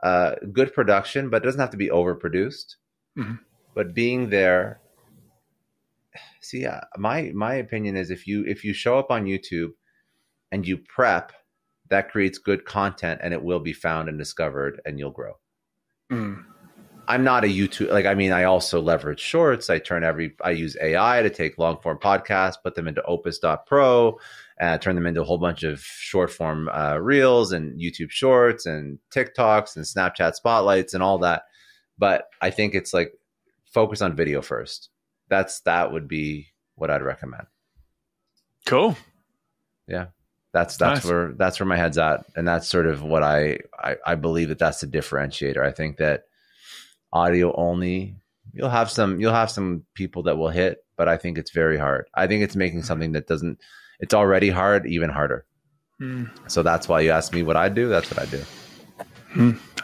Good production, but it doesn't have to be overproduced. But being there see, my opinion is if you show up on YouTube and you prep, that creates good content and it will be found and discovered and you'll grow. I'm not a YouTube, I also leverage shorts. I use AI to take long form podcasts, put them into Opus.pro, turn them into a whole bunch of short form reels and YouTube shorts and TikToks and Snapchat spotlights and all that. But I think it's like focus on video first. That would be what I'd recommend. Cool. Yeah. That's nice. where my head's at. And that's sort of what I believe that's the differentiator. I think that audio only, you'll have some people that will hit, but I think it's very hard. I think it's making something it's already hard, even harder. So that's why you asked me what I do. That's what I do.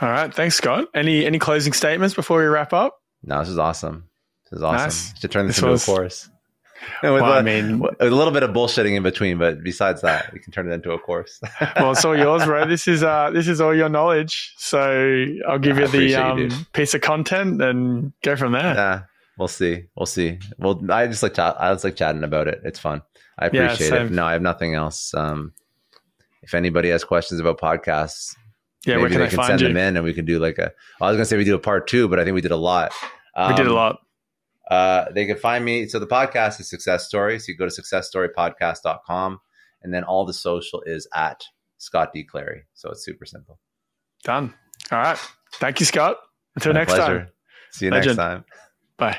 All right. Thanks, Scott. Any closing statements before we wrap up? No, this is awesome. Nice. Should turn this into a course. With a little bit of bullshitting in between, but besides that, we can turn it into a course. Well, it's all yours, bro. This is all your knowledge. So I'll give you the piece of content and go from there. Yeah, we'll see. Well, I just like chatting about it. It's fun. I appreciate it. No, I have nothing else. If anybody has questions about podcasts, maybe they can send them in, and we can do I was gonna say we do a part 2, but I think we did a lot. We did a lot. They can find me. So the podcast is Success Story. So you go to successstorypodcast.com, and then all the social is at Scott D. Clary. So it's super simple. Done. All right. Thank you, Scott. Until next time. See you next time. Bye.